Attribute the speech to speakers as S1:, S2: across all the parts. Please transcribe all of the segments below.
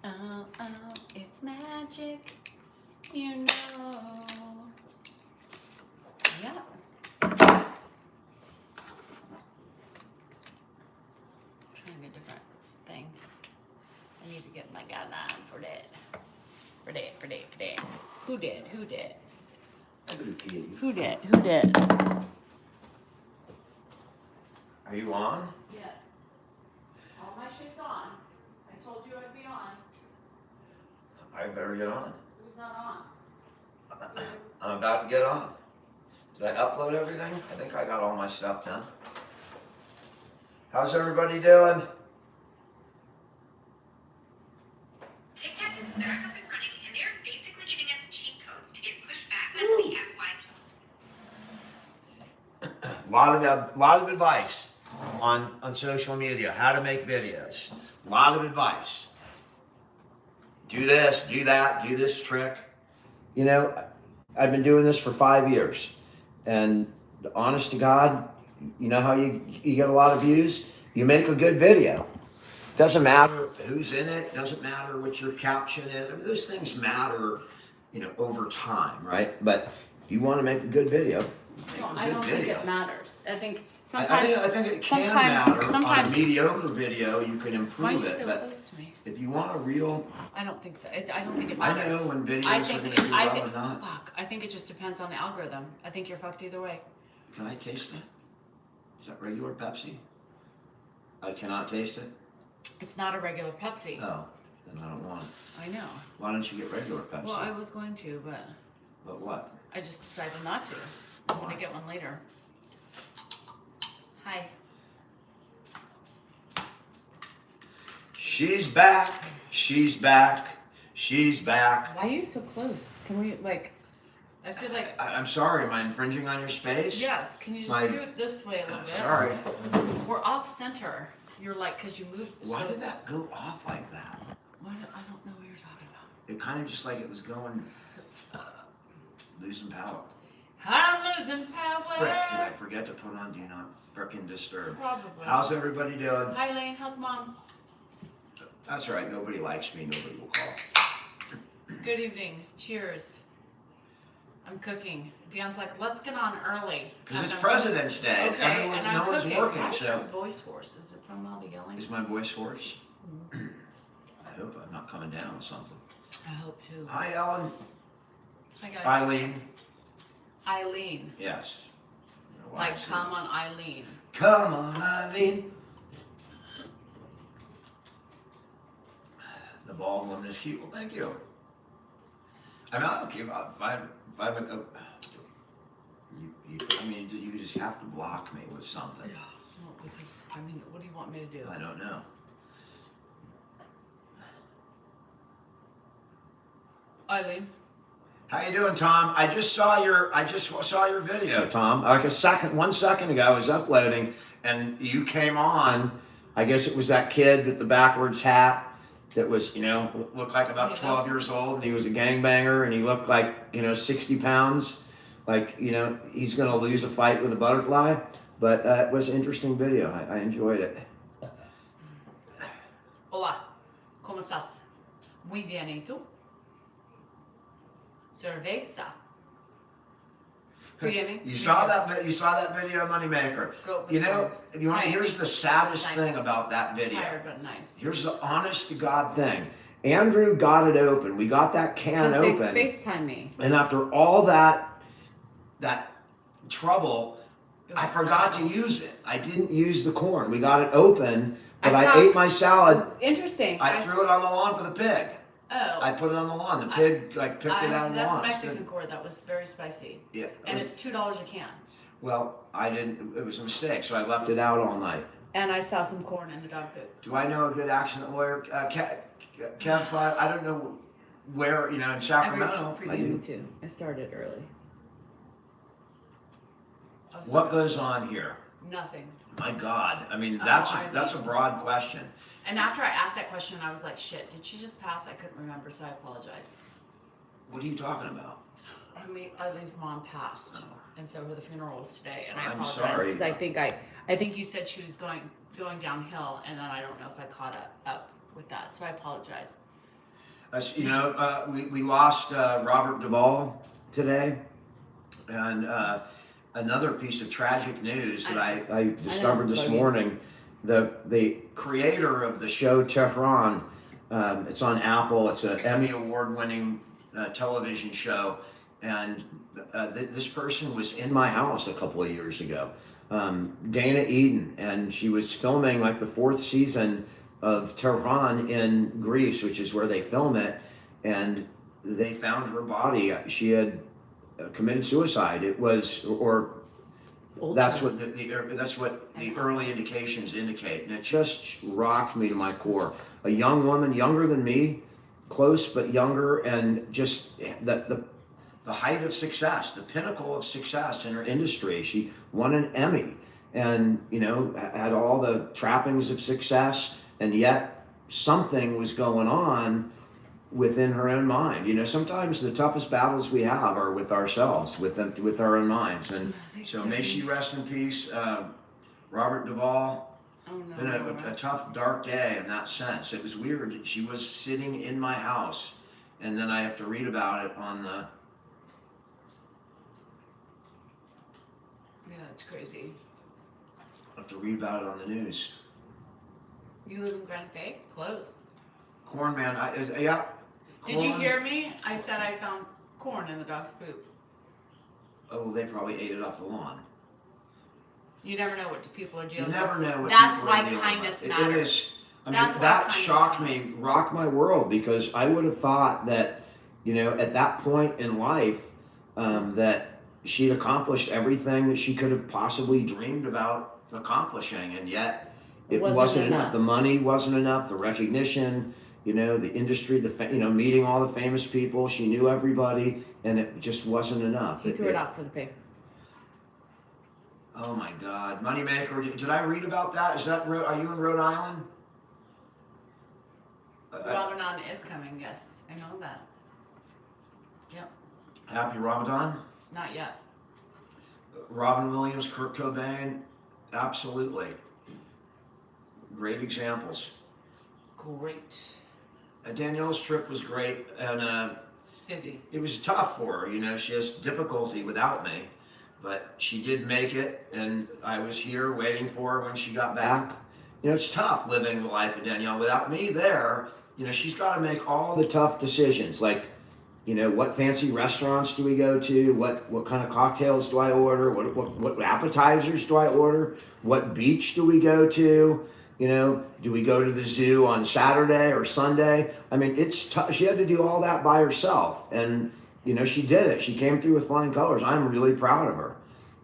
S1: Oh, oh, it's magic, you know. Yeah. Trying a different thing. I need to get my gun on for that. For that. Who did? Who did? Who did? Who did?
S2: Are you on?
S1: Yes. All my shit's on. I told you I'd be on.
S2: I better get on.
S1: Who's not on?
S2: I'm about to get on. Did I upload everything? I think I got all my stuff done. How's everybody doing?
S3: TikTok is back up and running, and they're basically giving us cheat codes to get pushed back onto the FYP.
S2: Lot of advice on social media, how to make videos. A lot of advice. Do this, do that, do this trick. You know, I've been doing this for 5 years, and honest to God, you know how you get a lot of views? You make a good video. Doesn't matter who's in it, doesn't matter what your caption is. I mean, those things matter, you know, over time, right? But if you want to make a good video, make
S1: No,
S2: a
S1: I
S2: good
S1: don't
S2: video.
S1: think it matters. I think sometimes.
S2: I think it can matter. On a mediocre video, you can improve
S1: Why are you
S2: it.
S1: so
S2: But
S1: close to me?
S2: if you want a real,
S1: I don't think so. I don't think it
S2: I
S1: matters.
S2: know when videos
S1: I
S2: are
S1: think
S2: going to do
S1: I
S2: well
S1: think
S2: or not.
S1: fuck. I think it just depends on the algorithm. I think you're fucked either way.
S2: Can I taste it? Is that regular Pepsi? I cannot taste it?
S1: It's not a regular Pepsi.
S2: Oh, then I don't want it.
S1: I know.
S2: Why don't you get regular Pepsi?
S1: Well, I was going to, but
S2: But what?
S1: I just decided not to. I'm gonna get one later. Hi.
S2: She's back. She's back. She's back.
S1: Why are you so close? Can we like? I feel like.
S2: I'm sorry. Am I infringing on your space?
S1: Yes. Can you just
S2: My-
S1: scoot this way a little bit?
S2: Sorry.
S1: We're off center. You're like, cause you moved.
S2: Why
S1: so,
S2: did that go off like that?
S1: I don't know what you're talking about.
S2: It kind of just like it was going, losing power.
S1: I'm losing power.
S2: Frick, did I forget to put on Do Not Frickin' Disturb?
S1: Probably.
S2: How's everybody doing?
S1: Hi, Lane. How's mom?
S2: That's right. Nobody likes me. Nobody will call.
S1: Good evening. Cheers. I'm cooking. Dan's like, let's get on early.
S2: Because it's
S1: I'm
S2: President's Day.
S1: Okay,
S2: Everyone,
S1: and I'm
S2: no one's
S1: cooking.
S2: working,
S1: Why is your
S2: so.
S1: voice hoarse? Is it from all the yelling?
S2: Is my voice hoarse?
S1: Mhm.
S2: I hope I'm not coming down with something.
S1: I hope too.
S2: Hi, Ellen.
S1: Hi, guys.
S2: Eileen.
S1: Eileen.
S2: Yes. I don't know why I
S1: Like,
S2: said
S1: come
S2: that.
S1: on, Eileen.
S2: Come on, Eileen. The bald woman is cute. Well, thank you. I mean, I don't care about five. I mean, you just have to block me with something.
S1: Yeah. Well, because, I mean, what do you want me to do?
S2: I don't know.
S1: Eileen.
S2: How you doing, Tom? I just saw your video, Tom. Like 1 second ago, I was uploading, and you came on. I guess it was that kid with the backwards hat that was, you know, looked like about 12 years old, and he was a gangbanger, and he looked like, you know, 60 pounds. Like, you know, he's going to lose a fight with a butterfly. But it was an interesting video. I enjoyed it.
S1: Hola. ¿Cómo estás? Muy bien, ¿y tú? Cerveza. Forgive me?
S2: You saw that video, Moneymaker.
S1: Go.
S2: You know, here's the saddest
S1: Nice.
S2: thing about that video.
S1: Tired, but nice.
S2: Here's the honest to God thing. Andrew got it open. We got that can open.
S1: They FaceTime me.
S2: And after all that trouble, I forgot to use it. I didn't use the corn. We got it open, but I ate my salad.
S1: Interesting.
S2: I threw it on the lawn for the pig.
S1: Oh.
S2: I put it on the lawn. The pig picked it out of the lawn.
S1: That's Mexican corn. That was very spicy.
S2: Yeah.
S1: And it's $2 a can.
S2: Well, I didn't. It was a mistake, so I left it out all night.
S1: And I saw some corn in the dog poop.
S2: Do I know a good accident lawyer? Kev, I don't know where, you know, in Sacramento. I do.
S1: Me too. I started early.
S2: What goes on here?
S1: Nothing.
S2: My God. I mean,
S1: Oh,
S2: that's a broad question.
S1: And after I asked that question, I was like, shit, did she just pass? I couldn't remember, so I apologize.
S2: What are you talking about?
S1: I mean, Eileen's mom passed, and so the funeral was today, and I
S2: I'm
S1: apologize
S2: sorry.
S1: because I think you said she was going downhill, and then I don't know if I caught up with that, so I apologize.
S2: We lost Robert Duvall today, and another piece of tragic news that I discovered this morning. The creator of the show Tehran, it's on Apple. It's an Emmy award-winning television show, and this person was in my house a couple of years ago. Dana Eden, and she was filming like the 4th season of Tehran in Greece, which is where they film it, and they found her body. She had committed suicide. It was, or that's what that's what the early indications indicate, and it just rocked me to my core. A young woman, younger than me, close but younger, and just the height of success, the pinnacle of success in her industry. She won an Emmy, and had all the trappings of success, and yet something was going on within her own mind. Sometimes the toughest battles we have are with ourselves, with our own minds. And so may she rest in peace. Robert Duvall.
S1: Oh no.
S2: Been a tough, dark day in that sense. It was weird. She was sitting in my house, and then I have to read about it on the.
S1: Yeah, it's crazy.
S2: I have to read about it on the news.
S1: You live in Granite Bay? Close.
S2: Corn man, yeah.
S1: Did you
S2: Corn.
S1: hear me? I said I found corn in the dog's poop.
S2: Oh, they probably ate it off the lawn.
S1: You never know what people are dealing
S2: You
S1: with.
S2: never know what
S1: That's
S2: people are
S1: why
S2: dealing
S1: kindness
S2: with.
S1: matters.
S2: It is. I mean,
S1: That's why
S2: that
S1: kindness
S2: shocked
S1: matters.
S2: me, rocked my world, because I would have thought that, at that point in life, that she'd accomplished everything that she could have possibly dreamed about accomplishing, and yet it wasn't enough. The money wasn't enough. The recognition, the industry, meeting all the famous people. She knew everybody, and it just wasn't enough.
S1: He threw it out for the pig.
S2: Oh my God, Moneymaker! Did I read about that? Are you in Rhode Island?
S1: Ramadan is coming. Yes, I know that. Yep.
S2: Happy Ramadan.
S1: Not yet.
S2: Robin Williams, Kurt Cobain, absolutely. Great examples.
S1: Great.
S2: Danielle's trip was great, and
S1: Busy.
S2: it was tough for her. She has difficulty without me, but she did make it, and I was here waiting for her when she got back. It's tough living the life of Danielle without me there. She's got to make all the tough decisions, like, what fancy restaurants do we go to? What kind of cocktails do I order? What appetizers do I order? What beach do we go to? Do we go to the zoo on Saturday or Sunday? I mean, it's tough. She had to do all that by herself, and she did it. She came through with flying colors. I'm really proud of her.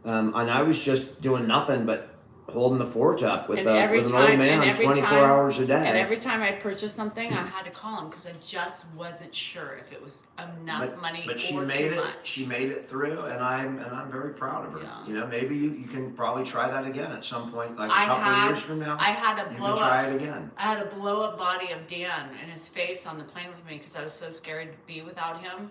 S2: And I was just doing nothing but holding the fort up with an old man 24 hours a day.
S1: And every time I purchased something, I had to call him because I just wasn't sure if it was enough money
S2: but she
S1: or
S2: made
S1: too
S2: it.
S1: much.
S2: She made it through, and I'm very proud of her.
S1: Yeah.
S2: Maybe you can probably try that again at some point, like a couple of years from now.
S1: I had a
S2: you
S1: blow
S2: can try
S1: up.
S2: it again.
S1: I had a blow up body of Dan and his face on the plane with me because I was so scared to be without him.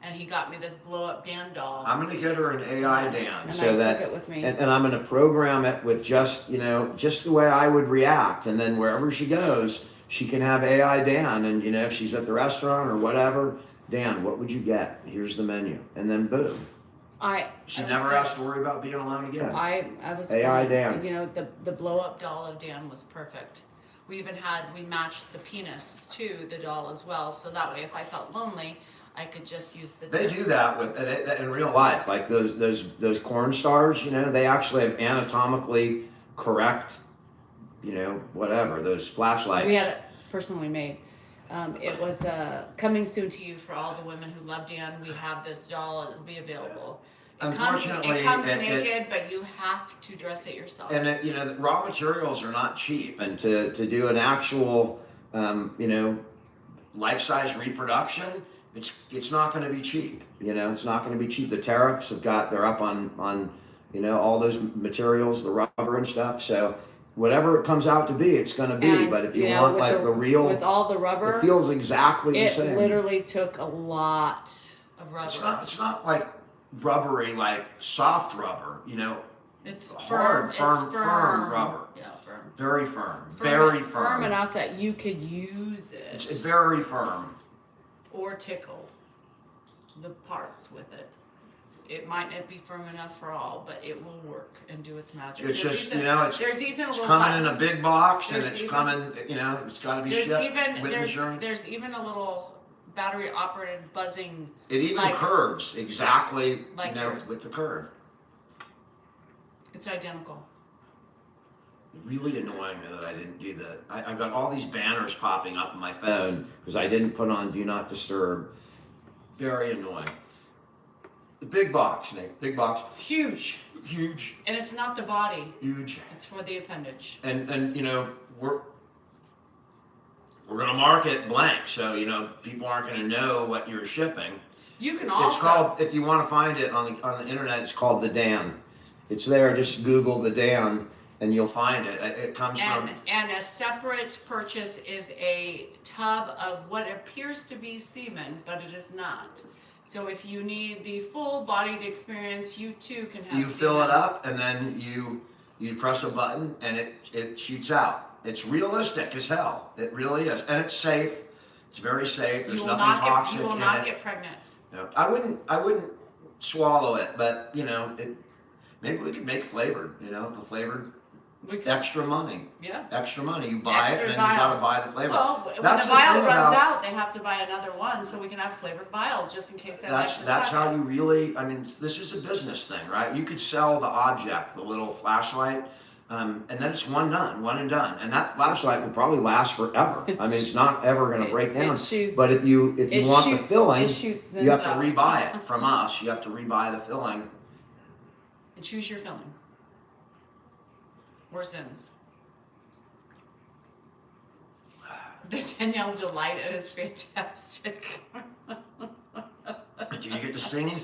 S1: And he got me this blow up Dan doll.
S2: I'm going to get her an AI Dan,
S1: And
S2: so
S1: I
S2: that
S1: took it with me.
S2: and I'm going to program it with just the way I would react, and then wherever she goes, she can have AI Dan, and if she's at the restaurant or whatever, Dan, what would you get? Here's the menu, and then boom. She never has to worry about being alone again.
S1: I was
S2: AI
S1: fine.
S2: Dan.
S1: The blow up doll of Dan was perfect. We matched the penis to the doll as well, so that way if I felt lonely, I could just use the.
S2: They do that in real life, like those porn stars. They actually have anatomically correct, whatever those flashlights.
S1: We had it personally made. It was coming soon to you for all the women who love Dan. We have this doll. It'll be available.
S2: Unfortunately,
S1: it comes naked, but you have to dress it yourself.
S2: And the raw materials are not cheap, and to do an actual, life-size reproduction. It's not going to be cheap. It's not going to be cheap. The tariffs they're up on all those materials, the rubber and stuff. So whatever it comes out to be, it's going to be.
S1: And,
S2: but if you want the real,
S1: with all the rubber,
S2: it feels exactly the same.
S1: It literally took a lot of rubber.
S2: It's not like rubbery, like soft rubber.
S1: It's
S2: hard, firm rubber.
S1: Yeah, firm.
S2: Very firm. Very firm.
S1: Firm enough that you could use it.
S2: It's very firm.
S1: or tickle the parts with it. It might not be firm enough for all, but it will work and do its magic.
S2: It's
S1: There's
S2: just,
S1: even-
S2: you know, it's
S1: there's even a
S2: it's
S1: little
S2: coming in a big box, and
S1: There's
S2: it's
S1: even-
S2: coming, you know, it's got to be
S1: There's
S2: shipped
S1: even
S2: with insurance.
S1: there's even a little battery operated buzzing.
S2: It even
S1: like-
S2: curves exactly,
S1: like
S2: you know,
S1: yours.
S2: with the curve.
S1: It's identical.
S2: Really annoying that I didn't do that. I've got all these banners popping up on my phone because I didn't put on Do Not Disturb. Very annoying. The big box, Nate. Big box.
S1: Huge.
S2: Huge.
S1: And it's not the body.
S2: Huge.
S1: It's for the appendage.
S2: And you know, we're gonna mark it blank, so you know people aren't gonna know what you're shipping.
S1: You can
S2: It's
S1: also
S2: called, if you want to find it on the internet, it's called the Dan. It's there. Just Google the Dan, and you'll find it. It comes from.
S1: and a separate purchase is a tub of what appears to be semen, but it is not. So if you need the full bodied experience, you too can have
S2: You
S1: semen.
S2: fill it up, and then you press a button, and it shoots out. It's realistic as hell. It really is, and it's safe. It's very safe. There's
S1: You will
S2: nothing
S1: not
S2: toxic
S1: get, you will
S2: in
S1: not
S2: it.
S1: get pregnant.
S2: No, I wouldn't swallow it, but you know, maybe we could make flavored. You know, the flavored.
S1: We could,
S2: Extra money.
S1: yeah.
S2: Extra money. You buy
S1: Extra
S2: it, and then
S1: vial.
S2: you gotta buy the flavor.
S1: Well, when
S2: That's
S1: the
S2: the
S1: vial
S2: thing
S1: runs
S2: about-
S1: out, they have to buy another one, so we can have flavored vials just in case they like to
S2: That's
S1: suck
S2: how
S1: it.
S2: you really. I mean, this is a business thing, right? You could sell the object, the little flashlight, and then it's one and done. And that flashlight will probably last forever. I mean, it's not ever going to break down.
S1: It shoots,
S2: But if you
S1: it
S2: want
S1: shoots,
S2: the filling,
S1: it shoots
S2: you have to
S1: out.
S2: rebuy it from us. You have to rebuy the filling.
S1: And choose your filling. Or sins. The Danielle Delight is fantastic.
S2: Do you get the singing?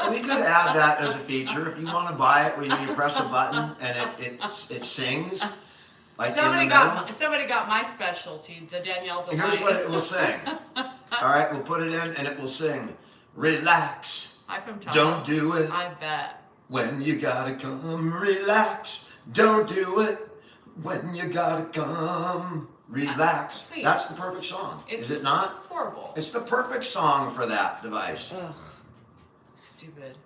S2: We could add that as a feature if you want to buy it. When you press a button and it sings. Like
S1: somebody got my specialty, the Danielle Delight.
S2: Here's what it will sing. All right, we'll put it in and it will sing. Relax.
S1: Hi from Tom.
S2: Don't do it
S1: I bet.
S2: when you gotta come. Relax. Don't do it when you gotta come. Relax.
S1: Please.
S2: That's the perfect song.
S1: It's
S2: Is it not?
S1: horrible.
S2: It's the perfect song for that device.
S1: Ugh. Stupid.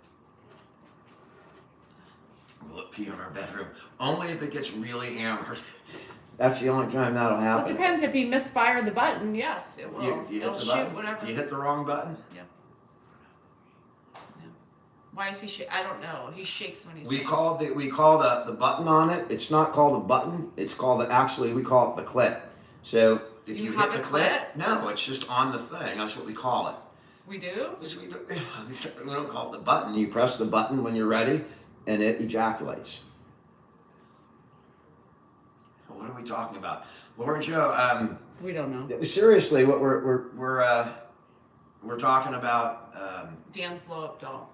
S2: We'll pee in our bedroom. Only if it gets really hammered. That's the only time that'll
S1: Well, it
S2: happen.
S1: depends if you misfire the button. Yes, it will.
S2: You hit
S1: It'll
S2: the
S1: shoot
S2: button.
S1: whatever.
S2: You hit the wrong button.
S1: Why is he I don't know. He shakes when he
S2: We
S1: sings.
S2: call the button on it. It's not called a button. It's called we call it the clit. So if
S1: You
S2: you
S1: have
S2: hit the
S1: a
S2: clit,
S1: clit?
S2: no, it's just on the thing. That's what we call it.
S1: We do?
S2: Because we don't call it the button. You press the button when you're ready, and it ejaculates. What are we talking about, Laura Joe?
S1: We don't know.
S2: Seriously, what we're talking about.
S1: Dan's blow up doll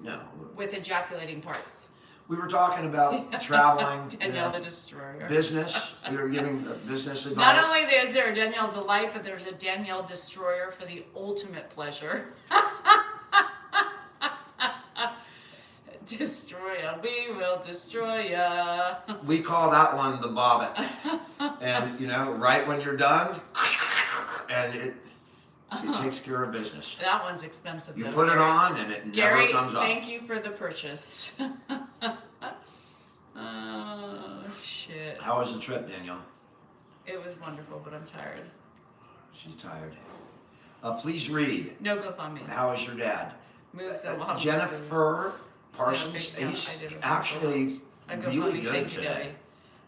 S2: No,
S1: with ejaculating parts.
S2: we were talking about traveling.
S1: Danielle the Destroyer.
S2: Business. We were giving business advice.
S1: Not only is there a Danielle Delight, but there's a Danielle Destroyer for the ultimate pleasure. Destroy ya. We will destroy ya.
S2: We call that one the bobbit. And you know, right when you're done, and it takes care of business.
S1: That one's expensive.
S2: You
S1: though,
S2: put it
S1: Gary.
S2: on, and it
S1: Gary,
S2: never comes off.
S1: thank you for the purchase. Oh, shit.
S2: How was the trip, Danielle?
S1: It was wonderful, but I'm tired.
S2: She's tired. Please read.
S1: No GoFundMe.
S2: How is your dad?
S1: Moves a lot.
S2: Jennifer Parsons.
S1: No,
S2: He's
S1: I didn't.
S2: actually
S1: A
S2: really
S1: GoFundMe,
S2: good
S1: thank you,
S2: today.
S1: Debbie.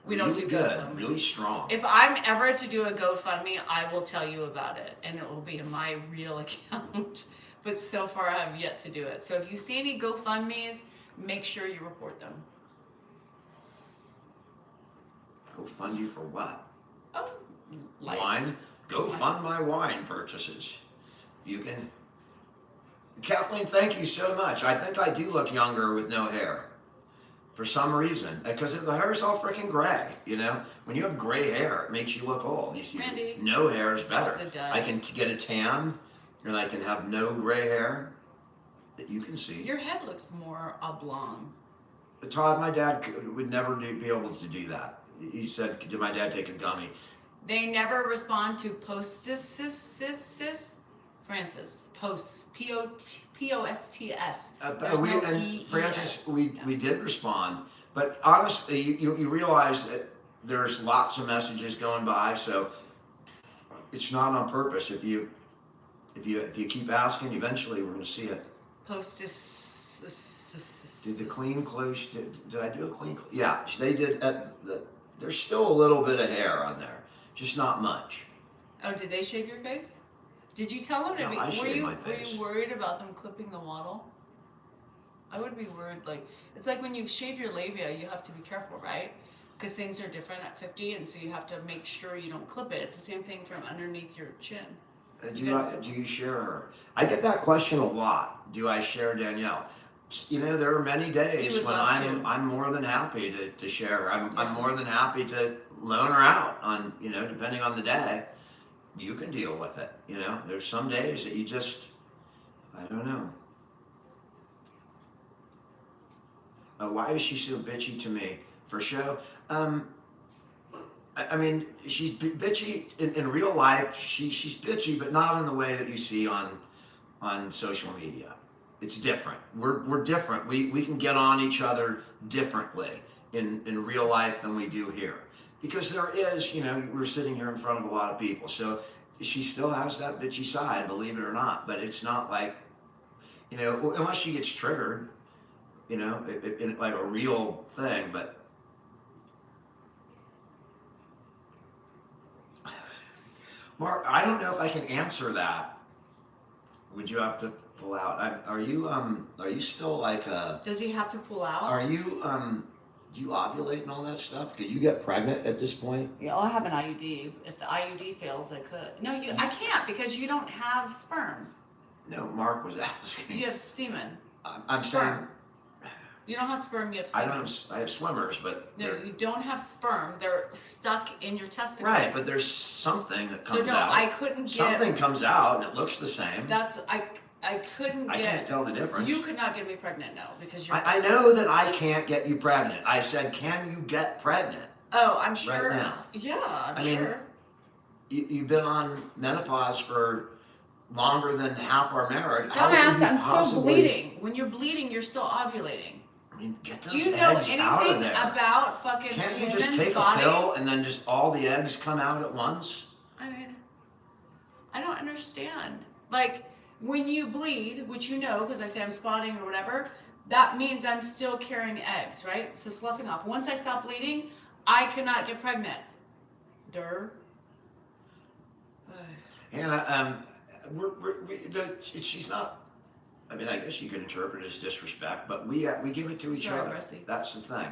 S1: We don't
S2: Really
S1: do
S2: good,
S1: GoFundMe.
S2: really strong.
S1: If I'm ever to do a GoFundMe, I will tell you about it, and it will be in my real account. But so far, I have yet to do it. So if you see any GoFundMes, make sure you report them.
S2: Go fund you for what?
S1: Oh, life.
S2: Wine? Go fund my wine purchases. You can. Kathleen, thank you so much. I think I do look younger with no hair. For some reason. Because the hair is all freaking gray, you know? When you have gray hair, it makes you look old.
S1: Randy,
S2: no hair is better.
S1: that was a dud.
S2: I can get a tan, and I can have no gray hair that you can see.
S1: Your head looks more oblong.
S2: Todd, my dad would never be able to do that. He said, did my dad take a gummy?
S1: They never respond to posts. Francis, posts, P-O-S-T-S.
S2: Francis, we did respond, but honestly, you realize that there's lots of messages going by, so it's not on purpose. If you keep asking, eventually we're going to see it.
S1: Post this.
S2: Did the clean close? Did I do a clean? Yeah, they did. There's still a little bit of hair on there, just not much.
S1: Oh, did they shave your face? Did you tell them to
S2: No,
S1: be?
S2: I shaved my
S1: Were
S2: face.
S1: you worried about them clipping the waddle? I would be worried. Like it's like when you shave your labia, you have to be careful, right? Because things are different at 50, and so you have to make sure you don't clip it. It's the same thing from underneath your chin.
S2: Do you share her? I get that question a lot. Do I share Danielle? You know, there are many days when I'm more than happy to share her. I'm more than happy to loan her out on, you know, depending on the day. You can deal with it. You know, there's some days that you just, I don't know. Why is she so bitchy to me for show? I mean, she's bitchy in real life. She's bitchy, but not in the way that you see on social media. It's different. We're different. We can get on each other differently in real life than we do here. Because there is, you know, we're sitting here in front of a lot of people. So she still has that bitchy side, believe it or not. But it's not like, you know, unless she gets triggered, you know, in like a real thing. But Mark, I don't know if I can answer that. Would you have to pull out? Are you still like
S1: Does he have to pull out?
S2: Are you do you ovulate and all that stuff? Could you get pregnant at this point?
S1: Yeah, I'll have an IUD. If the IUD fails, I could. No, I can't because you don't have sperm.
S2: No, Mark was asking.
S1: You have semen.
S2: I'm saying.
S1: You don't have sperm, you have semen.
S2: I have swimmers, but
S1: no, you don't have sperm. They're stuck in your testicles.
S2: Right, but there's something that comes out.
S1: So no, I couldn't get.
S2: Something comes out and it looks the same.
S1: That's I couldn't get.
S2: I can't tell the difference.
S1: You could not get me pregnant, no, because you're.
S2: I know that I can't get you pregnant. I said, can you get pregnant?
S1: Oh, I'm sure.
S2: Right now.
S1: Yeah, I'm
S2: I mean,
S1: sure.
S2: You've been on menopause for longer than half our marriage.
S1: Dumbass, I'm still bleeding. When you're bleeding, you're still ovulating.
S2: I mean, get those
S1: Do you know
S2: eggs out of
S1: anything
S2: there.
S1: about fucking
S2: Can't you
S1: women's
S2: just take
S1: body?
S2: a pill and then just all the eggs come out at once?
S1: I mean, I don't understand. Like, when you bleed, which you know, because I say I'm spotting or whatever, that means I'm still carrying eggs, right? So sloughing off. Once I stop bleeding, I cannot get pregnant. Durr.
S2: And she's not. I mean, I guess you could interpret it as disrespect, but we give it to each
S1: Sorry,
S2: other.
S1: Rusty.
S2: That's the thing.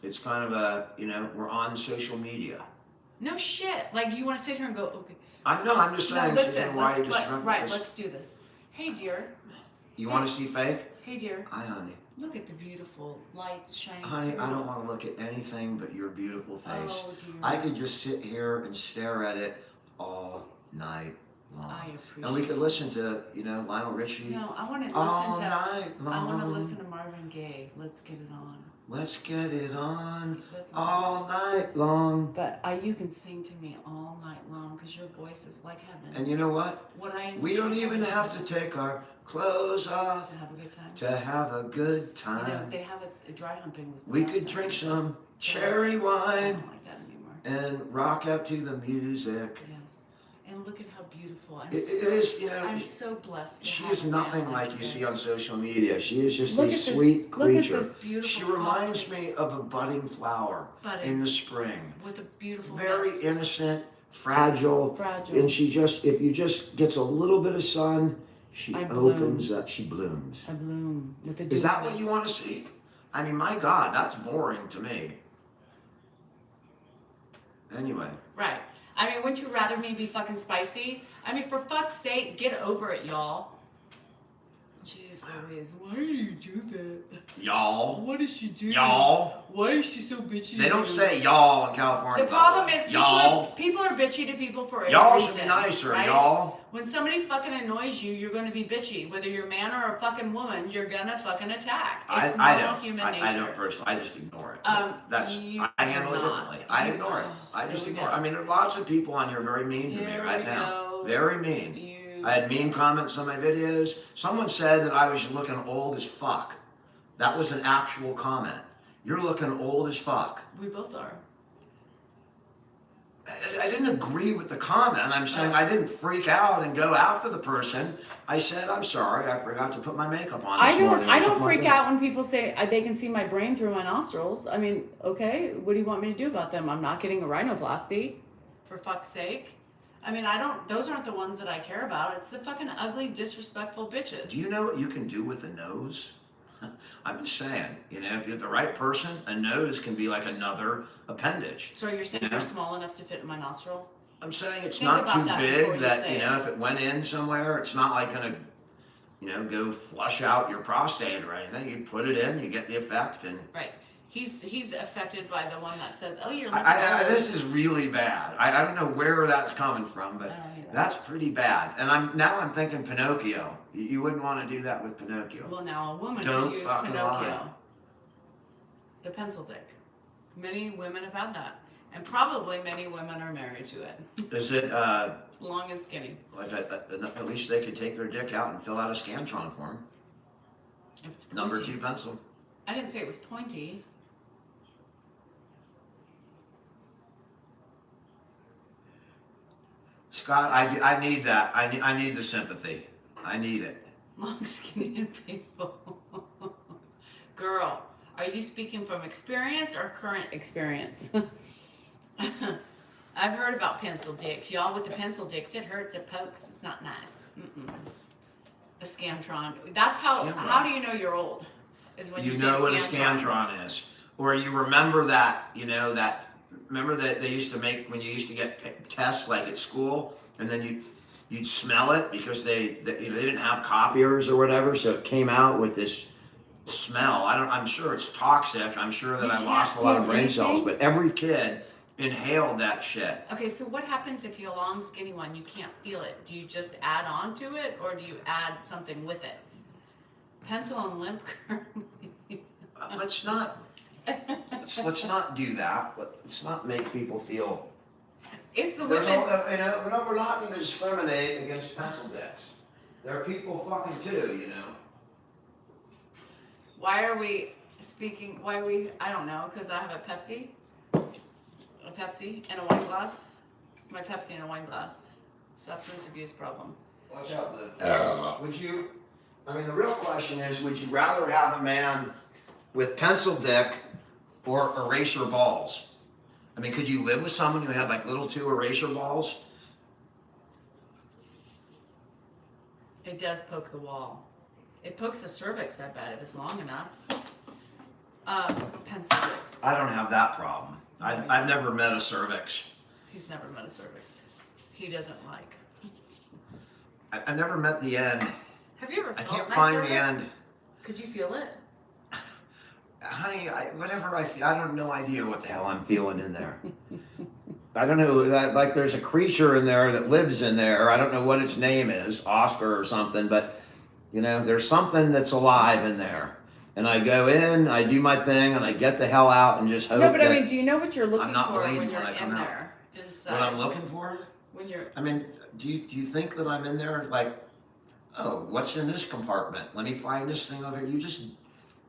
S2: It's kind of a, you know, we're on social media.
S1: No shit. Like, you want to sit here and go, okay.
S2: I'm just saying.
S1: No, listen.
S2: Why you just
S1: Right, let's do this. Hey, dear.
S2: You want to see fake?
S1: Hey, dear.
S2: Hi, honey.
S1: Look at the beautiful lights shining
S2: Honey,
S1: through.
S2: I don't want to look at anything but your beautiful face.
S1: Oh, dear.
S2: I could just sit here and stare at it all night long.
S1: I appreciate
S2: And we could listen to, you know, Lionel Richie.
S1: No, I want to
S2: all
S1: listen to.
S2: night long.
S1: I want to listen to Marvin Gaye. Let's get it on.
S2: Let's get it on
S1: Listen
S2: all night long.
S1: But you can sing to me all night long because your voice is like heaven.
S2: And you know what? We don't even have to take our clothes off
S1: to have a good time.
S2: to have a good
S1: You
S2: time.
S1: know, they have a dry humping was the
S2: We
S1: best
S2: could
S1: thing.
S2: drink some cherry
S1: I
S2: wine
S1: don't like that anymore.
S2: and rock out to the music.
S1: Yes. And look at how beautiful.
S2: It is, you know,
S1: I'm so blessed.
S2: she is nothing like you see on social media. She is just
S1: Look
S2: a
S1: at this-
S2: sweet creature.
S1: Look at this beautiful
S2: She reminds
S1: coffee.
S2: me of a budding flower in the spring.
S1: With a beautiful
S2: Very
S1: nest.
S2: innocent, fragile.
S1: Fragile.
S2: And if you just gets a little bit of sun, she opens up, she blooms.
S1: I bloom with a
S2: Is that what you want to see? I mean, my God, that's boring to me. Anyway.
S1: Right. I mean, wouldn't you rather me be fucking spicy? I mean, for fuck's sake, get over it, y'all. Jeez Louise, why do you do that?
S2: Y'all.
S1: What does she do?
S2: Y'all.
S1: Why is she so bitchy?
S2: They don't say y'all in California.
S1: The problem is
S2: y'all.
S1: people are bitchy to people for a
S2: Y'all
S1: reason.
S2: should be nicer,
S1: right?
S2: y'all.
S1: When somebody fucking annoys you, you're going to be bitchy. Whether you're a man or a fucking woman, you're going to fucking attack. It's normal human nature.
S2: I don't personally. I just ignore it. I handle it differently. I ignore it. I just ignore it. I mean, there are lots of people on here very mean to me right now. Very mean. I had mean comments on my videos. Someone said that I was looking old as fuck. That was an actual comment. You're looking old as fuck.
S1: We both are.
S2: I didn't agree with the comment. I'm saying I didn't freak out and go after the person. I said, I'm sorry, I forgot to put my makeup on this morning.
S1: I don't freak out when people say they can see my brain through my nostrils. I mean, okay, what do you want me to do about them? I'm not getting a rhinoplasty, for fuck's sake. I mean, those aren't the ones that I care about. It's the fucking ugly, disrespectful bitches.
S2: Do you know what you can do with a nose? I'm just saying, if you're the right person, a nose can be like another appendage.
S1: So you're saying you're small enough to fit in my nostril?
S2: I'm saying it's
S1: Think
S2: not
S1: about
S2: too
S1: that
S2: big
S1: before you
S2: that,
S1: say
S2: if it went in somewhere, it's not like gonna, go flush out your prostate or anything. You put it in, you get the effect, and
S1: Right. He's affected by the one that says, "Oh, you're."
S2: this is really bad. I don't know where that's coming from, but that's pretty bad. And I'm thinking Pinocchio. You wouldn't want to do that with Pinocchio.
S1: Well, now a woman
S2: Don't
S1: could use
S2: fucking
S1: Pinocchio.
S2: lie.
S1: The pencil dick. Many women have had that, and probably many women are married to it.
S2: Is it
S1: Long and skinny.
S2: like at least they could take their dick out and fill out a Scantron form?
S1: If it's pointy.
S2: Number 2 pencil.
S1: I didn't say it was pointy.
S2: Scott, I need that. I need the sympathy. I need it.
S1: Long, skinny people. Girl, are you speaking from experience or current experience? I've heard about pencil dicks. Y'all with the pencil dicks, it hurts, it pokes, it's not nice. A Scantron. That's
S2: Scantron.
S1: How do you know you're old? Is when you say
S2: know what a Scantron is. Or you remember that, remember that they used to make, when you used to get tests like at school, and then you'd smell it because they didn't have copiers or whatever, so it came out with this smell. I'm sure it's toxic. I'm sure that I lost a lot of brain cells, but every kid inhaled that shit.
S1: Okay, so what happens if you're a long, skinny one? You can't feel it. Do you just add on to it, or do you add something with it? Pencil and lint curling.
S2: Let's not do that. Let's not make people feel.
S1: It's the
S2: There's
S1: women.
S2: we're not going to discriminate against pencil dicks. There are people fucking too,
S1: Why are we speaking? I don't know, because I have a Pepsi and a wine glass. It's my Pepsi and a wine glass. Substance abuse problem.
S2: Watch out, Liv. The real question is, would you rather have a man with pencil dick or eraser balls? Could you live with someone who had like little 2 eraser balls?
S1: It does poke the wall. It pokes the cervix, I bet, if it's long enough. Pencil dicks.
S2: I don't have that problem. I've never met a cervix.
S1: He's never met a cervix. He doesn't like.
S2: I've never met the end.
S1: Have you ever
S2: I
S1: felt
S2: can't
S1: my
S2: find
S1: cervix?
S2: the end.
S1: Could you feel it?
S2: Honey, whatever I feel, I don't have no idea what the hell I'm feeling in there. I don't know, like there's a creature in there that lives in there. I don't know what its name is, Oscar or something, but there's something that's alive in there. And I go in, I do my thing, and I get the hell out and just hope.
S1: No, but do you know what you're looking
S2: I'm not
S1: for
S2: bleeding
S1: when you're
S2: when I come
S1: in
S2: out.
S1: there? Inside.
S2: What I'm looking for?
S1: When you're.
S2: Do you think that I'm in there like, oh, what's in this compartment? Let me find this thing over here.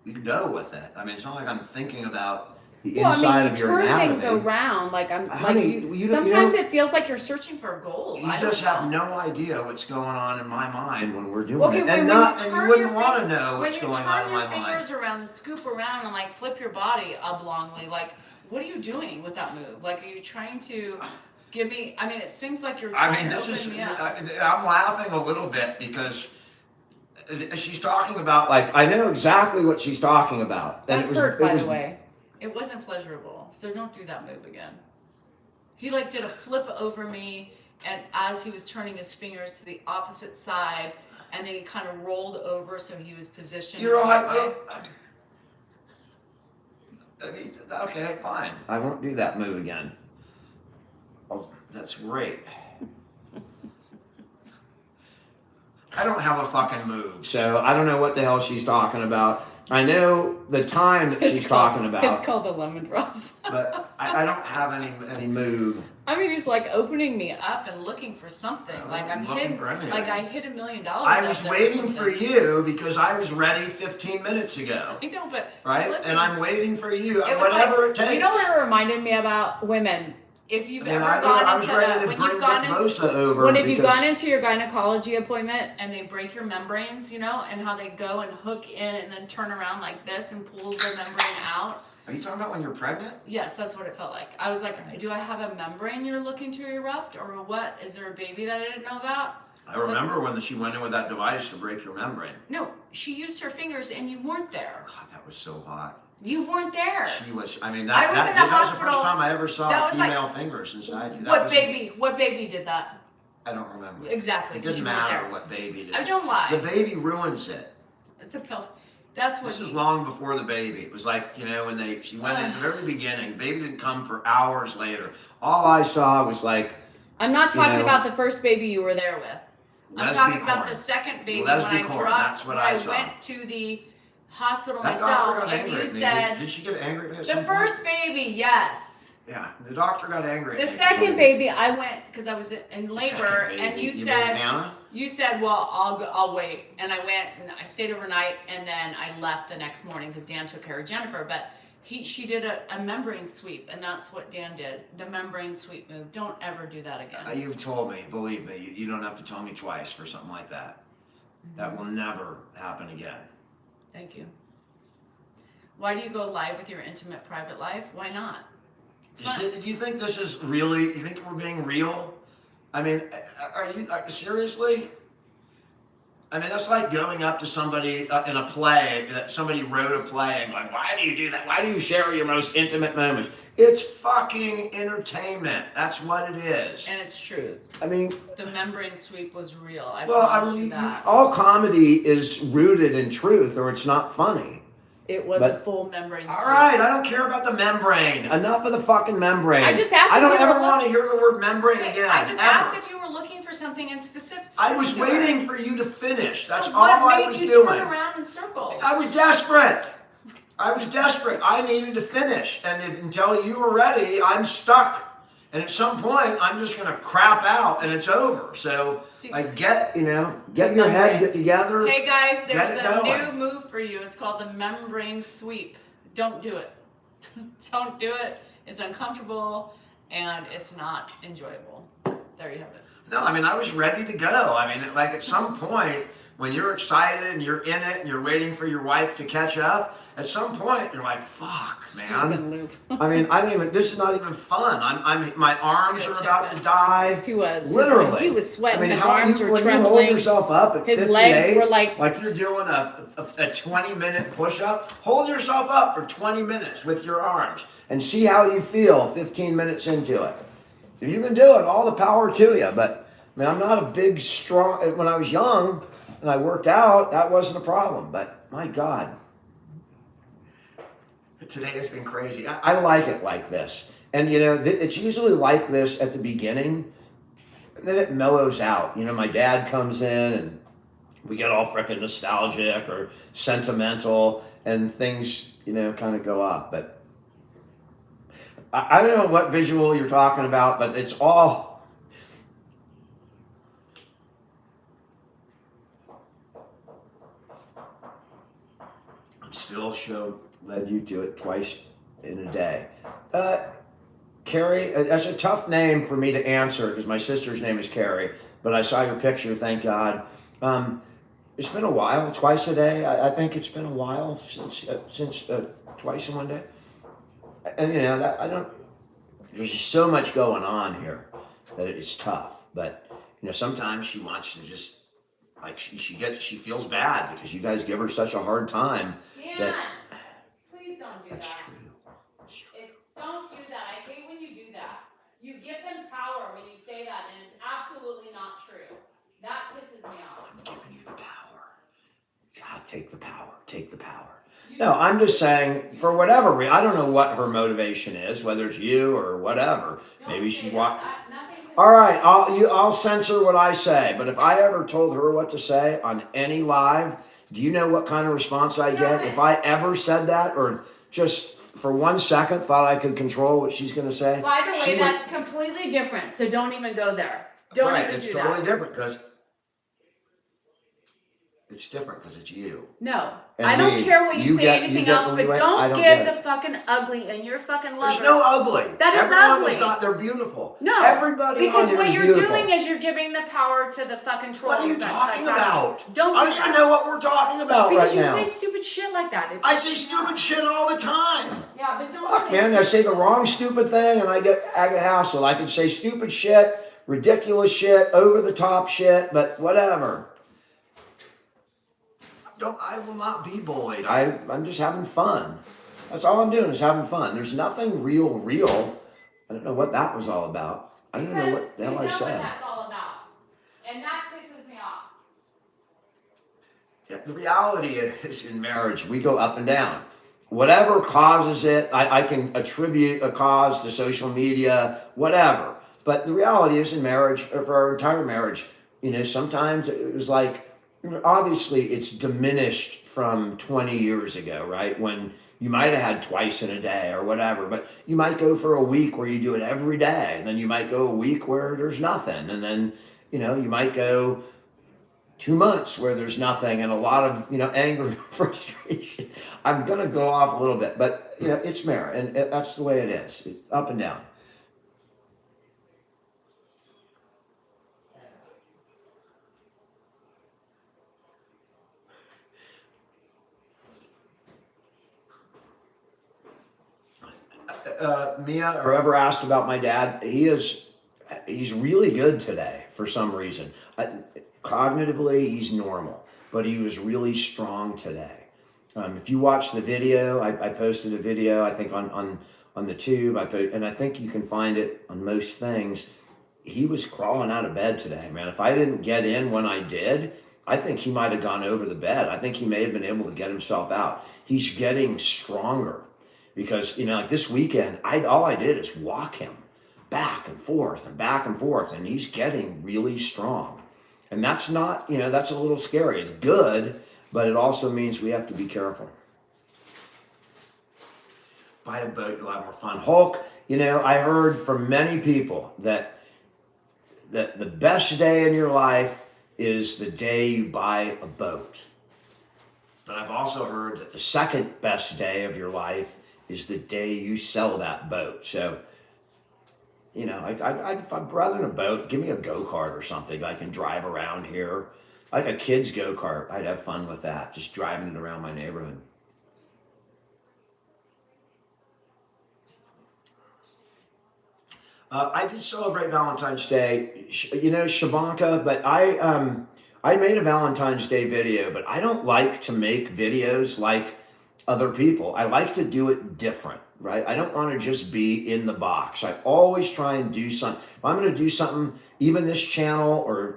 S2: You go with it. It's not like I'm thinking about the inside of your anatomy.
S1: You turn things around,
S2: Honey,
S1: sometimes it feels like you're searching for gold.
S2: You just have no idea what's going on in my mind when we're doing
S1: Okay,
S2: it.
S1: and
S2: you wouldn't want to know what's going on in my
S1: When you turn your fingers
S2: mind.
S1: around and scoop around and flip your body oblongly, what are you doing with that move? Are you trying to give me? It seems like you're trying to open me up.
S2: I'm laughing a little bit because she's talking about I know exactly what she's talking about.
S1: That hurt, by the way. It wasn't pleasurable, so don't do that move again. He did a flip over me, and as he was turning his fingers to the opposite side, and then he kind of rolled over so he was positioned.
S2: You're all
S1: right
S2: like,
S1: way.
S2: okay, fine. I won't do that move again. Oh, that's great. I don't have a fucking move, so I don't know what the hell she's talking about. I know the time that she's talking
S1: It's
S2: about,
S1: called the lemon drop.
S2: but I don't have any mood.
S1: I mean, he's like opening me up and looking for something.
S2: I
S1: Like I'm
S2: wasn't looking
S1: hidden.
S2: for anything.
S1: Like I hid $1 million.
S2: I was
S1: up there or
S2: waiting for
S1: something.
S2: you because I was ready 15 minutes ago,
S1: I know, but
S2: right?
S1: let
S2: And
S1: me-
S2: I'm waiting for you,
S1: It was
S2: whatever
S1: like,
S2: it takes.
S1: You know what it reminded me about women? If you've ever
S2: I
S1: gone
S2: was
S1: into
S2: ready to
S1: when
S2: bring
S1: you've gone
S2: Vic
S1: in,
S2: Bosa over.
S1: when have you
S2: because-
S1: gone into your gynecology appointment and they break your membranes, you know, and how they go and hook in and then turn around like this and pull the membrane out?
S2: Are you talking about when you're pregnant?
S1: Yes, that's what it felt like. I was like, do I have a membrane you're looking to erupt or what? Is there a baby that I didn't know about?
S2: I remember when she went in with that device to break your membrane.
S1: No, she used her fingers and you weren't there.
S2: God, that was so hot.
S1: You weren't there.
S2: She was. I mean,
S1: I was in the
S2: that was the
S1: hospital.
S2: first time I ever
S1: That
S2: saw
S1: was like-
S2: female fingers inside you.
S1: What baby did that?
S2: I don't remember.
S1: Exactly.
S2: It
S1: 'cause
S2: doesn't
S1: you weren't
S2: matter
S1: there.
S2: what baby it is.
S1: I don't lie.
S2: The baby ruins it.
S1: It's a pill. That's what
S2: This was
S1: he-
S2: long before the baby. It was like, you know, when she went in at the very beginning. The baby didn't come for hours later. All I saw was like
S1: I'm not talking
S2: know,
S1: about the first baby you were there with. I'm talking about the second baby when I
S2: Lesbian corn,
S1: dropped.
S2: that's what
S1: when
S2: I saw.
S1: went to the hospital
S2: that doctor
S1: myself,
S2: got
S1: and
S2: angry
S1: you
S2: at me.
S1: said
S2: Did she get angry at me at
S1: the
S2: some
S1: first baby, yes.
S2: point? Yeah, the doctor got angry at
S1: The
S2: me.
S1: second baby, I went because I was in
S2: Second
S1: labor,
S2: baby.
S1: and you
S2: mean
S1: said.
S2: Hannah?
S1: You said, well, I'll wait. And I went and I stayed overnight and then I left the next morning because Dan took care of Jennifer. But she did a membrane sweep and that's what Dan did. The membrane sweep move. Don't ever do that again.
S2: You've told me, believe me, you don't have to tell me twice for something like that. That will never happen again.
S1: Thank you. Why do you go live with your intimate private life? Why not? It's fun.
S2: Do you think this is really, you think we're being real? I mean, seriously? I mean, that's like going up to somebody in a play, that somebody wrote a play and going, why do you do that? Why do you share your most intimate moments? It's fucking entertainment. That's what it is.
S1: And it's true.
S2: I mean,
S1: The membrane sweep was real. I
S2: well,
S1: promise you that.
S2: all comedy is rooted in truth or it's not funny.
S1: It was
S2: but-
S1: a full membrane sweep.
S2: All right, I don't care about the membrane. Enough of the fucking membrane.
S1: I just asked
S2: I
S1: if
S2: don't
S1: you were
S2: ever want to hear the word membrane again.
S1: I just
S2: ever.
S1: asked if you were looking for something in specific.
S2: I was waiting for you to finish. That's
S1: so
S2: all
S1: what
S2: I
S1: made
S2: was
S1: you
S2: doing.
S1: turn around in circles?
S2: I was desperate. I needed to finish. And until you were ready, I'm stuck. And at some point, I'm just going to crap out and it's over. So, get your head get together.
S1: Hey guys, there's
S2: Get it
S1: a
S2: going.
S1: new move for you. It's called the membrane sweep. Don't do it. Don't do it. It's uncomfortable and it's not enjoyable. There you have it.
S2: No, I mean, I was ready to go. I mean, like at some point, when you're excited and you're in it and you're waiting for your wife to catch up, at some point you're like, fuck,
S1: Scoop
S2: man.
S1: and loop.
S2: I mean, this is not even fun. my arms are about to die.
S1: He was.
S2: Literally.
S1: He was sweating.
S2: I mean,
S1: His
S2: how
S1: arms
S2: you,
S1: were
S2: when
S1: trembling.
S2: you hold yourself up at
S1: His
S2: 58,
S1: legs were like
S2: you're doing a 20-minute push-up, hold yourself up for 20 minutes with your arms and see how you feel 15 minutes into it. If you can do it, all the power to you. But I mean, I'm not a big, strong. When I was young and I worked out, that wasn't a problem. But my God, today has been crazy. I like it like this. And it's usually like this at the beginning. Then it mellows out. My dad comes in and we get all freaking nostalgic or sentimental and things, kind of go up. But I don't know what visual you're talking about, but it's all. I'm still led you to it twice in a day. Carrie, that's a tough name for me to answer because my sister's name is Carrie, but I saw your picture, thank God. It's been a while, twice a day. I think it's been a while since twice in one day. And that I don't. There's just so much going on here that it's tough. But sometimes she wants to just she feels bad because you guys give her such a hard time.
S1: Dan, please don't do
S2: That's
S1: that.
S2: true.
S1: Don't do that. I hate when you do that. You give them power when you say that, and it's absolutely not true. That pisses me off.
S2: I'm giving you the power. God, take the power. Take the power. No, I'm just saying, for whatever reason, I don't know what her motivation is, whether it's you or whatever. Maybe she's walking. All right, I'll censor what I say, but if I ever told her what to say on any live, Do you know what kind of response I
S1: Yeah,
S2: get?
S1: but-
S2: If I ever said that or just for 1 second thought I could control what she's going to say?
S1: By the
S2: she
S1: way,
S2: would-
S1: that's completely different. So don't even go there. Don't
S2: right,
S1: even
S2: it's
S1: do
S2: totally
S1: that.
S2: different because it's different because it's you.
S1: No.
S2: And
S1: I don't
S2: me.
S1: care what you say
S2: get
S1: anything
S2: the
S1: else, but
S2: leeway. I
S1: don't
S2: don't
S1: give
S2: get
S1: the
S2: it.
S1: fucking ugly and your fucking lovers.
S2: There's no ugly.
S1: That is
S2: Everyone
S1: ugly.
S2: is not. They're beautiful.
S1: No,
S2: Everybody
S1: because
S2: on here
S1: what
S2: is
S1: you're
S2: beautiful.
S1: doing is you're giving the power to the fucking trolls.
S2: What are you talking about?
S1: Don't
S2: I
S1: do
S2: don't
S1: that.
S2: even know what we're talking about
S1: Because
S2: right now.
S1: you say stupid shit like that.
S2: I say stupid shit all the time.
S1: Yeah, but don't
S2: Fuck,
S1: say
S2: man, I say the wrong stupid thing and I get hassled. I can say stupid shit, ridiculous shit, over the top shit, but whatever. I will not be bullied. I'm just having fun. That's all I'm doing is having fun. There's nothing real. I don't know what that was all about. I don't know what the hell I said.
S1: What that's all about. And that pisses me off.
S2: Yeah, the reality is in marriage, we go up and down. Whatever causes it, I can attribute a cause to social media, whatever. But the reality is in marriage, for our entire marriage, sometimes it was like, obviously it's diminished from 20 years ago, right? When you might have had twice in a day or whatever, but you might go for a week where you do it every day. And then you might go a week where there's nothing. And then, you might go 2 months where there's nothing and a lot of, anger and frustration. I'm going to go off a little bit, but, it's marriage and that's the way it is. It's up and down. Mia, or ever asked about my dad, he's really good today for some reason. Cognitively, he's normal, but he was really strong today. If you watch the video, I posted a video, I think on the tube, and I think you can find it on most things. He was crawling out of bed today, man. If I didn't get in when I did, I think he might have gone over the bed. I think he may have been able to get himself out. He's getting stronger. Because, like this weekend, all I did is walk him back and forth, and he's getting really strong. And that's not, that's a little scary. It's good, but it also means we have to be careful. Buy a boat, you'll have more fun. Hulk, I heard from many people that the best day in your life is the day you buy a boat. But I've also heard that the second best day of your life is the day you sell that boat. So, I'd rather than a boat, give me a go-kart or something that I can drive around here. Like a kid's go-kart. I'd have fun with that, just driving it around my neighborhood. I did celebrate Valentine's Day, Shabanka, but I made a Valentine's Day video, but I don't like to make videos like other people. I like to do it different, right? I don't want to just be in the box. I always try and do something. If I'm going to do something, even this channel or,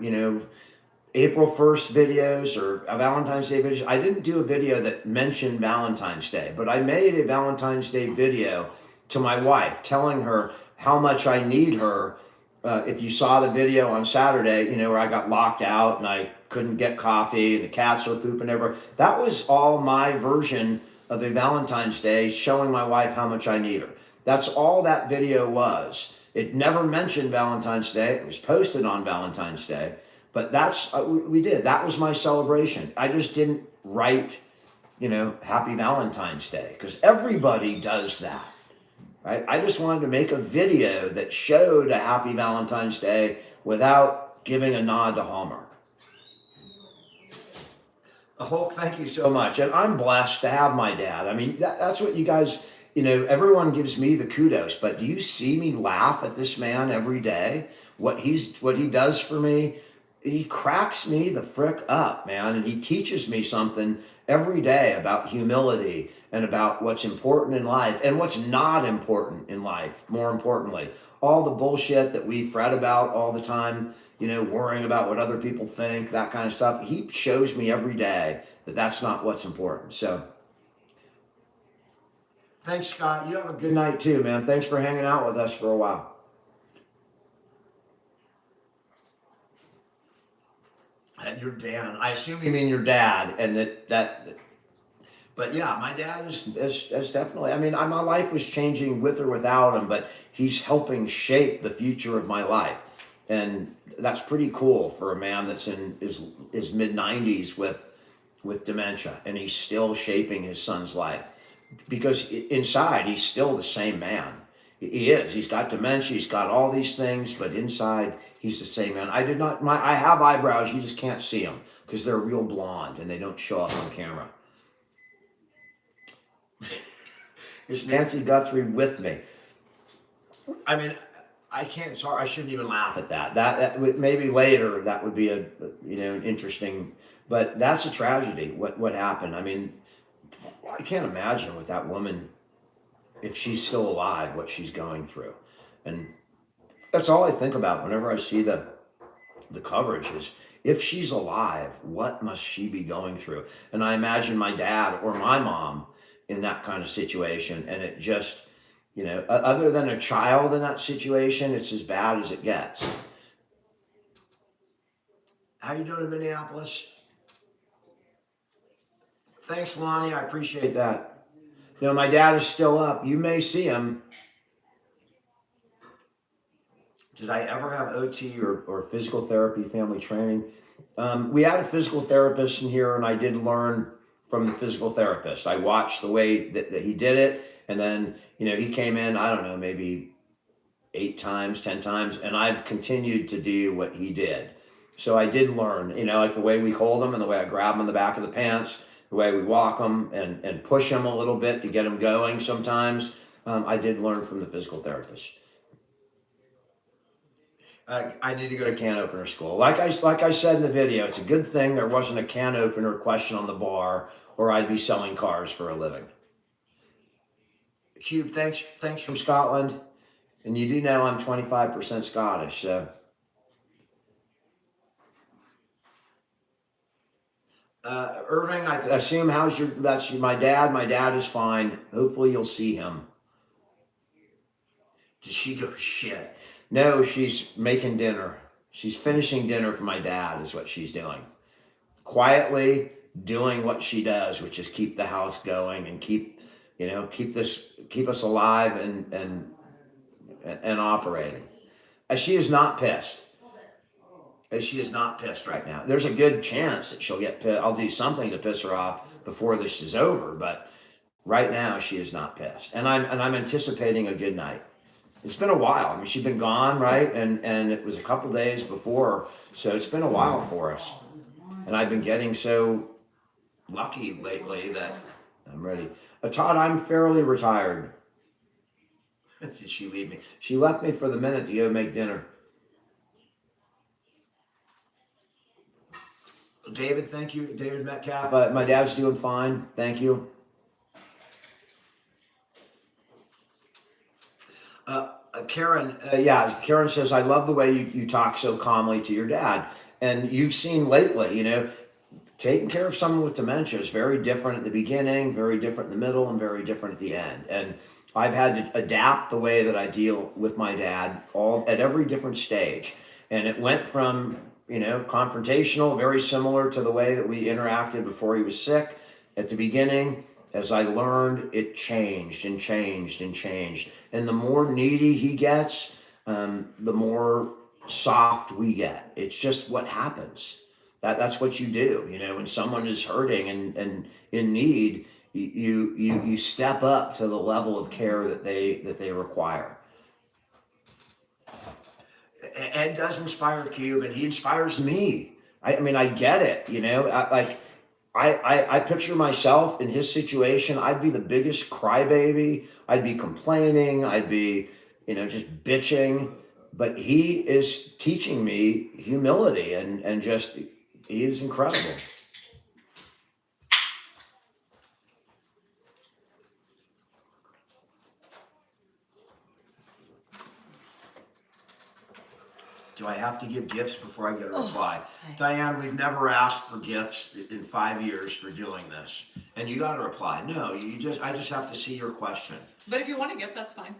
S2: April 1st videos or a Valentine's Day videos, I didn't do a video that mentioned Valentine's Day, but I made a Valentine's Day video to my wife telling her how much I need her. If you saw the video on Saturday, where I got locked out and I couldn't get coffee and the cats are pooping everywhere, that was all my version of a Valentine's Day showing my wife how much I need her. That's all that video was. It never mentioned Valentine's Day. It was posted on Valentine's Day, but that's, we did. That was my celebration. I just didn't write, Happy Valentine's Day, because everybody does that, right? I just wanted to make a video that showed a Happy Valentine's Day without giving a nod to Hallmark. Hulk, thank you so much. And I'm blessed to have my dad. I mean, that's what you guys, everyone gives me the kudos, but do you see me laugh at this man every day? What he does for me, he cracks me the frick up, man. And he teaches me something every day about humility and about what's important in life and what's not important in life, more importantly. All the bullshit that we fret about all the time, worrying about what other people think, that kind of stuff. He shows me every day that that's not what's important. So thanks, Scott. You have a good night too, man. Thanks for hanging out with us for a while. Your dad. I assume you mean your dad, and that. But yeah, my dad is definitely. I mean, my life was changing with or without him, but he's helping shape the future of my life, and that's pretty cool for a man that's in his mid 90s with dementia, and he's still shaping his son's life because inside he's still the same man. He is. He's got dementia. He's got all these things, but inside he's the same man. I have eyebrows. You just can't see them because they're real blonde and they don't show up on camera. Is Nancy Guthrie with me? I mean, I can't. Sorry, I shouldn't even laugh at that. Maybe later that would be an interesting. But that's a tragedy. What happened? I mean, I can't imagine with that woman, if she's still alive, what she's going through, and that's all I think about whenever I see the coverage is if she's alive, what must she be going through? And I imagine my dad or my mom in that kind of situation, and it just, other than a child in that situation, it's as bad as it gets. How you doing in Minneapolis? Thanks, Lonnie. I appreciate that. My dad is still up. You may see him. Did I ever have OT or physical therapy, family training? We had a physical therapist in here, and I did learn from the physical therapist. I watched the way that he did it, and then, he came in, I don't know, maybe 8 times, 10 times, and I've continued to do what he did. So I did learn, like the way we hold them and the way I grab them in the back of the pants, the way we walk them and push them a little bit to get them going sometimes. I did learn from the physical therapist. I need to go to can opener school. Like I said in the video, it's a good thing there wasn't a can opener question on the bar, or I'd be selling cars for a living. Cube, thanks from Scotland, and you do know I'm 25% Scottish, so. Irving, I assume that's my dad. My dad is fine. Hopefully you'll see him. Did she go shit? No, she's making dinner. She's finishing dinner for my dad is what she's doing. Quietly doing what she does, which is keep the house going and keep us alive and operating. She is not pissed. She is not pissed right now. There's a good chance that she'll get pissed. I'll do something to piss her off before this is over, but right now she is not pissed. And I'm anticipating a good night. It's been a while. I mean, she's been gone, right? And it was a couple days before, so it's been a while for us. And I've been getting so lucky lately that I'm ready. Todd, I'm fairly retired. Did she leave me? She left me for the minute to go make dinner. David, thank you. David Metcalf. My dad's doing fine. Thank you. Karen, Karen says, I love the way you talk so calmly to your dad. And you've seen lately, taking care of someone with dementia is very different at the beginning, very different in the middle, and very different at the end. And I've had to adapt the way that I deal with my dad at every different stage. And it went from, confrontational, very similar to the way that we interacted before he was sick at the beginning. As I learned, it changed and changed and changed. And the more needy he gets, the more soft we get. It's just what happens. That's what you do. When someone is hurting and in need, you step up to the level of care that they require. Ed does inspire Cube, and he inspires me. I mean, I get it. I picture myself in his situation. I'd be the biggest crybaby. I'd be complaining. I'd be, just bitching. But he is teaching me humility and just, he is incredible. Do I have to give gifts before I get a reply? Diane, we've never asked for gifts in 5 years for doing this. And you got a reply. No, I just have to see your question.
S1: But if you want a gift, that's fine.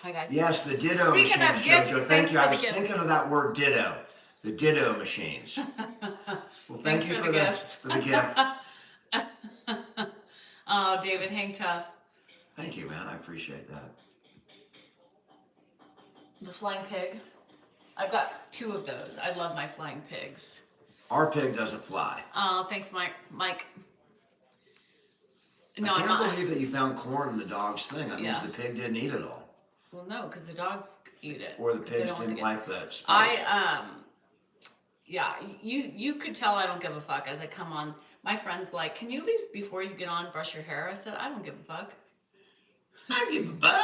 S1: Hi guys.
S2: Yes, the ditto.
S1: Speaking of gifts,
S2: Jojo. Thank
S1: thanks
S2: you.
S1: for
S2: I
S1: the
S2: was
S1: gifts.
S2: thinking of that word ditto. The ditto machines. Well, thank
S1: Thanks
S2: you
S1: for
S2: for
S1: the
S2: the
S1: gifts.
S2: for the gift.
S1: Oh, David, hang tough.
S2: Thank you, man. I appreciate that.
S1: The flying pig. I've got 2 of those. I love my flying pigs.
S2: Our pig doesn't fly.
S1: Oh, thanks, Mike. No,
S2: I
S1: I'm
S2: can't
S1: not.
S2: believe that you found corn in the dog's thing. That means
S1: Yeah.
S2: the pig didn't eat it all.
S1: Well, no, because the dogs eat it.
S2: Or the
S1: 'cause they
S2: pigs
S1: don't want to
S2: didn't
S1: get-
S2: like that spice.
S1: Yeah, you could tell I don't give a fuck as I come on. My friend's like, can you at least before you get on brush your hair? I said, I don't give a fuck.
S2: I give it back.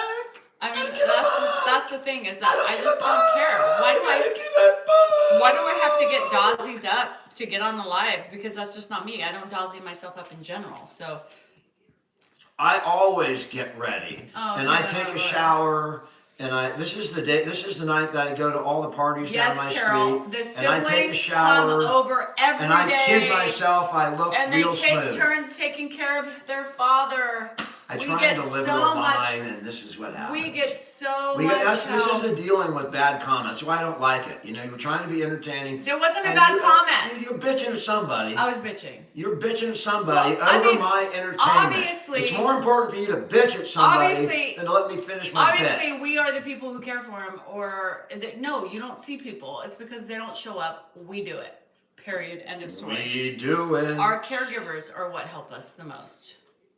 S1: I mean,
S2: give a fuck.
S1: that's the thing is
S2: I
S1: that
S2: don't
S1: I
S2: give
S1: just
S2: a
S1: don't care.
S2: fuck.
S1: Why do
S2: I
S1: I
S2: give it back.
S1: why do I have to get Dazzies up to get on the live? Because that's just not me. I don't Dazzy myself up in general. So
S2: I always get ready,
S1: Oh,
S2: and I
S1: Tara,
S2: take a
S1: right.
S2: shower. And this is the day. This is the night that I go to all the parties
S1: yes,
S2: down my
S1: Carol,
S2: street,
S1: the
S2: and I take a
S1: siblings
S2: shower,
S1: come over every
S2: and I
S1: day,
S2: kid myself. I look
S1: and they
S2: real
S1: take
S2: smooth.
S1: turns taking care of their father.
S2: I
S1: we
S2: try
S1: get
S2: and deliver
S1: so
S2: a
S1: much-
S2: line, and this is what happens.
S1: We get so much
S2: This
S1: help.
S2: is the dealing with bad comments. That's why I don't like it. You know, you're trying to be entertaining.
S1: There wasn't a
S2: and
S1: bad comment.
S2: You're bitching at somebody.
S1: I was bitching.
S2: You're bitching at somebody
S1: Well, I
S2: over
S1: mean,
S2: my entertainment.
S1: obviously-
S2: it's more important for you to bitch at somebody
S1: Obviously-
S2: than to let me finish my bit.
S1: Obviously, we are the people who care for him, no, you don't see people. It's because they don't show up. We do it. Period. End of story.
S2: We do it.
S1: Our caregivers are what help us the most.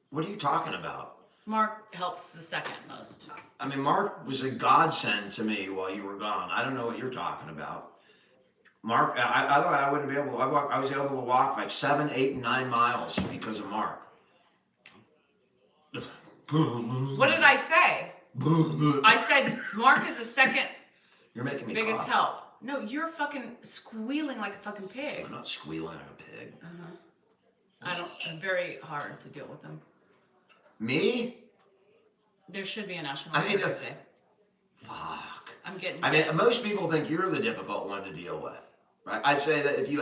S2: What are you talking about?
S1: Mark helps the second most.
S2: I mean, Mark was a godsend to me while you were gone. I don't know what you're talking about. Mark, I thought I wouldn't be able to. I was able to walk like 7, 8, and 9 miles because of Mark.
S1: What did I say? I said Mark is the second
S2: You're making me
S1: biggest
S2: cough.
S1: help. No, you're fucking squealing like a fucking pig.
S2: I'm not squealing like a pig.
S1: I'm very hard to deal with them.
S2: Me?
S1: There should be a national
S2: I mean,
S1: caregiver day.
S2: Fuck.
S1: I'm getting.
S2: I mean, most people think you're the difficult one to deal with, right? I'd say that if you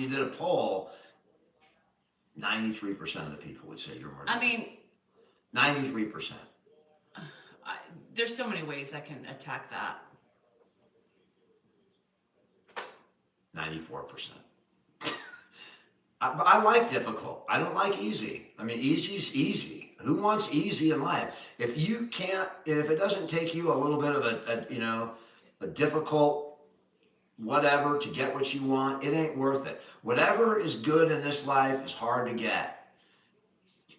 S2: did a poll, 93% of the people would say you're more
S1: I
S2: difficult.
S1: mean,
S2: 93%.
S1: there's so many ways I can attack that.
S2: 94%. I like difficult. I don't like easy. I mean, easy's easy. Who wants easy in life? If you can't, if it doesn't take you a little bit of a difficult whatever to get what you want, it ain't worth it. Whatever is good in this life is hard to get. You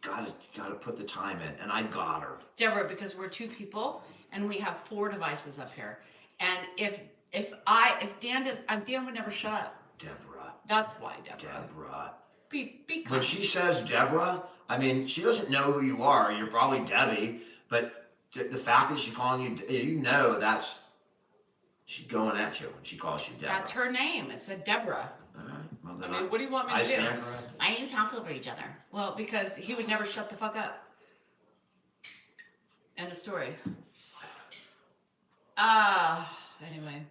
S2: gotta put the time in, and I got her.
S1: Deborah, because we're 2 people and we have 4 devices up here, and if Dan would never shut up.
S2: Deborah.
S1: That's why, Deborah.
S2: Deborah.
S1: Be
S2: When
S1: kind.
S2: she says Deborah, I mean, she doesn't know who you are. You're probably Debbie, but the fact that she's calling you, that's, she's going at you when she calls you Deborah.
S1: That's her name. It's a Deborah.
S2: All right. Well,
S1: I
S2: then
S1: mean, what do you want me
S2: I
S1: to do?
S2: stand corrected.
S1: I need to talk over each other. Well, because he would never shut the fuck up. End of story. Anyway.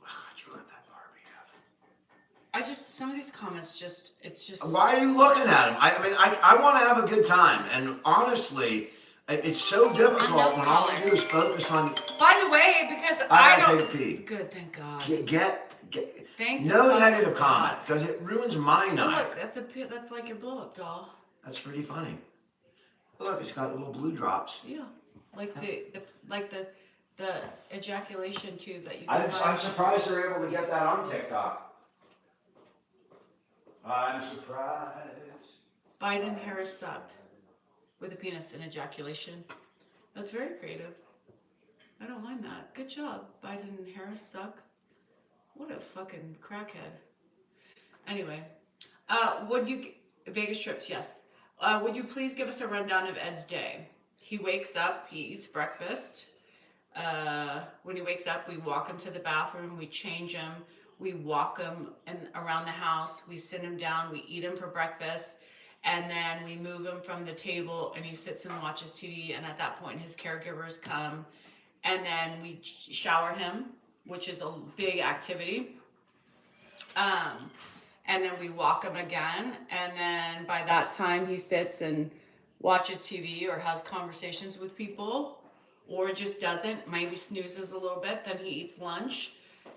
S2: God, you got that Barbie
S1: Some of these comments it's just.
S2: Why are you looking at him? I mean, I want to have a good time, and honestly, it's so difficult when all I do is focus on.
S1: By the way, because
S2: I
S1: I
S2: gotta
S1: don't.
S2: take a pee.
S1: Good, thank God.
S2: Get
S1: Thank
S2: no
S1: the
S2: negative
S1: fuck
S2: comment
S1: God.
S2: because it ruins my
S1: Oh,
S2: night.
S1: look, that's like your blow up doll.
S2: That's pretty funny. Look, it's got little blue drops.
S1: Yeah, like the ejaculation tube that you.
S2: I'm
S1: buy.
S2: surprised they're able to get that on TikTok. I'm surprised.
S1: Biden Harris sucked with a penis and ejaculation. That's very creative. I don't mind that. Good job, Biden and Harris suck. What a fucking crackhead. Anyway, Vegas trips? Yes. Would you please give us a rundown of Ed's day? He wakes up. He eats breakfast. When he wakes up, we walk him to the bathroom. We change him. We walk him around the house. We sit him down. We eat him for breakfast. And then we move him from the table and he sits and watches TV. And at that point, his caregivers come. And then we shower him, which is a big activity. And then we walk him again. And then by that time, he sits and watches TV or has conversations with people or just doesn't, maybe snoozes a little bit. Then he eats lunch.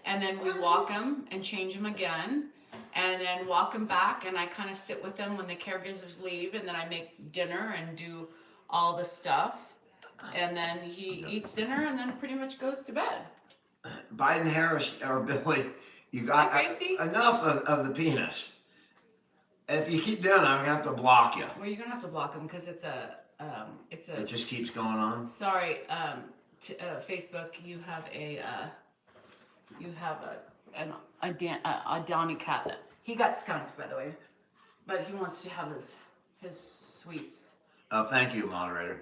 S1: and then we walk them and change them again, and then walk them back, and I kind of sit with them when the caregivers leave, and then I make dinner and do all the stuff, and then he eats dinner and then pretty much goes to bed.
S2: Biden, Harris, or Billy, you got
S1: Hi, Gracie.
S2: enough of the penis. If you keep doing it, I'm gonna have to block you.
S1: Well, you're gonna have to block them because it's a.
S2: It just keeps going on.
S1: Sorry, Facebook. You have a Donnie cat. He got skunked, by the way, but he wants to have his sweets.
S2: Oh, thank you, moderator.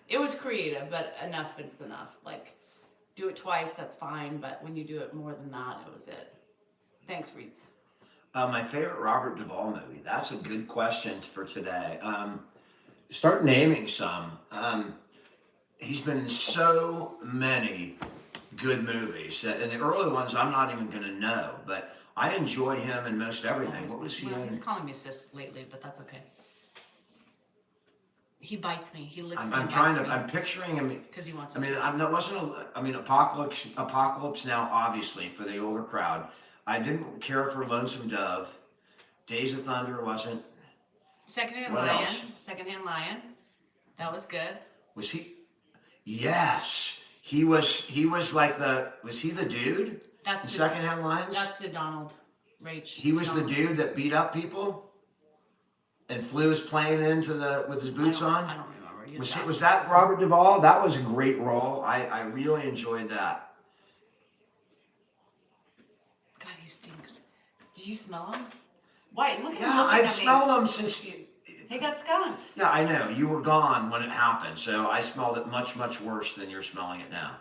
S1: It was creative, but enough is enough. Like, do it twice, that's fine, but when you do it more than that, it was it. Thanks, Reeds.
S2: My favorite Robert Duvall movie. That's a good question for today. Start naming some. He's been in so many good movies, and the early ones I'm not even going to know, but I enjoy him in most everything. What was he in?
S1: He's calling me sis lately, but that's okay. He bites me. He licks me.
S2: I'm picturing him
S1: because he wants.
S2: Apocalypse Now, obviously for the older crowd. I didn't care for Lonesome Dove. Days of Thunder wasn't.
S1: Secondhand
S2: What
S1: Lion.
S2: else?
S1: Secondhand Lion. That was good.
S2: Was he? Yes, he was. He was like the. Was he the dude?
S1: That's
S2: in
S1: the
S2: Secondhand Lions.
S1: That's the Donald Rach.
S2: He was the dude that beat up people and flew his plane with his boots on.
S1: I don't remember.
S2: Was that Robert Duvall? That was a great role. I really enjoyed that.
S1: God, he stinks. Did you smell him? Why? Look at him.
S2: Yeah, I've smelled him since.
S1: He got skunked.
S2: Yeah, I know. You were gone when it happened, so I smelled it much, much worse than you're smelling it now.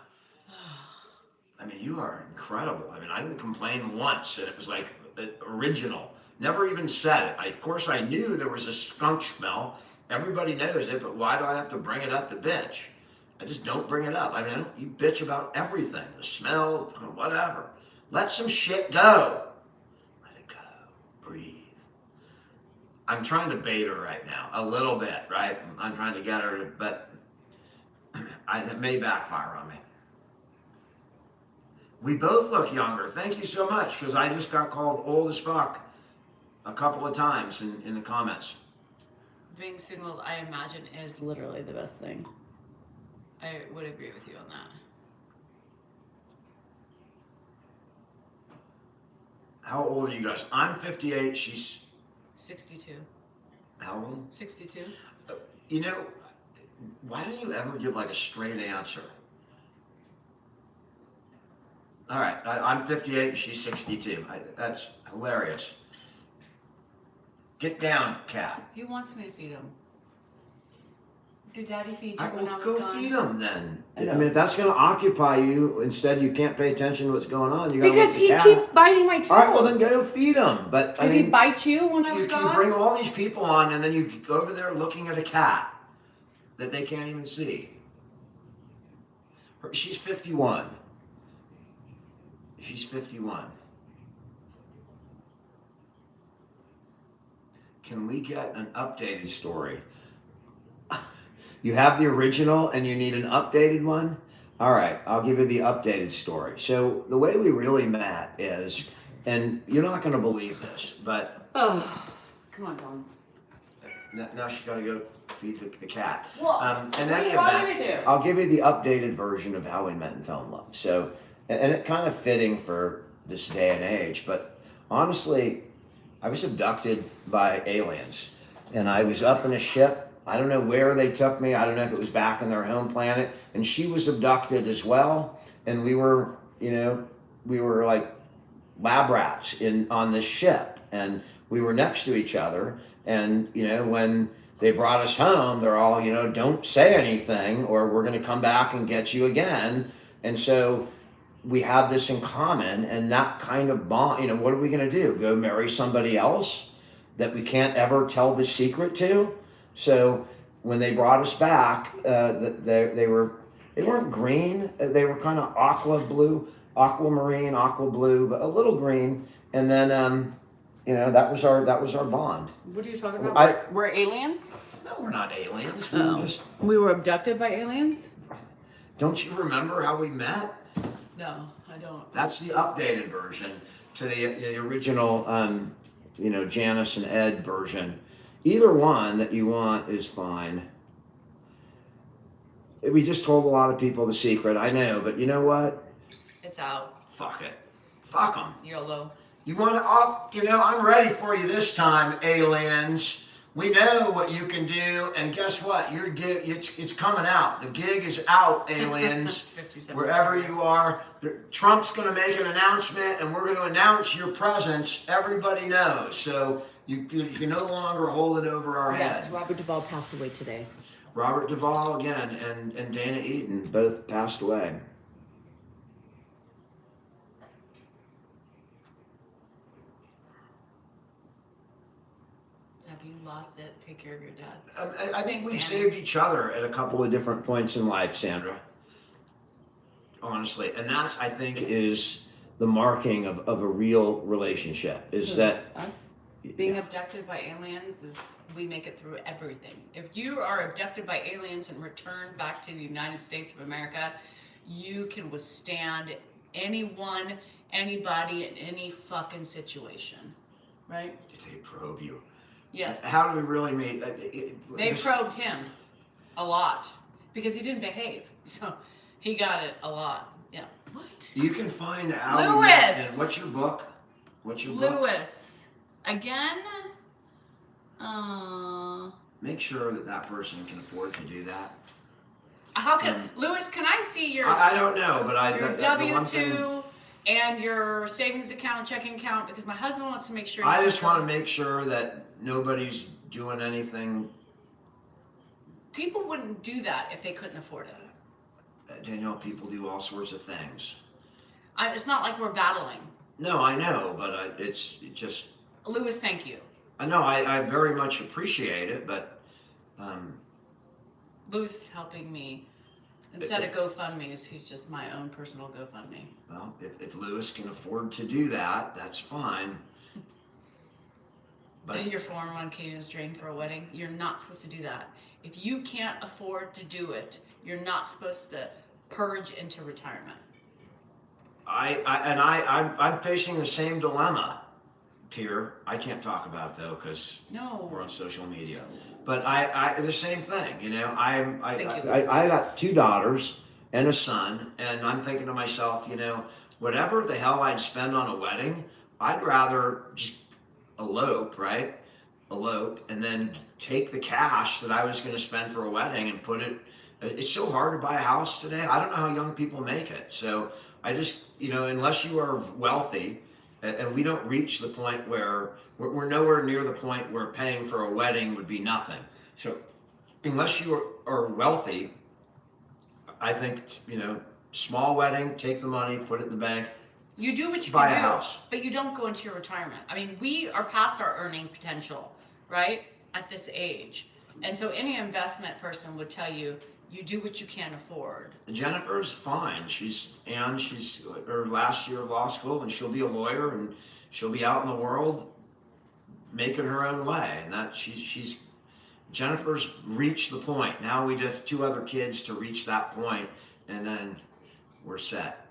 S2: I mean, you are incredible. I mean, I didn't complain once, and it was like original. Never even said it. Of course, I knew there was a skunk smell. Everybody knows it, but why do I have to bring it up to bitch? I just don't bring it up. I mean, you bitch about everything. The smell, whatever. Let some shit go. Let it go. Breathe. I'm trying to bait her right now, a little bit, right? I'm trying to get her, but it may backfire on me. We both look younger. Thank you so much, because I just got called old as fuck a couple of times in the comments.
S1: Being single, I imagine, is literally the best thing. I would agree with you on that.
S2: How old are you guys? I'm 58. She's
S1: 62.
S2: how old?
S1: 62.
S2: You know, why don't you ever give like a straight answer? All right, I'm 58 and she's 62. That's hilarious. Get down, cat.
S1: He wants me to feed him. Did Daddy feed you
S2: I
S1: when I
S2: will
S1: was
S2: go
S1: gone?
S2: feed him then.
S1: I
S2: I
S1: know.
S2: mean, if that's going to occupy you, instead you can't pay attention to what's going on. You gotta
S1: Because
S2: let the
S1: he
S2: cat.
S1: keeps biting my toes.
S2: All right, well then go feed him. But
S1: Did he bite you when I was
S2: you
S1: gone?
S2: bring all these people on, and then you go over there looking at a cat that they can't even see. She's 51. She's 51. Can we get an updated story? You have the original and you need an updated one? All right, I'll give you the updated story. So the way we really met is, and you're not going to believe this, but
S1: Oh, come on, Bones.
S2: now she's got to go feed the cat.
S1: Well,
S2: In
S1: what
S2: any
S1: do you want me
S2: event,
S1: to do?
S2: I'll give you the updated version of how we met and fell in love. So, and it kind of fitting for this day and age, but honestly, I was abducted by aliens, and I was up in a ship. I don't know where they took me. I don't know if it was back in their home planet, and she was abducted as well. And we were like lab rats on this ship, and we were next to each other. And when they brought us home, they're all, don't say anything, or we're going to come back and get you again. And so we have this in common, and that kind of bond. What are we going to do? Go marry somebody else that we can't ever tell the secret to? So when they brought us back, they weren't green. They were kind of aquamarine, aqua blue, but a little green. And then that was our bond.
S1: What are you talking about? We're aliens?
S2: No, we're not aliens.
S1: We were abducted by aliens?
S2: Don't you remember how we met?
S1: No, I I don't.
S2: That's the updated version to the original, Janice and Ed version. Either one that you want is fine. We just told a lot of people the secret, I know, but you know what?
S1: It's out.
S2: Fuck it. Fuck them.
S1: YOLO.
S2: You want to, I'm ready for you this time, aliens. We know what you can do, and guess what? Your gig, it's coming out. The gig is out, aliens.
S1: 57
S2: Wherever
S1: years.
S2: you are, Trump's going to make an announcement, and we're going to announce your presence. Everybody knows, so you can no longer hold it over our
S4: Yes,
S2: head.
S4: Robert Duvall passed away today.
S2: Robert Duvall again, and Dana Eden both passed away.
S1: Have you lost it? Take care of your dad.
S2: I think
S1: Thanks,
S2: we've
S1: Sandra.
S2: saved each other at a couple of different points in life, Sandra. Honestly, and that I think is the marking of a real relationship. Is that
S1: Us? Being
S2: yeah.
S1: abducted by aliens is we make it through everything. If you are abducted by aliens and returned back to the United States of America, you can withstand anyone, anybody, in any fucking situation. Right?
S2: They probe you.
S1: Yes.
S2: How do we really meet?
S1: They probed him a lot because he didn't behave. So he got it a lot. Yeah. What?
S2: You can find out.
S1: Lewis!
S2: And what's your book? What's your book?
S1: Lewis. Again?
S2: Make sure that person can afford to do that.
S1: How can Lewis? Can I see your?
S2: I don't know, but
S1: your
S2: the
S1: W
S2: one thing-
S1: two and your savings account, checking account, because my husband wants to make sure.
S2: I just want to make sure that nobody's doing anything.
S1: People wouldn't do that if they couldn't afford it.
S2: Danielle, people do all sorts of things.
S1: It's not like we're battling.
S2: No, I know, but it's just.
S1: Lewis, thank you.
S2: I know, I very much appreciate it, but.
S1: Lewis is helping me. Instead of GoFundMe's, he's just my own personal GoFundMe.
S2: Well, if Lewis can afford to do that, that's fine. But
S1: Your 401k is drained for a wedding. You're not supposed to do that. If you can't afford to do it, you're not supposed to purge into retirement.
S2: I'm facing the same dilemma, Pierre. I can't talk about it though because
S1: No.
S2: we're on social media. But I the same thing,
S1: Thank you, Lisa.
S2: I got 2 daughters and a son, and I'm thinking to myself, whatever the hell I'd spend on a wedding, I'd rather just elope, right? Elope, and then take the cash that I was going to spend for a wedding and put it. It's so hard to buy a house today. I don't know how young people make it. So I just, unless you are wealthy, and we don't reach the point where we're nowhere near the point where paying for a wedding would be nothing. So unless you are wealthy, I think, small wedding, take the money, put it in the bank.
S1: You do what you
S2: Buy
S1: can
S2: a
S1: do,
S2: house.
S1: but you don't go into your retirement. I mean, we are past our earning potential, right? At this age. And so any investment person would tell you, you do what you can afford.
S2: Jennifer's fine. She's her last year of law school, and she'll be a lawyer, and she'll be out in the world making her own way. And that she's Jennifer's reached the point. Now we just have 2 other kids to reach that point, and then we're set.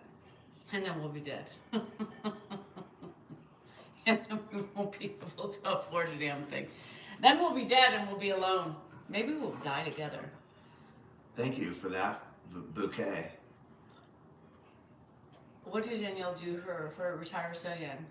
S1: And then we'll be dead. And then we won't be able to afford a damn thing. Then we'll be dead and we'll be alone. Maybe we'll die together.
S2: Thank you for that bouquet.
S1: What did Danielle do for retire so young?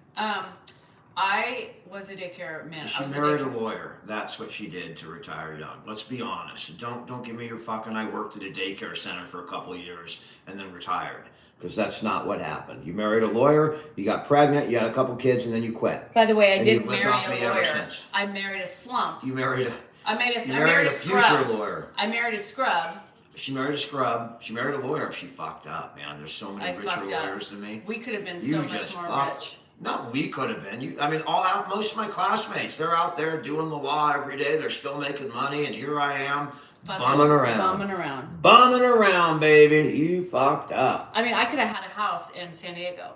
S1: I was a daycare man.
S2: She
S1: I was
S2: married
S1: a
S2: a
S1: daycare.
S2: lawyer. That's what she did to retire young. Let's be honest. Don't give me your fucking. I worked at a daycare center for a couple of years and then retired. Because that's not what happened. You married a lawyer, you got pregnant, you had a couple kids, and then you quit.
S1: By the way, I
S2: And
S1: didn't
S2: you've lived
S1: marry
S2: off me
S1: a
S2: ever
S1: lawyer.
S2: since.
S1: I married a slump.
S2: You married
S1: I married
S2: a
S1: a
S2: future
S1: scrub.
S2: lawyer.
S1: I married a scrub.
S2: She married a scrub. She married a lawyer. She fucked up, man. There's so many
S1: I
S2: richer
S1: fucked up.
S2: lawyers than me.
S1: We could have been
S2: You
S1: so much
S2: just
S1: more
S2: fucked.
S1: rich.
S2: No, we could have been. Most of my classmates, they're out there doing the law every day. They're still making money, and here I am,
S1: Fucking
S2: bumming around. Bumming around, baby. You fucked up.
S1: I mean, I could have had a house in San Diego.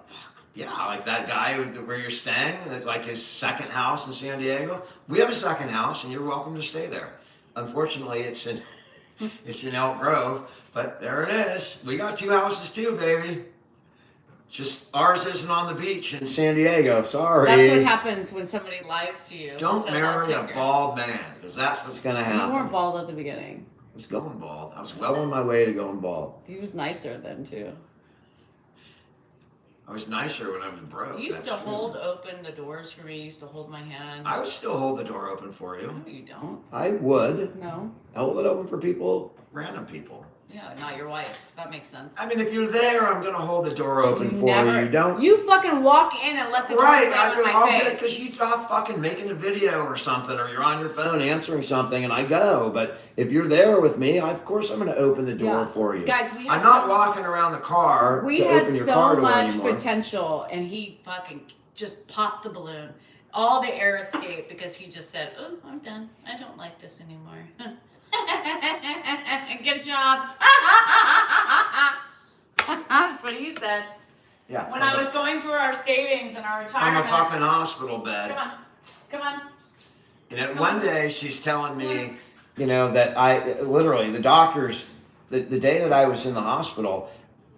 S2: Yeah, like that guy where you're staying, that's like his second house in San Diego. We have a second house, and you're welcome to stay there. Unfortunately, it's in Elk Grove, but there it is. We got 2 houses too, baby. Just ours isn't on the beach in San Diego. Sorry.
S1: That's what happens when somebody lies to you.
S2: Don't
S1: Says,
S2: marry a bald man, because that's what's going to happen.
S1: You weren't bald at the beginning.
S2: I was going bald. I was well on my way to going bald.
S1: He was nicer then too.
S2: I was nicer when I was broke.
S1: You used to hold open the doors for me. You used to hold my hand.
S2: I would still hold the door open for you.
S1: No, you don't.
S2: I would.
S1: No.
S2: I hold it open for people, random people.
S1: Yeah, not your wife. That makes sense.
S2: I mean, if you're there, I'm going to hold the door open for you. You don't.
S1: You fucking walk in and let the door slam in my face.
S2: Because you're fucking making a video or something, or you're on your phone answering something, and I go. But if you're there with me, of course I'm going to open the door for you.
S1: Guys,
S2: I'm not walking around the car.
S1: We had so much potential, and he fucking just popped the balloon. All the air escaped because he just said, "Oh, I'm done. I don't like this anymore." Get a job. That's what he said.
S2: Yeah.
S1: When I was going through our savings and our retirement.
S2: From a fucking hospital bed.
S1: Come on.
S2: You know, one day she's telling me, you know, that I literally the doctors, the day that I was in the hospital,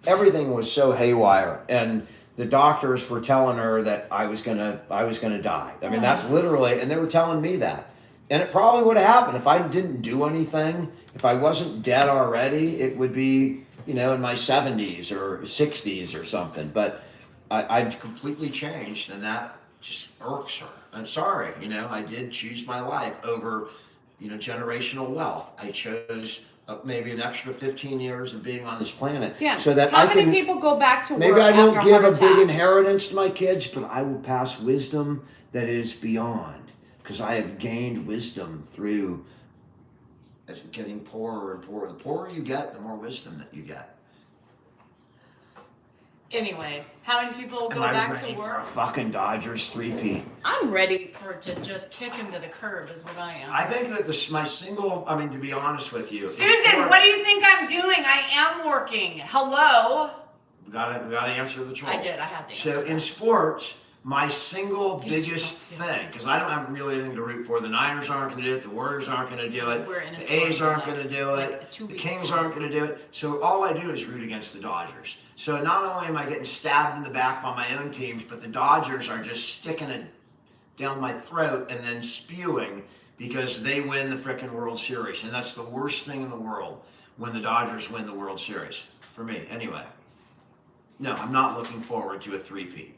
S2: everything was so haywire, and the doctors were telling her that I was gonna die. I mean, that's literally, and they were telling me that. And it probably would have happened if I didn't do anything. If I wasn't dead already, it would be, you know, in my 70s or 60s or something. But I've completely changed, and that just irks her. I'm sorry, you know, I did choose my life over, you know, generational wealth. I chose maybe an extra 15 years of being on this planet.
S1: Dan,
S2: so that
S1: how many people go back to work
S2: maybe I won't
S1: after
S2: give
S1: heart
S2: a big
S1: attacks?
S2: inheritance to my kids, but I will pass wisdom that is beyond. Because I have gained wisdom through getting poorer and poorer. The poorer you get, the more wisdom that you get.
S1: Anyway, how many people go
S2: Am I
S1: back
S2: ready
S1: to
S2: for
S1: work?
S2: a fucking Dodgers three-peat?
S1: I'm ready for it to just kick him to the curb is what I am.
S2: I think that to be honest with you.
S1: Susan, what do you think I'm doing? I am working. Hello?
S2: We gotta answer the trolls.
S1: I did, I have to
S2: So
S1: answer
S2: in
S1: that.
S2: sports, my single biggest thing, because I don't have really anything to root for. The Niners aren't going to do it. The Warriors aren't going to do it. The A's aren't going to do it. The Kings aren't going to do it. So all I do is root against the Dodgers. So not only am I getting stabbed in the back by my own teams, but the Dodgers are just sticking it down my throat and then spewing because they win the frickin' World Series. And that's the worst thing in the world when the Dodgers win the World Series. For me, anyway. No, I'm not looking forward to a three-peat.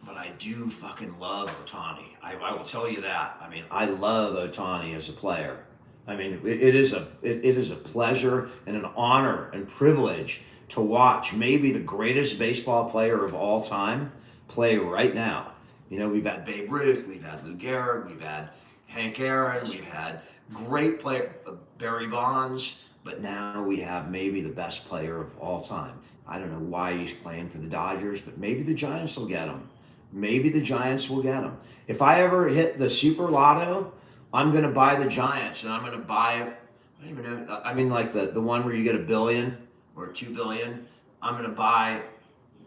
S2: But I do fucking love Ohtani. I will tell you that. I mean, I love Ohtani as a player. I mean, it is a pleasure and an honor and privilege to watch maybe the greatest baseball player of all time play right now. You know, we've had Babe Ruth, we've had Lou Gehrig, we've had Hank Aaron, we've had great player Barry Bonds, but now we have maybe the best player of all time. I don't know why he's playing for the Dodgers, but maybe the Giants will get him. Maybe the Giants will get him. If I ever hit the Super Lotto, I'm going to buy the Giants, and I'm going to buy, I don't even know, I mean like the one where you get $1 billion or $2 billion. I'm going to buy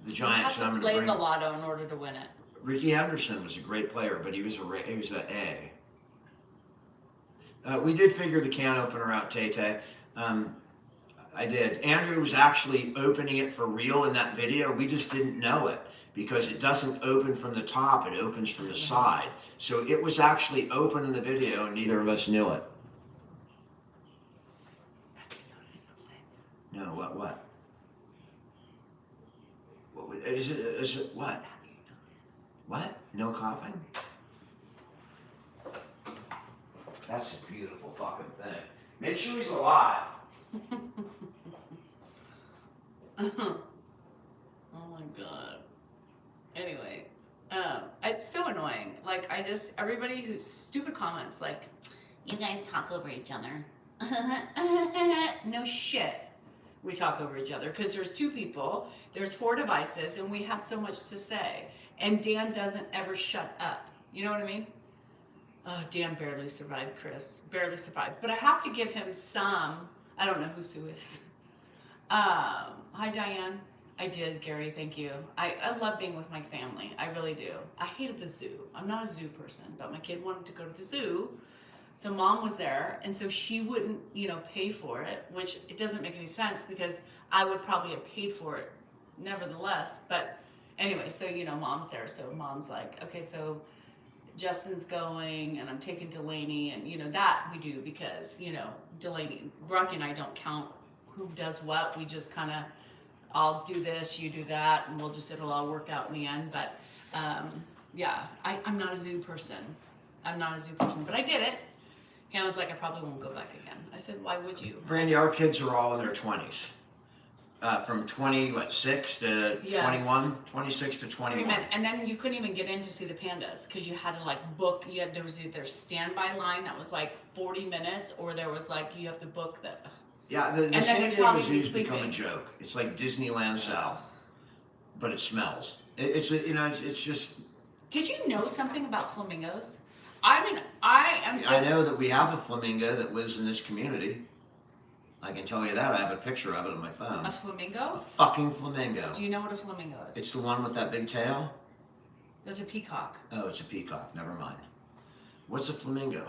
S2: the Giants, and I'm going to
S1: play the lotto in order to win it.
S2: Ricky Henderson was a great player, but he was an A. We did figure the can opener out, Tay-Tay. I did. Andrew was actually opening it for real in that video. We just didn't know it, because it doesn't open from the top, it opens from the side. So it was actually open in the video, and neither of us knew it. No, what? What is it what? What? No coughing? That's a beautiful fucking thing. Make sure he's alive.
S1: Oh my god. Anyway, it's so annoying. Like, everybody who's stupid comments, like, you guys talk over each other. No shit. We talk over each other because there's 2 people, there's 4 devices, and we have so much to say. And Dan doesn't ever shut up. You know what I mean? Oh, Dan barely survived, Chris. Barely survived. But I have to give him some. I don't know who Sue is. Hi, Diane. I did, Gary. Thank you. I love being with my family. I really do. I hated the zoo. I'm not a zoo person, but my kid wanted to go to the zoo. So mom was there, and so she wouldn't, pay for it, which it doesn't make any sense because I would probably have paid for it nevertheless. But anyway, so mom's there. So mom's like, okay, so Justin's going, and I'm taking Delaney, and that we do because Delaney, Brocky and I don't count who does what. We just kind of, I'll do this, you do that, and it'll all work out in the end. But yeah, I'm not a zoo person. But I did it. Hannah's like, I probably won't go back again. I said, why would you?
S2: Brandy, our kids are all in their 20s. From 26 to
S1: Yes.
S2: 21, 26 to 21.
S1: And then you couldn't even get in to see the pandas because you had to book. There was either standby line that was 40 minutes, or there was you have to book the.
S2: Yeah, the
S1: then
S2: San
S1: they'd
S2: Diego
S1: probably be
S2: Zoo's become a
S1: sleeping.
S2: joke. It's like Disneyland South, but it smells. It's just.
S1: Did you know something about flamingos? I mean, I
S2: know that we have a flamingo that lives in this community. I can tell you that. I have a picture of it on my phone.
S1: A flamingo?
S2: A fucking flamingo.
S1: Do you know what a flamingo is?
S2: It's the one with that big tail?
S1: There's a peacock.
S2: Oh, it's a peacock. Never mind. What's a flamingo?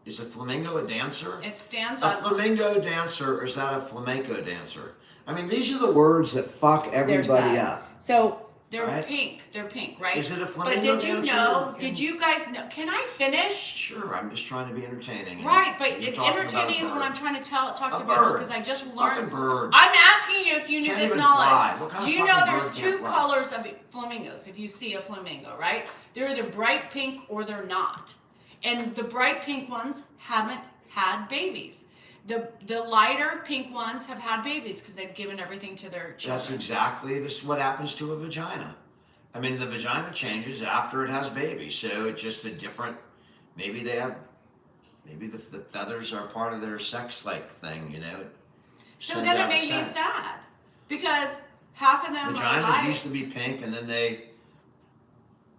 S2: Is a flamingo a dancer?
S1: It stands
S2: A
S1: up.
S2: flamingo dancer, or is that a flamenco dancer? I mean, these are the words that fuck everybody
S1: sad.
S2: up.
S1: So they're
S2: Right.
S1: pink. They're pink, right?
S2: Is it a
S1: But
S2: flamingo
S1: did you
S2: dancer?
S1: know? Did you guys know? Can I finish?
S2: Sure, I'm just trying to be entertaining. and
S1: Right, but
S2: you're
S1: it's
S2: talking about a
S1: entertaining is what
S2: bird.
S1: I'm trying to talk
S2: A
S1: to people
S2: bird.
S1: because I just
S2: Fucking
S1: learned.
S2: bird.
S1: I'm asking you if you knew
S2: Can't
S1: this
S2: even
S1: knowledge.
S2: fly. What kind
S1: Do
S2: of
S1: you know
S2: fucking
S1: there's
S2: bird
S1: two
S2: can't fly?
S1: colors of flamingos if you see a flamingo, right? They're either bright pink or they're not. And the bright pink ones haven't had babies. The lighter pink ones have had babies because they've given everything to their
S2: That's
S1: children.
S2: exactly what happens to a vagina. I mean, the vagina changes after it has babies, so it's just a different. Maybe the feathers are part of their sex-like thing,
S1: So
S2: sends
S1: then it
S2: out a
S1: made me
S2: scent.
S1: sad because half of them are
S2: Vaginas
S1: light.
S2: used to be pink, and then they.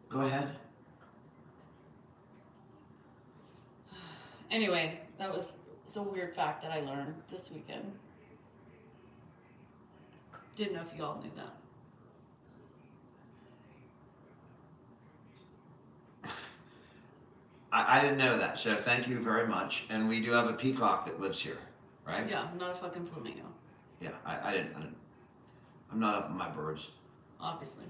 S2: Go ahead.
S1: Anyway, that was a weird fact that I learned this weekend. Didn't know if you all knew that.
S2: I didn't know that, so thank you very much. And we do have a peacock that lives here, right?
S1: Yeah, not a fucking flamingo,
S2: Yeah, I didn't. I'm not up on my birds.
S1: obviously.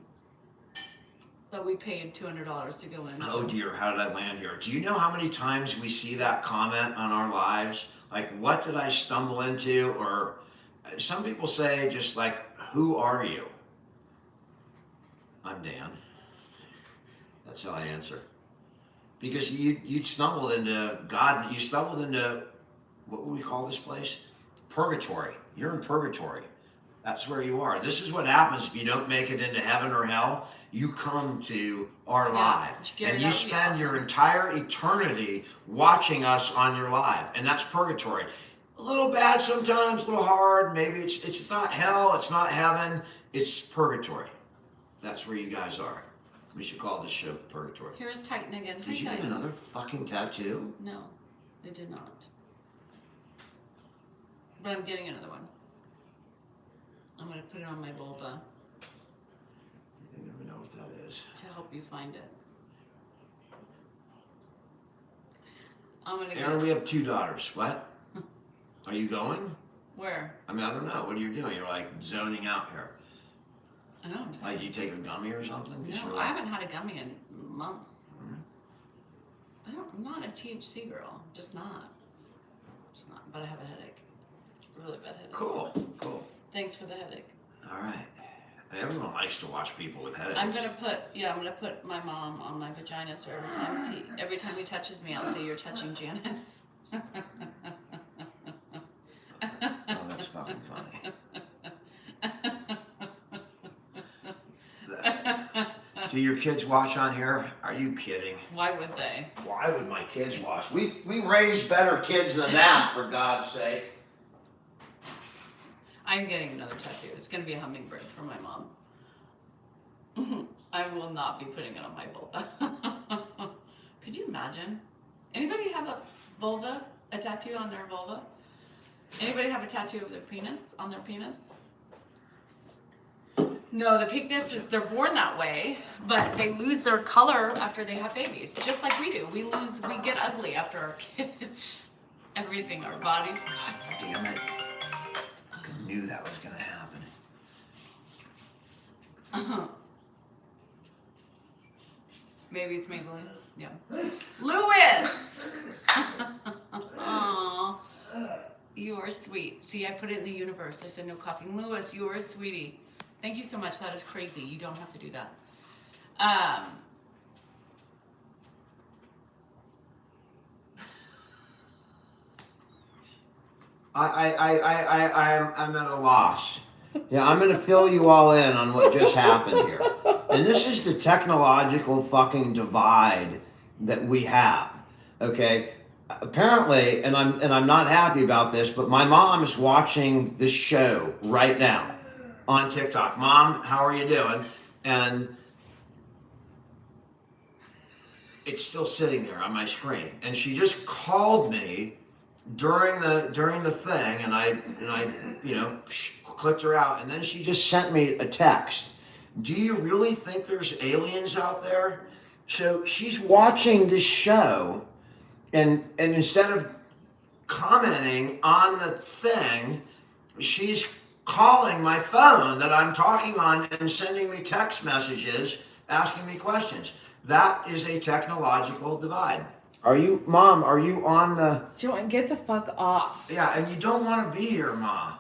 S1: But we paid $200 to go in.
S2: Oh
S1: so-
S2: dear, how did I land here? Do you know how many times we see that comment on our lives? Like, what did I stumble into? Or some people say just like, who are you? I'm Dan. That's how I answer. Because you stumbled into God, you stumbled into, what would we call this place? Purgatory. You're in purgatory. That's where you are. This is what happens if you don't make it into heaven or hell. You come to our
S1: Yeah,
S2: live.
S1: Gary,
S2: And
S1: that
S2: you
S1: would be
S2: spend your
S1: awesome.
S2: entire eternity watching us on your live. And that's purgatory. A little bad sometimes, a little hard. Maybe it's not hell, it's not heaven, it's purgatory. That's where you guys are. We should call this show Purgatory.
S1: Here's Titan again. Hi,
S2: Did you get
S1: Titan.
S2: another fucking tattoo?
S1: No, I did not. But I'm getting another one. I'm going to put it on my vulva
S2: I don't even know what that is.
S1: to help you find it. I'm going to
S2: Aaron,
S1: go.
S2: we have 2 daughters. What? Are you going?
S1: Where?
S2: I mean, I don't know. What are you doing? You're like zoning out here.
S1: I don't know.
S2: Like, you take a gummy or something? Just
S1: No,
S2: you're
S1: I
S2: like-
S1: haven't had a gummy in months.
S2: Mhm.
S1: I'm not a THC girl. Just not. Just not. But I have a headache. Really bad headache.
S2: Cool.
S1: Thanks for the headache.
S2: All right. Everyone likes to watch people with headaches.
S1: I'm gonna put my mom on my vagina, so every time he touches me, I'll say you're touching Janice.
S2: Oh, that's fucking funny. Do your kids watch on here? Are you kidding?
S1: Why would they?
S2: Why would my kids watch? We raise better kids than that, for God's sake.
S1: I'm getting another tattoo. It's gonna be a hummingbird for my mom. I will not be putting it on my vulva. Could you imagine? Anybody have a vulva? A tattoo on their vulva? Anybody have a tattoo of their penis on their penis? No, the pinkness is they're born that way, but they lose their color after they have babies, just like we do. We get ugly after our kids. Everything, our bodies.
S2: God damn it. I knew that was going to happen.
S1: Maybe it's Maybelline. Yeah. Lewis! Aww. You are sweet. See, I put it in the universe. I said no coughing. Lewis, you are a sweetie. Thank you so much. That is crazy. You don't have to do that.
S2: I'm at a loss. Yeah, I'm going to fill you all in on what just happened here. And this is the technological fucking divide that we have. Okay? Apparently, and I'm not happy about this, but my mom is watching this show right now on TikTok. Mom, how are you doing? And it's still sitting there on my screen. And she just called me during the thing, and I clicked her out, and then she just sent me a text. Do you really think there's aliens out there? So she's watching this show, and instead of commenting on the thing, she's calling my phone that I'm talking on and sending me text messages asking me questions. That is a technological divide. Mom, are you on the...
S1: Joanne, get the fuck off.
S2: Yeah, and you don't want to be here, Ma.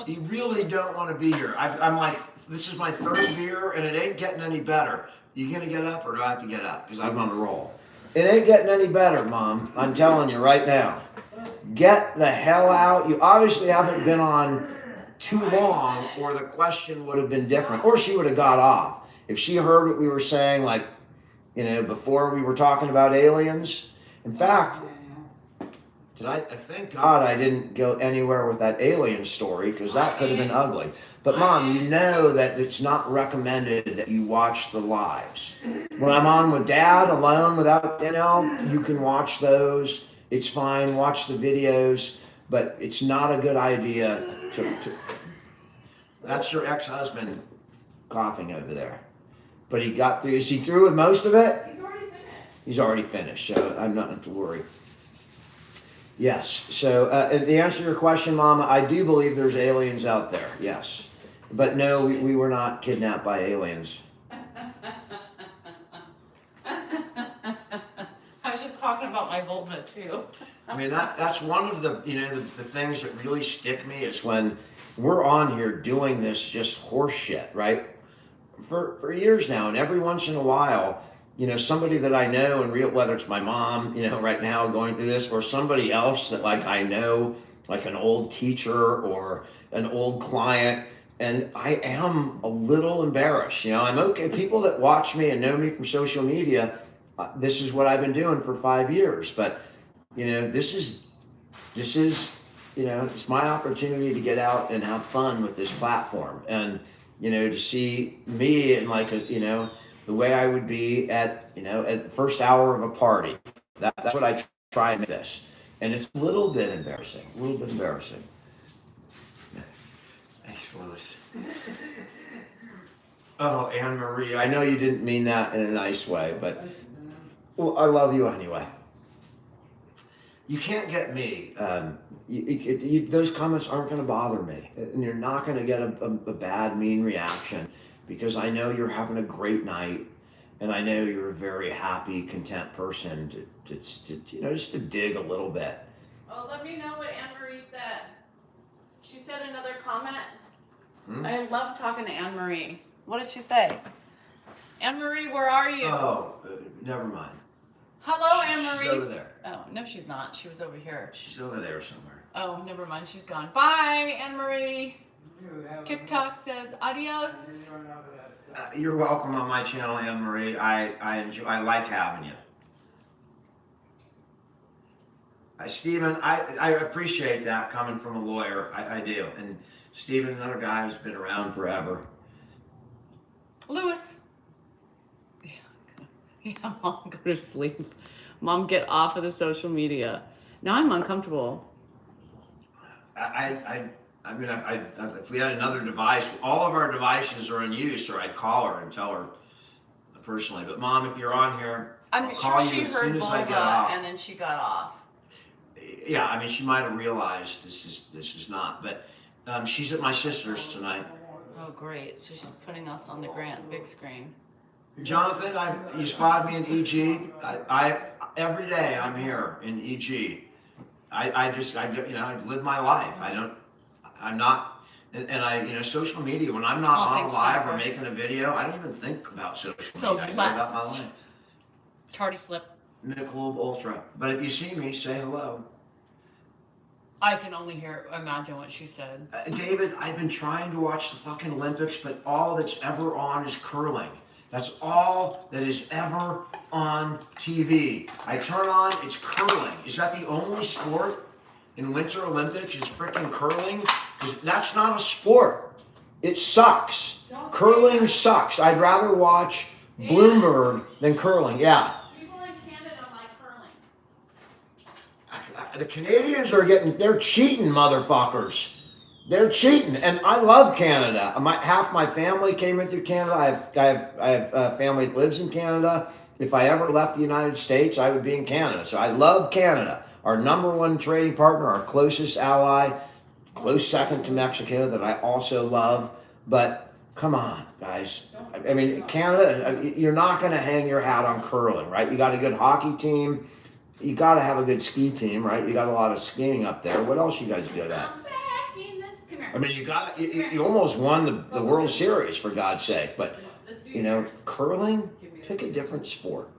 S2: You really don't want to be here. I'm like, this is my third beer, and it ain't getting any better. You gonna get up, or do I have to get up? Because I'm on a roll. It ain't getting any better, Mom. I'm telling you right now. Get the hell out. You obviously haven't been on too long, or the question would have been different, or she would have got off. If she heard what we were saying, like, before we were talking about aliens. In fact, thank God I didn't go anywhere with that alien story, because that could have been ugly. But Mom, you know that it's not recommended that you watch the lives. When I'm on with Dad alone without you can watch those. It's fine, watch the videos, but it's not a good idea to That's your ex-husband coughing over there. But he got through. Is he through with most of it? He's already finished, so I'm not have to worry. Yes, so the answer to your question, Mama, I do believe there's aliens out there, yes. But no, we were not kidnapped by aliens.
S1: I was just talking about my vulva, too.
S2: I mean, that's one of the, the things that really stick me is when we're on here doing this just horse shit, right? For years now, and every once in a while, somebody that I know in real, whether it's my mom, right now going through this, or somebody else that like I know, like an old teacher or an old client, and I am a little embarrassed. I'm okay. People that watch me and know me from social media, this is what I've been doing for 5 years. But this is it's my opportunity to get out and have fun with this platform, and to see me in like the way I would be at the first hour of a party. That's what I try and make this. And it's a little bit embarrassing. Thanks, Louis. Oh, Anne Marie, I know you didn't mean that in a nice way, but I love you anyway. You can't get me. Those comments aren't going to bother me, and you're not going to get a bad, mean reaction, because I know you're having a great night, and I know you're a very happy, content person just to dig a little bit.
S1: Oh, let me know what Anne Marie said. She said another comment. I love talking to Anne Marie. What did she say? Anne Marie, where are you?
S2: Oh, never mind.
S1: Hello, Anne Marie.
S2: She's over there.
S1: Oh, no, she's not. She was over here.
S2: She's over there somewhere.
S1: Oh, never mind. She's gone. Bye, Anne Marie. TikTok says adios.
S2: You're welcome on my channel, Anne Marie. I like having you. Stephen, I appreciate that coming from a lawyer. I do. And Stephen, another guy who's been around forever.
S1: Lewis. Yeah, Mom, go to sleep. Mom, get off of the social media. Now I'm uncomfortable.
S2: I I mean, if we had another device, all of our devices are in use, or I'd call her and tell her personally. But Mom, if you're on here, I'll
S1: I'm
S2: call
S1: sure
S2: you
S1: she
S2: as soon
S1: heard
S2: as I get
S1: vulva
S2: off.
S1: and then she got off.
S2: Yeah, I mean, she might have realized this is not. But she's at my sister's tonight.
S1: Oh, great. So she's putting us on the big screen.
S2: Jonathan, you spotted me in EG. I every day I'm here in EG. I live my life. I'm not, and social media, when I'm not on
S1: thanks,
S2: live or
S1: Jennifer.
S2: making a video, I don't even think about social
S1: So
S2: media. I know about my
S1: blessed.
S2: life.
S1: Tardy slip.
S2: Michelob Ultra. But if you see me, say hello.
S1: I can only imagine what she said.
S2: David, I've been trying to watch the fucking Olympics, but all that's ever on is curling. That's all that is ever on TV. I turn on, it's curling. Is that the only sport in Winter Olympics is freaking curling? Because that's not a sport. It sucks. Curling sucks. I'd rather watch Bloomberg than curling. Yeah.
S1: People in Canada like curling.
S2: The Canadians they're cheating, motherfuckers. They're cheating, and I love Canada. Half my family came in through Canada. I have family that lives in Canada. If I ever left the United States, I would be in Canada. So I love Canada. Our number one trading partner, our closest ally, close second to Mexico, that I also love. But come on, guys. I mean, Canada, you're not going to hang your hat on curling, right? You got a good hockey team. You got to have a good ski team, right? You got a lot of skiing up there. What else you guys good at? I mean, you almost won the World Series, for God's sake. But, curling, pick a different sport.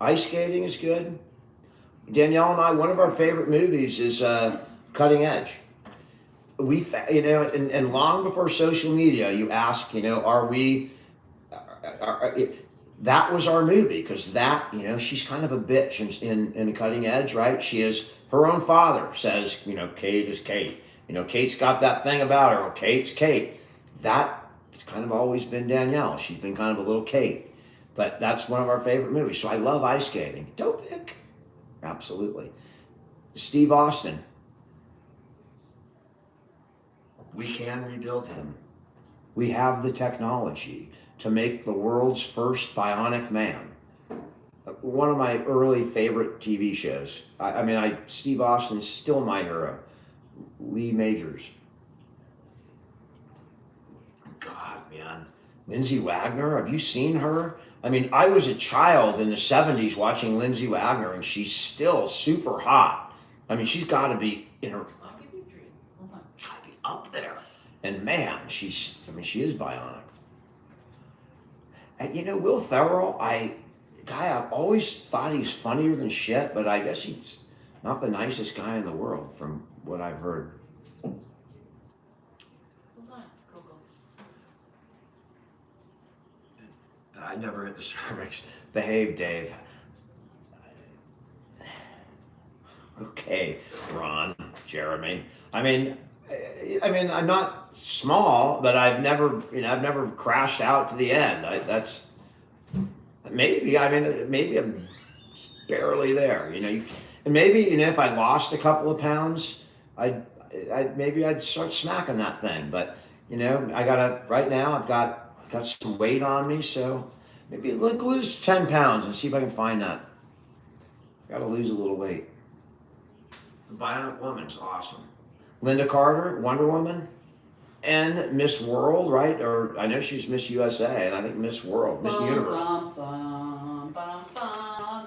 S2: Ice skating is good. Danielle and I, one of our favorite movies is Cutting Edge. And long before social media, you ask, are we, that was our movie, because she's kind of a bitch in Cutting Edge, right? She is, her own father says, Kate is Kate. Kate's got that thing about her. Kate's Kate. It's kind of always been Danielle. She's been kind of a little Kate. But that's one of our favorite movies. So I love ice skating. Don't pick. Absolutely. Steve Austin. We can rebuild him. We have the technology to make the world's first bionic man. One of my early favorite TV shows. Steve Austin is still my hero. Lee Majors. God, man. Lindsay Wagner, have you seen her? I was a child in the 70s watching Lindsay Wagner, and she's still super hot. She's got to be in her,
S1: I'll give you a drink. Hold on.
S2: got to be up there. And man, she is bionic. And Will Ferrell, I've always thought he's funnier than shit, but I guess he's not the nicest guy in the world from what I've heard.
S1: Hold on. Go.
S2: I never hit the cervix. Behave, Dave. Okay, Ron, Jeremy. I'm not small, but I've never crashed out to the end. Maybe I'm barely there. And maybe if I lost a couple of pounds, I'd start smacking that thing. But right now I've got some weight on me, so maybe lose 10 pounds and see if I can find that. Got to lose a little weight. The Bionic Woman's awesome. Linda Carter, Wonder Woman, and Miss World, right? Or I know she's Miss USA, and I think Miss World, Miss Universe.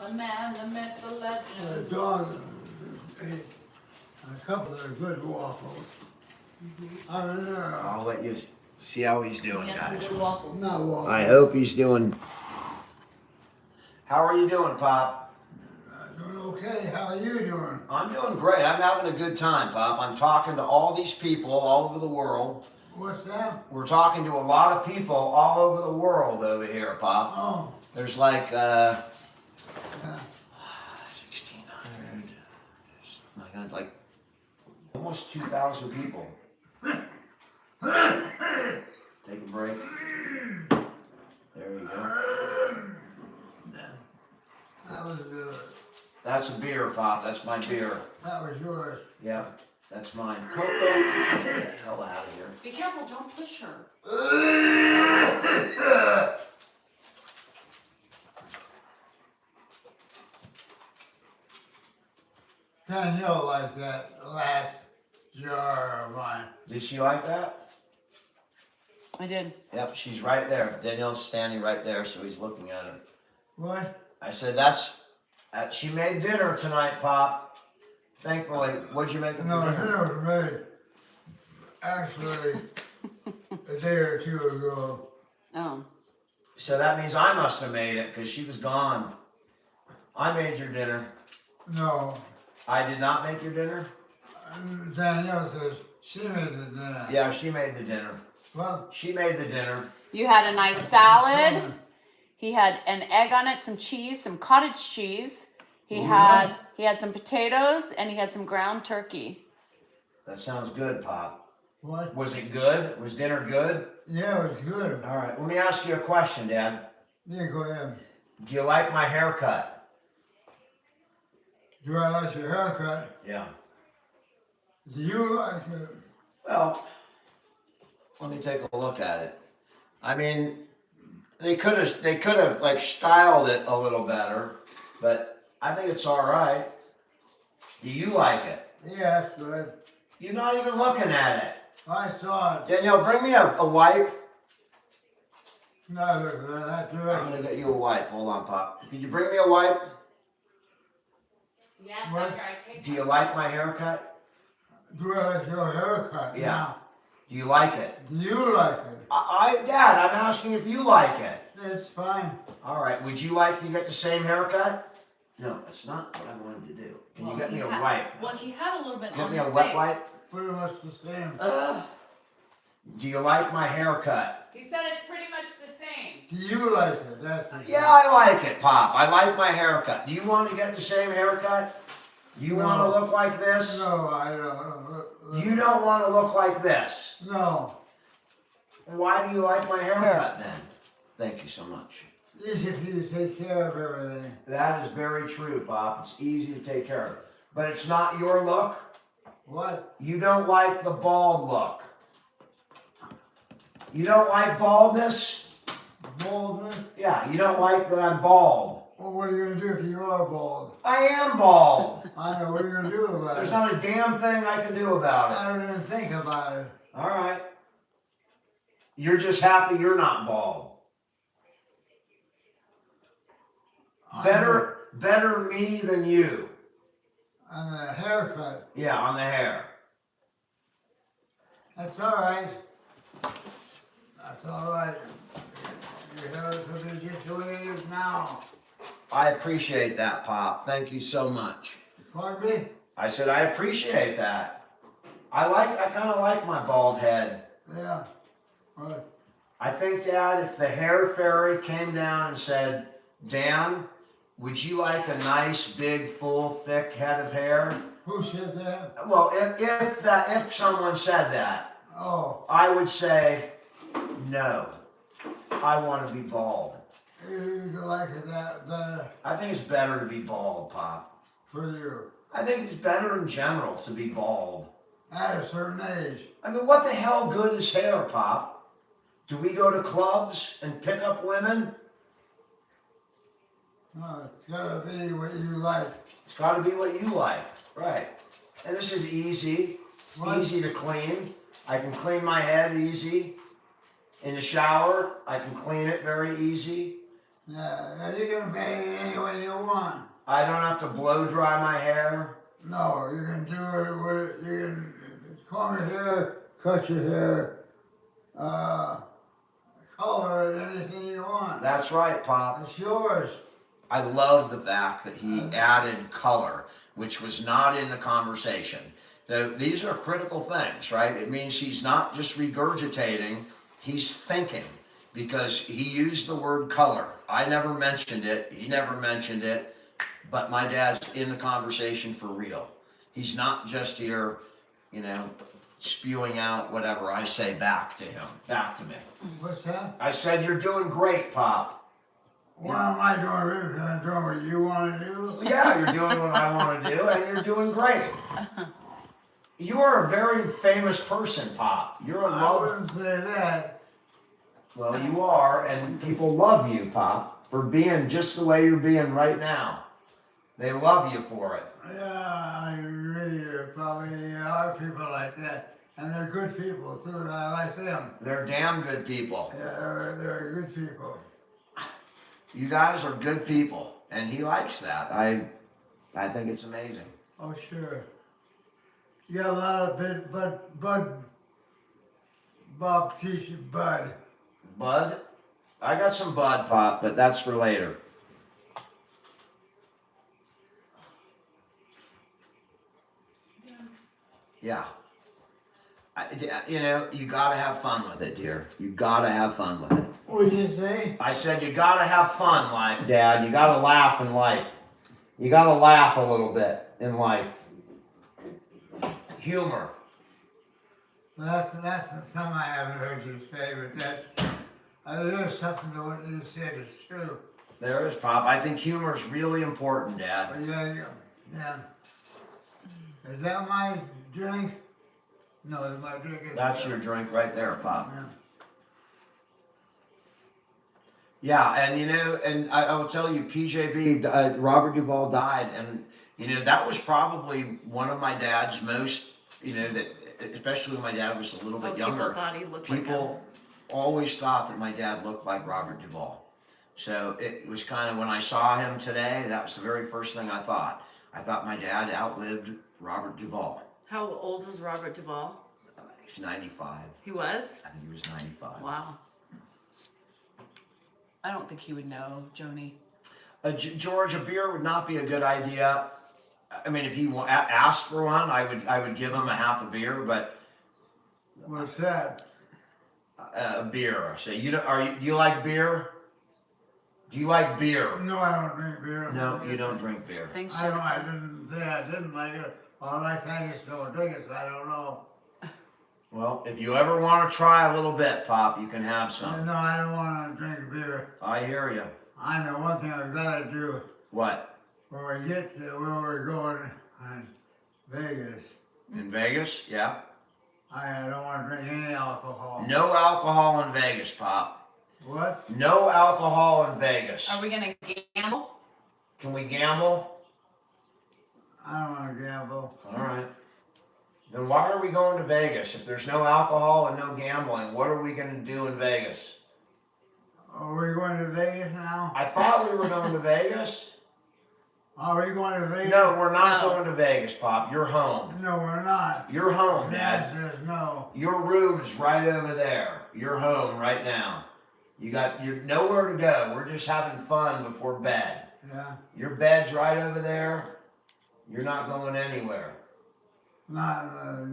S1: The man, the myth, the legend.
S4: Dawn ate a couple of good waffles. I don't know.
S2: I'll let you see how he's doing,
S1: Yes,
S2: guys.
S1: good waffles.
S4: Not waffles.
S2: I hope he's doing. How are you doing, Pop?
S4: Doing okay. How are you doing?
S2: I'm doing great. I'm having a good time, Pop. I'm talking to all these people all over the world.
S4: What's that?
S2: We're talking to a lot of people all over the world over here, Pop.
S4: Oh.
S2: There's like 1,600. Oh my God, like almost 2,000 people. Take a break. There you go.
S4: That was
S2: That's a beer, Pop. That's my beer.
S4: that was yours.
S2: Yeah. That's mine. Coco, get the hell out of here.
S1: Be careful, don't push her.
S4: Danielle liked that last jar of mine.
S2: Did she like that?
S1: I did.
S2: Yep, she's right there. Danielle's standing right there, so he's looking at her.
S4: What?
S2: I said, she made dinner tonight, Pop. Thankfully, what'd you make for
S4: No,
S2: dinner?
S4: dinner was made actually a day or two ago.
S1: Oh.
S2: So that means I must have made it, because she was gone. I made your dinner.
S4: No,
S2: I did not make your dinner?
S4: Danielle says she made the dinner.
S2: Yeah, she made the dinner.
S4: Well,
S2: She made the dinner.
S1: You had a nice salad. He had an egg on it, some cheese, some cottage cheese. He had some potatoes, and he had some ground turkey.
S2: That sounds good, Pop.
S4: What?
S2: Was it good? Was dinner good?
S4: Yeah, it was good.
S2: All right, let me ask you a question, Dad.
S4: Yeah, go ahead.
S2: Do you like my haircut?
S4: Do I like your haircut?
S2: Yeah.
S4: Do you like it?
S2: Well, let me take a look at it. I mean, they could have like styled it a little better, but I think it's all right. Do you like it?
S4: Yeah, that's good.
S2: You're not even looking at it.
S4: I saw it.
S2: Danielle, bring me a wipe.
S4: No, look at that.
S2: I'm
S4: That's
S2: gonna get you a wipe. Hold on, Pop. Could you bring me a wipe?
S1: Yes,
S4: What?
S1: after I take
S2: Do you like my haircut?
S4: Do I like your haircut?
S2: Yeah.
S4: Now,
S2: Do you like it?
S4: do you like it?
S2: Dad, I'm asking if you like it.
S4: It's fine.
S2: All right. Would you like to get the same haircut? No, that's not what I wanted to do. Can you get me a wipe?
S1: Well, he had a little bit
S2: Get
S1: on
S2: me
S1: his
S2: a wet
S1: face.
S2: wipe.
S4: Pretty much the same.
S1: Ugh.
S2: Do you like my haircut?
S1: He said it's pretty much the same.
S4: Do you like it? That's the
S2: Yeah, I like it, Pop. I like my haircut. Do you want to get the same haircut? Do you want to look like this?
S4: No, I don't.
S2: You don't want to look like this.
S4: No.
S2: Why do you like my haircut then? Thank you so much.
S4: Easy for you to take care of everything.
S2: That is very true, Pop. It's easy to take care of. But it's not your look.
S4: What?
S2: You don't like the bald look. You don't like baldness?
S4: Baldness?
S2: Yeah, you don't like that I'm bald.
S4: Well, what are you going to do if you are bald?
S2: I am bald.
S4: I know. What are you going to do about
S2: There's
S4: it?
S2: not a damn thing I can do about it.
S4: I don't even think about it.
S2: All right. You're just happy you're not bald. Better me than you.
S4: On the haircut.
S2: Yeah, on the hair.
S4: That's all right. That's all right. Your hair is going to be just the way it is now.
S2: I appreciate that, Pop. Thank you so much.
S4: Pardon me?
S2: I said I appreciate that. I kind of like my bald head.
S4: Yeah. Right.
S2: I think, Dad, if the hair fairy came down and said, Dan, would you like a nice, big, full, thick head of hair?
S4: Who said that?
S2: Well, if someone said that,
S4: Oh,
S2: I would say, no, I want to be bald.
S4: you like it that better
S2: I think it's better to be bald, Pop.
S4: for you.
S2: I think it's better in general to be bald.
S4: At a certain age.
S2: I mean, what the hell good is hair, Pop? Do we go to clubs and pick up women?
S4: No, it's got to be what you like.
S2: It's got to be what you like, right? And this is easy. It's
S4: What?
S2: easy to clean. I can clean my head easy. In the shower, I can clean it very easy.
S4: Yeah, now you can pay it any way you want.
S2: I don't have to blow dry my hair.
S4: No, you can do it with, you can comb your hair, cut your hair, color it anything you want.
S2: That's right, Pop.
S4: It's yours.
S2: I love the fact that he added color, which was not in the conversation. So these are critical things, right? It means he's not just regurgitating, he's thinking, because he used the word color. I never mentioned it, he never mentioned it, but my dad's in the conversation for real. He's not just here, spewing out whatever I say back to him, back to me.
S4: What's that?
S2: I said, you're doing great, Pop.
S4: What am I doing? Because I'm doing what you want to do?
S2: Yeah, you're doing what I want to do, and you're doing great. You are a very famous person, Pop. You're a
S4: I
S2: love.
S4: wouldn't say that.
S2: Well, you are, and people love you, Pop, for being just the way you're being right now. They love you for it.
S4: Yeah, I agree. There probably are people like that. And they're good people too, and I like them.
S2: They're damn good people.
S4: Yeah, they're good people.
S2: You guys are good people, and he likes that. I think it's amazing.
S4: Oh, sure. You got a lot of Bob teaching Bud.
S2: Bud? I got some bud, Pop, but that's for later. Yeah. You know, you gotta have fun with it, dear. You gotta have fun with it.
S4: What'd you say?
S2: I said you gotta have fun, like Dad. You gotta laugh in life. You gotta laugh a little bit in life. Humor.
S4: Well, that's something I haven't heard you say, but there's something to what you said is true.
S2: There is, Pop. I think humor is really important, Dad.
S4: But yeah. Is that my drink? No, my drink is.
S2: That's your drink right there, Pop.
S4: Yeah.
S2: Yeah, and you know, and I will tell you, PJB, Robert Duvall died, and you know, that was probably one of my dad's most, you know, that especially when my dad was a little bit younger.
S1: People thought he looked
S2: People always thought that my dad looked like Robert Duvall. So it was kind of when I saw him today, that was the very first thing I thought. I thought my dad outlived Robert Duvall.
S1: How old was Robert Duvall?
S2: He's 95.
S1: He was?
S2: I think he was 95.
S1: Wow. I don't think he would know, Joni.
S2: George, a beer would not be a good idea. I mean, if he asked for one, I would give him a half a beer, but
S4: What's that?
S2: a beer. So do you like beer? Do you like beer?
S4: No, I don't drink beer.
S2: No, you don't drink beer.
S1: Thanks,
S4: I
S1: Jennifer.
S4: didn't say I didn't like it. All I just don't drink it, so I don't know.
S2: Well, if you ever want to try a little bit, Pop, you can have some.
S4: No, I don't want to drink beer.
S2: I hear you.
S4: I know one thing I've got to do
S2: What?
S4: when we get to where we're going in Vegas.
S2: In Vegas? Yeah.
S4: I don't want to drink any alcohol.
S2: No alcohol in Vegas, Pop.
S4: What?
S2: No alcohol in Vegas.
S1: Are we gonna gamble?
S2: Can we gamble?
S4: I don't want to gamble.
S2: All right. Then why are we going to Vegas? If there's no alcohol and no gambling, what are we going to do in Vegas?
S4: Are we going to Vegas now?
S2: I thought we were going to Vegas.
S4: Are we going to Vegas?
S2: No, we're not
S1: No.
S2: going to Vegas, Pop. You're home.
S4: No, we're not.
S2: You're home,
S4: Dad
S2: Dad.
S4: says no.
S2: Your room's right over there. You're home right now. You're nowhere to go. We're just having fun before bed.
S4: Yeah,
S2: Your bed's right over there. You're not going anywhere.
S4: not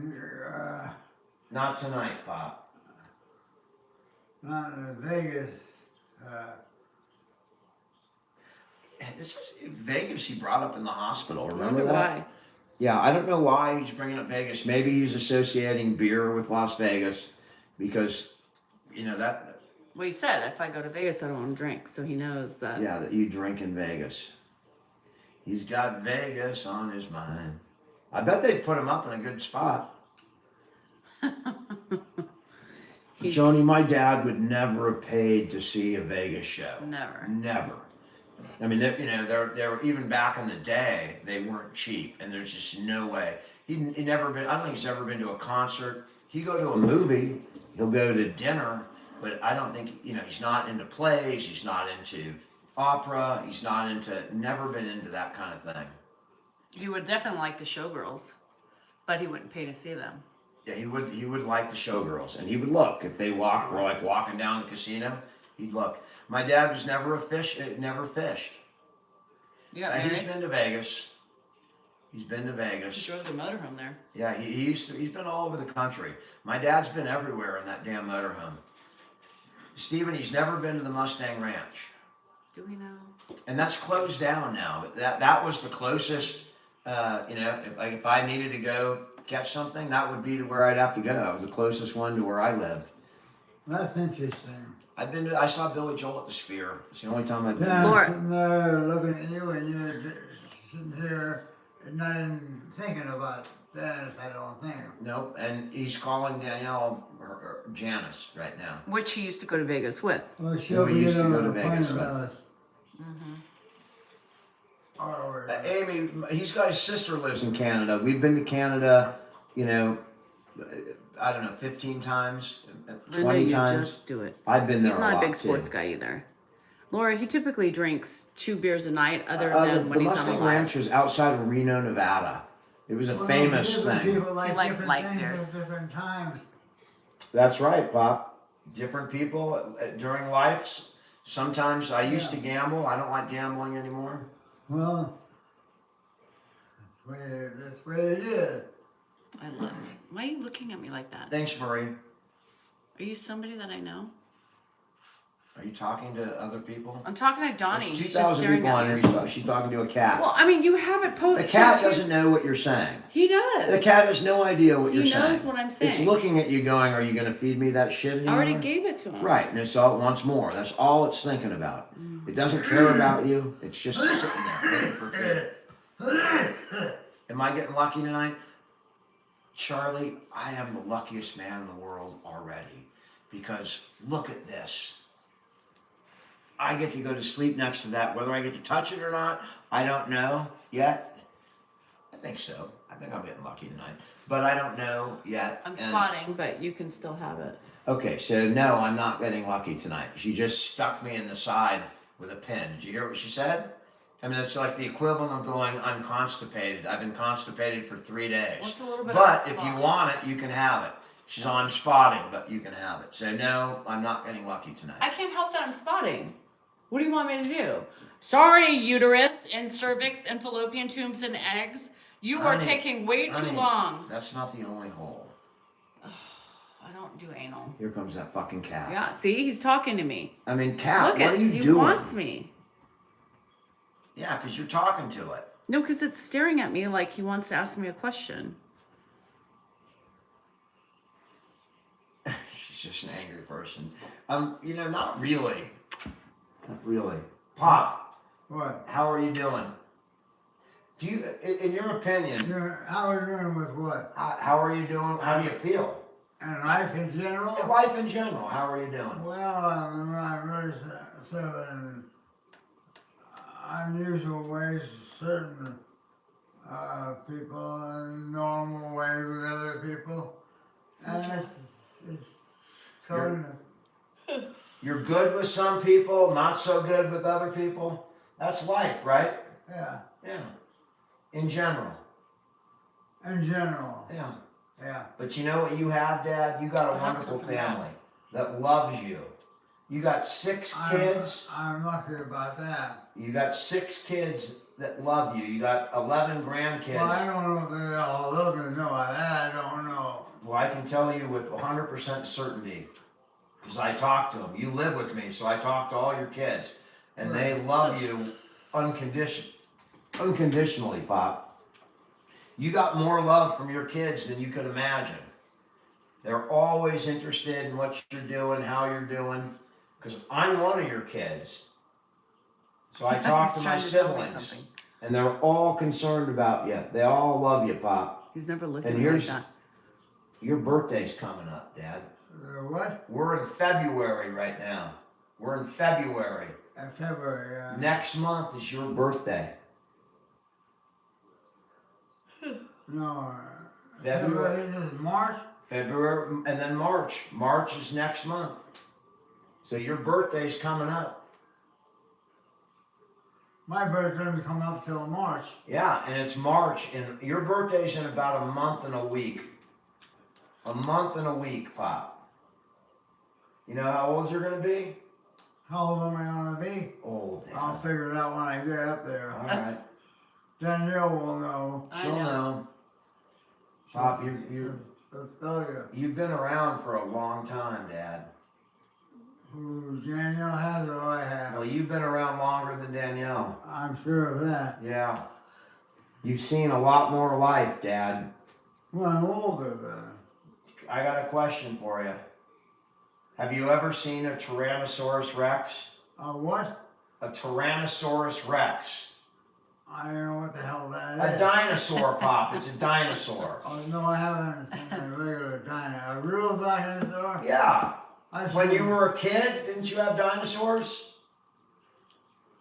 S2: Not tonight, Pop.
S4: not in Vegas.
S2: This is Vegas. He brought up in the hospital.
S1: I
S2: Remember
S1: wonder
S2: that?
S1: why.
S2: Yeah, I don't know why he's bringing up Vegas. Maybe he's associating beer with Las Vegas because, you know, that,
S1: Well, he said if I go to Vegas, I don't want to drink, so he knows that.
S2: yeah, that you drink in Vegas. He's got Vegas on his mind. I bet they'd put him up in a good spot. Joni, my dad would never have paid to see a Vegas show.
S1: Never.
S2: Never. I mean, they're even back in the day, they weren't cheap, and there's just no way. He never been. I don't think he's ever been to a concert. He go to a movie, he'll go to dinner, but I don't think he's not into plays. He's not into opera. He's not into. Never been into that kind of thing.
S1: He would definitely like the showgirls, but he wouldn't pay to see them.
S2: Yeah, he would like the showgirls, and he would look if they were like walking down the casino. He'd look. My dad was never never fished.
S1: You got
S2: He's
S1: married?
S2: been to Vegas. He's been to
S1: He
S2: Vegas.
S1: drove the motorhome there.
S2: Yeah, he's been all over the country. My dad's been everywhere in that damn motorhome. Stephen, he's never been to the Mustang Ranch,
S1: Do we know?
S2: and that's closed down now. But that was the closest. If I needed to go catch something, that would be where I'd have to go. It was the closest one to where I lived.
S4: That's interesting.
S2: I saw Billy Joel at the Sphere. It's the only time I've been.
S4: Yeah, I'm
S1: Laura.
S4: sitting there looking at you, and you're sitting here not even thinking about Dennis, I don't think.
S2: Nope. And he's calling Danielle or Janice right now.
S1: Which he used to go to Vegas with.
S4: Well, she'll
S2: we
S4: be
S2: used to
S4: on
S2: go to
S4: the plane
S2: Vegas
S4: with
S2: with.
S4: us. Or,
S2: Amy, he's got his sister lives in Canada. We've been to Canada, you know, I don't know, 15 times,
S1: I know
S2: 20
S1: you
S2: times.
S1: just do it.
S2: I've been there
S1: He's not
S2: a
S1: a
S2: lot
S1: big sports
S2: too.
S1: guy either. Laura, he typically drinks 2 beers a night other than
S2: The
S1: when he's on
S2: Mustang
S1: the live.
S2: Ranch was outside of Reno, Nevada. It was a
S4: well,
S2: famous
S4: different
S2: thing.
S4: people like
S1: He likes
S4: different
S1: light
S4: things
S1: beers.
S4: at different times.
S2: That's right, Pop. Different people during life. Sometimes I used to gamble. I don't like gambling anymore.
S4: Well, that's the way it is.
S1: I love it. Why are you looking at me like that?
S2: Thanks, Marie.
S1: Are you somebody that I know?
S2: Are you talking to other people?
S1: I'm talking to Donnie.
S2: There's
S1: He's
S2: 2,000
S1: just staring
S2: people
S1: at
S2: on
S1: me.
S2: here. She's talking to a cat.
S1: Well, I mean, you have it posted.
S2: The cat doesn't know what you're saying.
S1: He does.
S2: The cat has no idea what you're
S1: He
S2: saying.
S1: knows what I'm saying.
S2: It's looking at you going, are you going to feed me that shit
S1: I
S2: anymore?
S1: already gave it to him.
S2: Right, and it's all, it wants more. That's all it's thinking about. It doesn't care about you. It's just sitting there waiting for food. Am I getting lucky tonight? Charlie, I am the luckiest man in the world already. Because look at this. I get to go to sleep next to that. Whether I get to touch it or not, I don't know yet. I think so. I think I'm getting lucky tonight. But I don't know yet.
S1: I'm
S2: And-
S1: spotting, but you can still have it.
S2: Okay, so no, I'm not getting lucky tonight. She just stuck me in the side with a pin. Did you hear what she said? I mean, it's like the equivalent of going, I'm constipated. I've been constipated for 3 days.
S1: Well, it's a little bit
S2: But
S1: of a
S2: if you
S1: spot.
S2: want it, you can have it. She's on, I'm spotting, but you can have it. So no, I'm not getting lucky tonight.
S1: I can't help that I'm spotting. What do you want me to do? Sorry, uterus and cervix and fallopian tubes and eggs. You are
S2: Honey,
S1: taking way too
S2: honey,
S1: long.
S2: That's not the only hole.
S1: I don't do anal.
S2: Here comes that fucking cat.
S1: Yeah, see, he's talking to me.
S2: I mean, cat,
S1: Look
S2: what
S1: at
S2: are you
S1: he
S2: doing?
S1: wants me.
S2: Yeah, because you're talking to it.
S1: No, because it's staring at me like he wants to ask me a question.
S2: She's just an angry person. You know, not really. Not really. Pop,
S4: What?
S2: how are you doing? Do you, in your opinion,
S4: How are you doing with what?
S2: how are you doing? How do you feel?
S4: And life in general?
S2: In life in general, how are you doing?
S4: Well, I'm really sort in unusual ways, certain people, and normal ways with other people. And it's kind of,
S2: You're good with some people, not so good with other people. That's life, right?
S4: yeah,
S2: Yeah. In general.
S4: in general,
S2: Yeah.
S4: yeah.
S2: But you know what you have, Dad? You got a
S1: What else
S2: wonderful
S1: was in that?
S2: family that loves you. You got 6 kids.
S4: I'm lucky about that.
S2: You got 6 kids that love you. You got 11 grandkids.
S4: Well, I don't know if they all love me, no, I don't know.
S2: Well, I can tell you with 100% certainty, because I talk to them. You live with me, so I talk to all your kids, and they love you unconditionally, Pop. You got more love from your kids than you could imagine. They're always interested in what you're doing, how you're doing, because I'm one of your kids. So I talk to
S1: He's
S2: my
S1: trying to tell me
S2: siblings,
S1: something.
S2: and they're all concerned about you. They all love you, Pop.
S1: He's never looked
S2: And
S1: at me like
S2: here's-
S1: that.
S2: Your birthday's coming up, Dad.
S4: What?
S2: We're in February right now. We're in February.
S4: In February,
S2: Next month is your birthday.
S4: no.
S2: February.
S4: This is March?
S2: February, and then March. March is next month. So your birthday's coming up.
S4: My birthday doesn't come up till March.
S2: Yeah, and it's March, and your birthday's in about a month and a week. A month and a week, Pop. You know how old you're gonna be?
S4: How old am I gonna be?
S2: Old, Dad.
S4: I'll figure it out when I get up there.
S2: All right.
S4: Danielle will know.
S1: I
S2: She'll
S1: know.
S2: know. Pop, you're
S4: Let's tell you.
S2: you've been around for a long time, Dad.
S4: Who Danielle has or I
S2: Well,
S4: have.
S2: you've been around longer than Danielle.
S4: I'm sure of that.
S2: Yeah. You've seen a lot more life, Dad.
S4: Well, I'm older then.
S2: I got a question for you. Have you ever seen a Tyrannosaurus Rex?
S4: What?
S2: A Tyrannosaurus Rex.
S4: I don't know what the hell that
S2: A
S4: is.
S2: dinosaur, Pop. It's a dinosaur.
S4: Oh, no, I haven't seen a regular dinosaur. A real dinosaur?
S2: Yeah.
S4: I've
S2: When
S4: seen-
S2: you were a kid, didn't you have dinosaurs?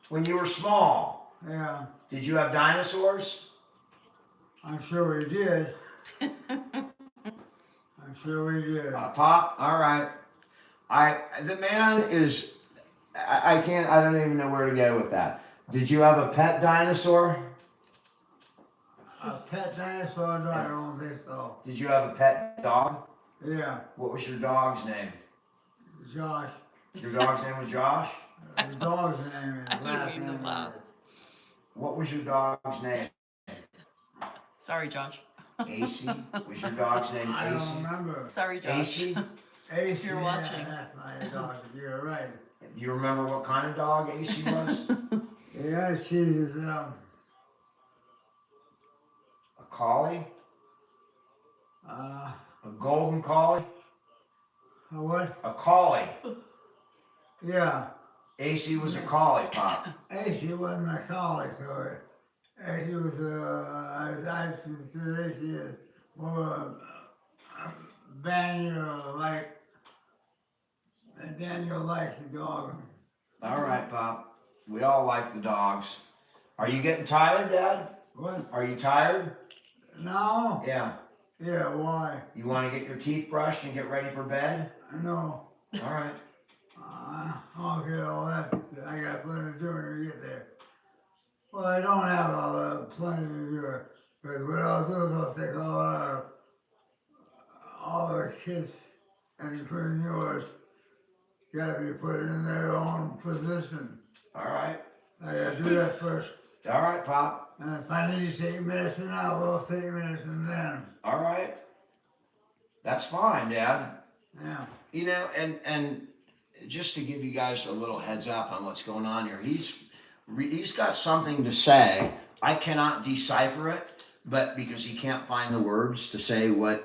S2: When you were small,
S4: Yeah,
S2: did you have dinosaurs?
S4: I'm sure we did. I'm sure we did.
S2: Pop, all right. The man is, I can't, I don't even know where to go with that. Did you have a pet dinosaur?
S4: A pet dinosaur? No, I don't think so.
S2: Did you have a pet dog?
S4: Yeah,
S2: What was your dog's name?
S4: Josh.
S2: Your dog's name was Josh?
S4: The dog's name is
S1: I didn't
S4: last
S1: mean to
S4: name
S1: laugh.
S2: What was your dog's name?
S1: Sorry, Josh.
S2: AC? Was your dog's name
S4: I don't
S2: AC?
S4: remember.
S1: Sorry, Josh.
S2: AC?
S4: Ace,
S1: You're
S4: yeah,
S1: watching.
S4: that's my dog. You're right.
S2: Do you remember what kind of dog AC was?
S4: Yeah, she's
S2: A collie?
S4: uh,
S2: A golden collie?
S4: what?
S2: A collie.
S4: Yeah,
S2: AC was a collie, Pop.
S4: Ace wasn't a collie, so Ace was I consider Ace is more a Daniel likes the dog.
S2: All right, Pop. We all like the dogs. Are you getting tired, Dad?
S4: What?
S2: Are you tired?
S4: No?
S2: Yeah.
S4: Yeah, why?
S2: You want to get your teeth brushed and get ready for bed?
S4: No.
S2: All right.
S4: I'll get all that. I got plenty to do when we get there. Well, I don't have all that plenty to do. But what I'll do is I'll take all the kids, and including yours, gotta be put in their own position.
S2: All right.
S4: I gotta do that first.
S2: All right, Pop.
S4: And if I need to take medicine, I will take medicine then.
S2: All right. That's fine, Dad.
S4: Yeah.
S2: You know, and just to give you guys a little heads up on what's going on here, he's got something to say. I cannot decipher it, but because he can't find the words to say what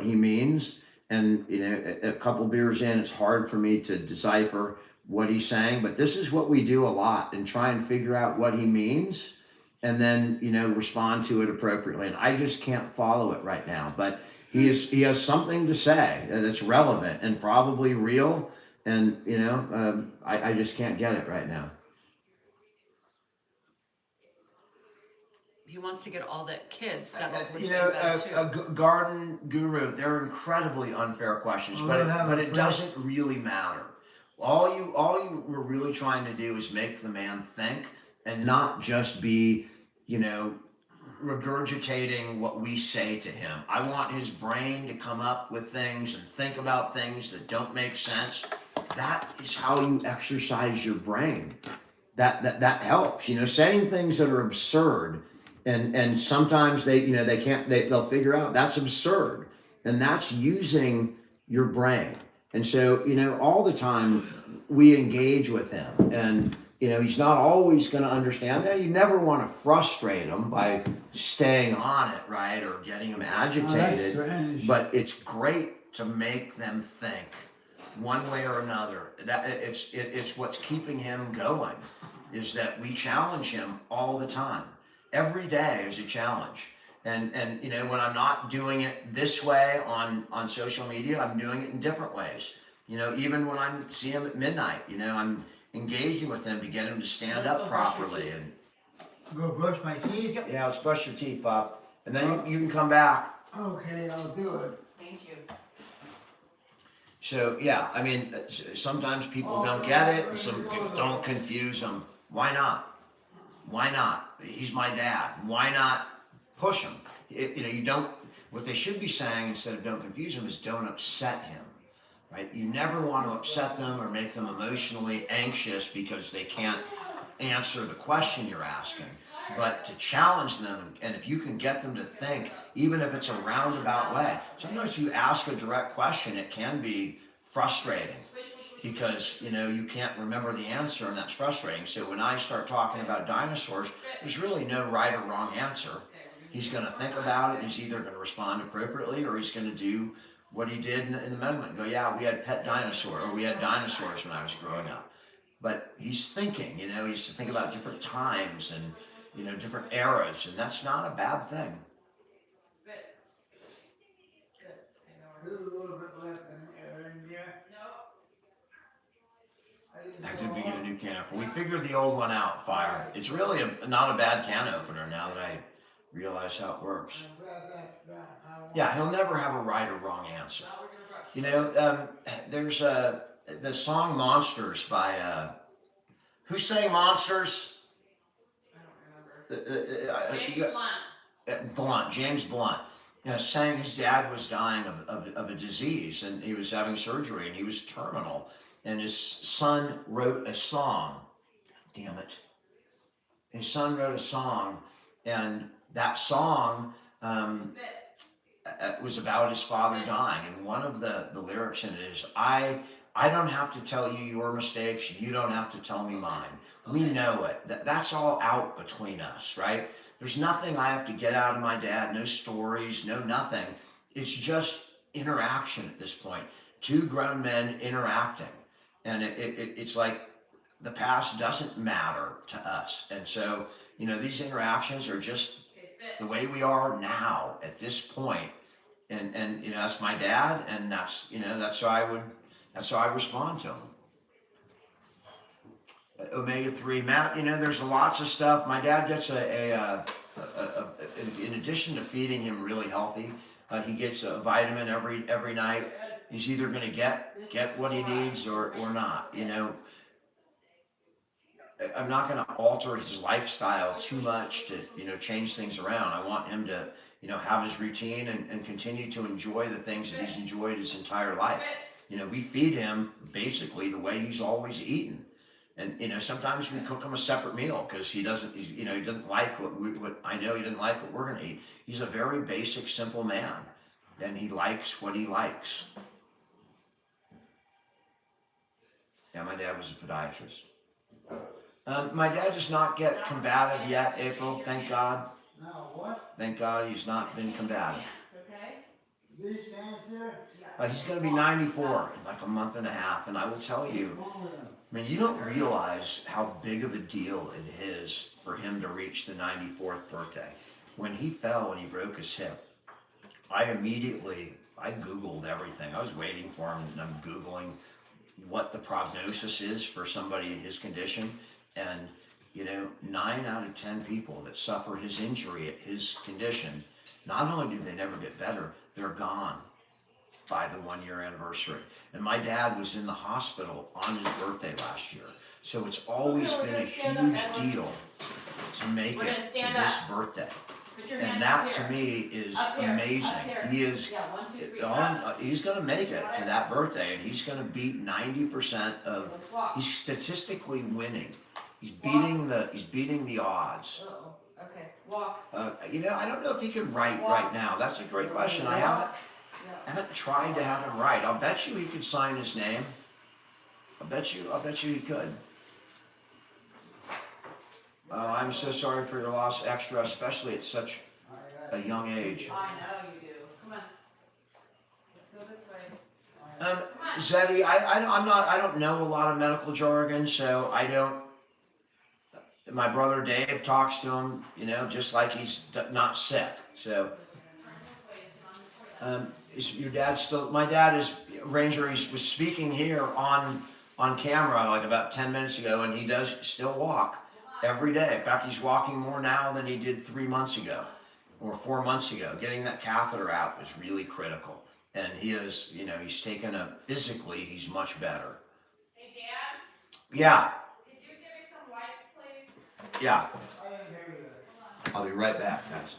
S2: he means, and you know, a couple beers in, it's hard for me to decipher what he's saying. But this is what we do a lot, and try and figure out what he means, and then you know respond to it appropriately. And I just can't follow it right now, but he has something to say that's relevant and probably real. And you know, I just can't get it right now.
S1: He wants to get all the kids settled with
S2: You know,
S1: better too.
S2: a garden guru. They're incredibly unfair questions, but it doesn't really matter. All you were really trying to do is make the man think, and not just be, you know, regurgitating what we say to him. I want his brain to come up with things and think about things that don't make sense. That is how you exercise your brain. That helps. You know, saying things that are absurd, and sometimes they'll figure out that's absurd, and that's using your brain. And so, you know, all the time we engage with him, and you know, he's not always going to understand. Now, you never want to frustrate him by staying on it, right, or getting him agitated.
S4: Strange.
S2: But it's great to make them think one way or another. That it's what's keeping him going. Is that we challenge him all the time. Every day is a challenge. And you know, when I'm not doing it this way on social media, I'm doing it in different ways. You know, even when I see him at midnight, you know, I'm engaging with him to get him to stand up properly. And
S4: Go brush my teeth?
S2: yeah, let's brush your teeth, Pop. And then you can come back.
S4: Okay, I'll do it.
S1: Thank you.
S2: So yeah, I mean, sometimes people don't get it, and some people don't confuse him. Why not? Why not? He's my dad. Why not push him? You know, you don't. What they should be saying instead of don't confuse him is don't upset him, right? You never want to upset them or make them emotionally anxious because they can't answer the question you're asking. But to challenge them, and if you can get them to think, even if it's a roundabout way. Sometimes if you ask a direct question, it can be frustrating because, you know, you can't remember the answer, and that's frustrating. So when I start talking about dinosaurs, there's really no right or wrong answer. He's going to think about it, and he's either going to respond appropriately, or he's going to do what he did in the moment and go, yeah, we had pet dinosaur, or we had dinosaurs when I was growing up. But he's thinking, you know, he's to think about different times, and different eras, and that's not a bad thing.
S4: There's a little bit left in here.
S2: I think we get a new can opener. We figured the old one out, Fire. It's really not a bad can opener now that I realize how it works. Yeah, he'll never have a right or wrong answer. There's the song Monsters by, who sang Monsters? James Blunt. Saying his dad was dying of a disease and he was having surgery and he was terminal. And his son wrote a song. Damn it. His son wrote a song, and that song was about his father dying. And one of the lyrics in it is, I don't have to tell you your mistakes. You don't have to tell me mine. We know it. That's all out between us, right? There's nothing I have to get out of my dad. No stories, no nothing. It's just interaction at this point. Two grown men interacting. And it's like the past doesn't matter to us. And so, these interactions are just the way we are now at this point. And that's my dad, and that's how I respond to him. Omega-3, Matt, there's lots of stuff. My dad gets in addition to feeding him really healthy, he gets a vitamin every night. He's either going to get what he needs or not. I'm not going to alter his lifestyle too much to change things around. I want him to have his routine and continue to enjoy the things that he's enjoyed his entire life. We feed him basically the way he's always eaten. And sometimes we cook him a separate meal because he doesn't like what I know he didn't like what we're going to eat. He's a very basic, simple man, and he likes what he likes. Yeah, my dad was a podiatrist. My dad does not get combative yet, April, thank God.
S4: No, what?
S2: Thank God he's not been combative.
S4: These cans here?
S2: He's going to be 94 in like a month and a half, and I will tell you, you don't realize how big of a deal it is for him to reach the 94th birthday. When he fell and he broke his hip, I Googled everything. I was waiting for him, and I'm Googling what the prognosis is for somebody in his condition. And 9 out of 10 people that suffer his injury at his condition, not only do they never get better, they're gone by the 1-year anniversary. And my dad was in the hospital on his birthday last year. So it's always been a huge deal to make it to this birthday. And that to me is amazing. He is, he's going to make it to that birthday, and he's going to beat 90% of, he's statistically winning. He's beating the odds.
S1: Okay, walk.
S2: I don't know if he can write right now. That's a great question. I haven't tried to have him write. I'll bet you he could sign his name. I'll bet you he could. I'm so sorry for your loss, Extra, especially at such a young age.
S1: I know you do. Come on. Let's go this way.
S2: Zeddy, I don't know a lot of medical jargon, so I don't. My brother Dave talks to him, just like he's not sick. So, is your dad still? My dad is Ranger. He was speaking here on camera like about 10 minutes ago, and he does still walk every day. In fact, he's walking more now than he did 3 months ago or 4 months ago. Getting that catheter out was really critical, and he is, he's taken physically, he's much better.
S3: Hey, Dad?
S2: Yeah.
S3: Could you give me some wipes, please?
S2: Yeah.
S4: I didn't hear that.
S2: I'll be right back, guys.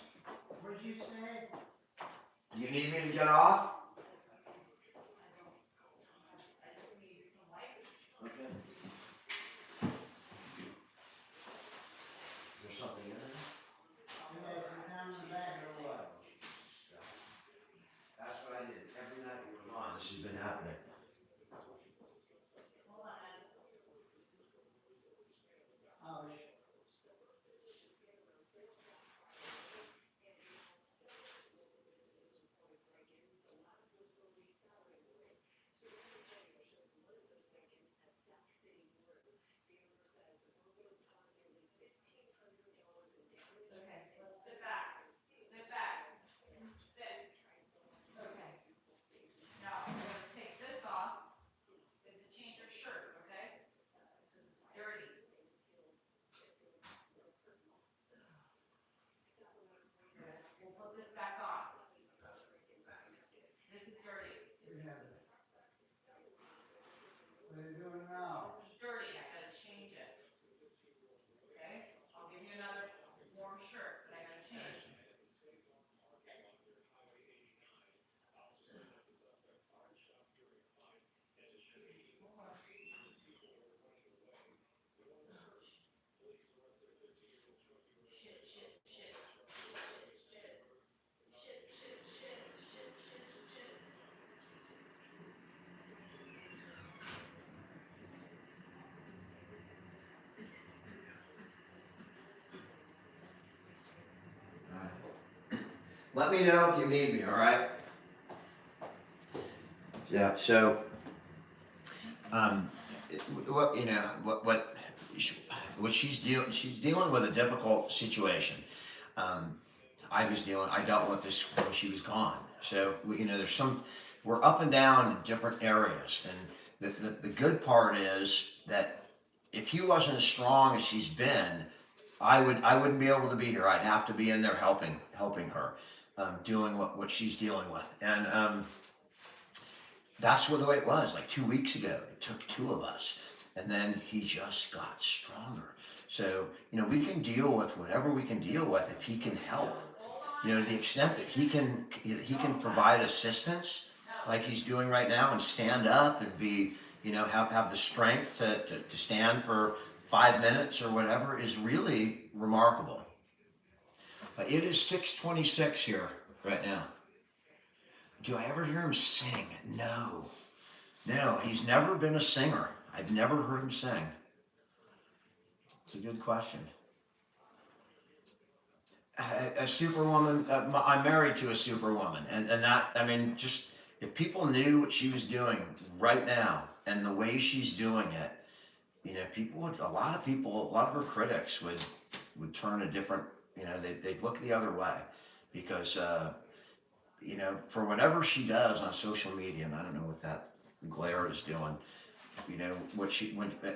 S4: What'd you say?
S2: Do you need me to get off? Okay. Is there something in there?
S4: You guys sit down in the back or what?
S2: That's what I did. Every night we were gone, this has been happening.
S4: Oh,
S2: Let me know if you need me, all right? Yeah, so, what, you know, what she's dealing with a difficult situation. Um, I dealt with this when she was gone. So, you know, we're up and down in different areas. And the good part is that if he wasn't as strong as he's been, I wouldn't be able to be here. I'd have to be in there helping her, doing what she's dealing with. And, that's the way it was. Like 2 weeks ago, it took two of us, and then he just got stronger. So, you know, we can deal with whatever we can deal with if he can help. You know, to the extent that he can provide assistance, like he's doing right now, and stand up and be, you know, have the strength to stand for 5 minutes or whatever, is really remarkable. It is 6:26 here right now. Do I ever hear him sing? No. No, he's never been a singer. I've never heard him sing. It's a good question. A superwoman, I'm married to a superwoman. And that, I mean, just if people knew what she was doing right now and the way she's doing it, you know, a lot of her critics would turn a different, you know, they'd look the other way because, you know, for whatever she does on social media, and I don't know what that glare is doing, you know,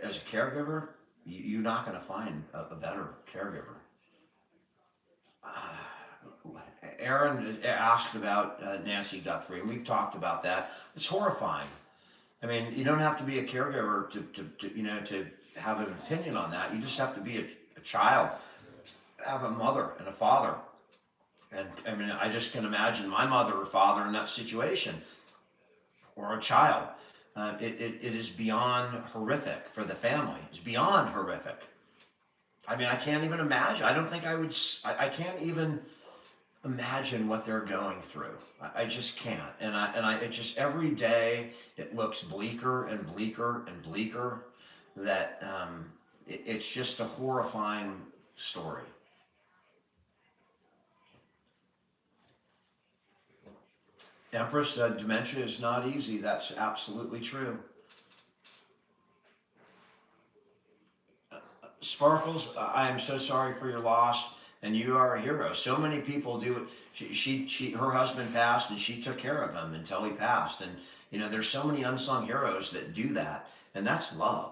S2: as a caregiver, you're not going to find a better caregiver. Aaron asked about Nancy Guthrie, and we've talked about that. It's horrifying. I mean, you don't have to be a caregiver to you know, to have an opinion on that. You just have to be a child, have a mother and a father. And I mean, I just can imagine my mother or father in that situation, or a child. It is beyond horrific for the family. It's beyond horrific. I mean, I can't even imagine. I don't think I would. I can't even imagine what they're going through. I just can't. It just every day it looks bleaker and bleaker and bleaker. That it's just a horrifying story. Empress, dementia is not easy. That's absolutely true. Sparkles, I am so sorry for your loss, and you are a hero. So many people do it. Her husband passed, and she took care of him until he passed. And you know, there's so many unsung heroes that do that, and that's love.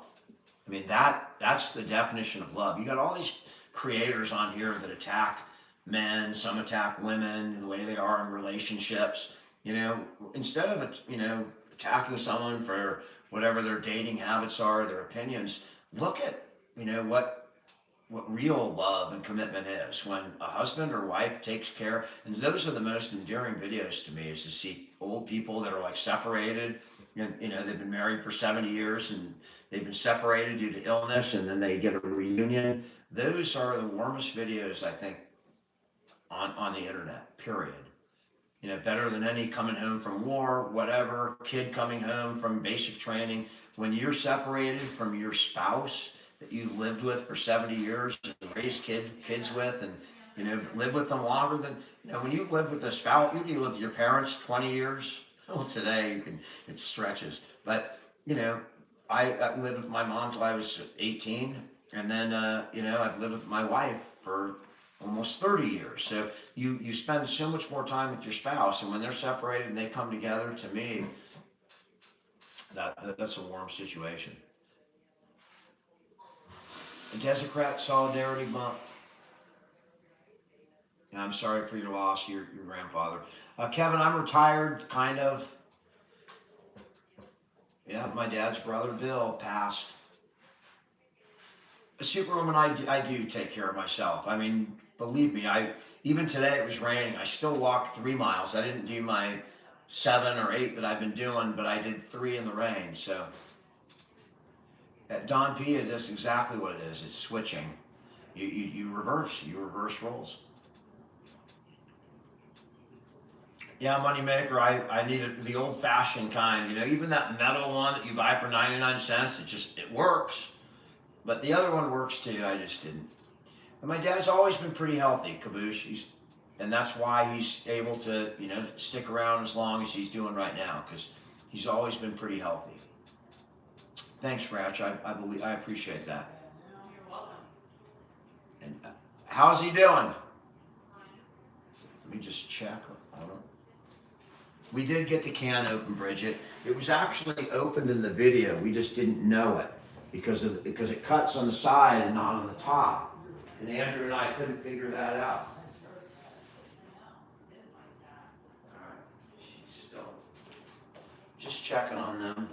S2: I mean, that's the definition of love. You got all these creators on here that attack men, some attack women, the way they are in relationships. You know, instead of, you know, attacking someone for whatever their dating habits are, their opinions, look at, you know, what real love and commitment is. When a husband or wife takes care, and those are the most endearing videos to me, is to see old people that are like separated, and you know, they've been married for 70 years and they've been separated due to illness, and then they get a reunion. Those are the warmest videos, I think, on the internet, period. You know, better than any coming home from war, whatever, kid coming home from basic training. When you're separated from your spouse that you lived with for 70 years and raised kids with, and, you know, live with them longer than, you know, when you've lived with a spouse, you live with your parents 20 years. Well, today it stretches. But, you know, I lived with my mom till I was 18. And then, you know, I've lived with my wife for almost 30 years. So you spend so much more time with your spouse, and when they're separated and they come together, to me, that's a warm situation. A Desecrat Solidarity Month. And I'm sorry for your loss, your grandfather. Kevin, I'm retired, kind of. Yeah, my dad's brother, Bill, passed. A superwoman, I do take care of myself. I mean, believe me, even today it was raining. I still walked 3 miles. I didn't do my 7 or 8 that I've been doing, but I did 3 in the rain. So at Don P, that's exactly what it is. It's switching. You reverse roles. Yeah, moneymaker. I need the old-fashioned kind. You know, even that metal one that you buy for 99 cents. It works. But the other one works too. I just didn't. And my dad's always been pretty healthy, Caboose. And that's why he's able to, you know, stick around as long as he's doing right now, because he's always been pretty healthy. Thanks, Ratch. I appreciate that.
S1: You're welcome.
S2: And how's he doing? Let me just check. Hold on. We did get the can open, Bridget. It was actually opened in the video. We just didn't know it because it cuts on the side and not on the top. And Andrew and I couldn't figure that out. All right, she's still just checking on them.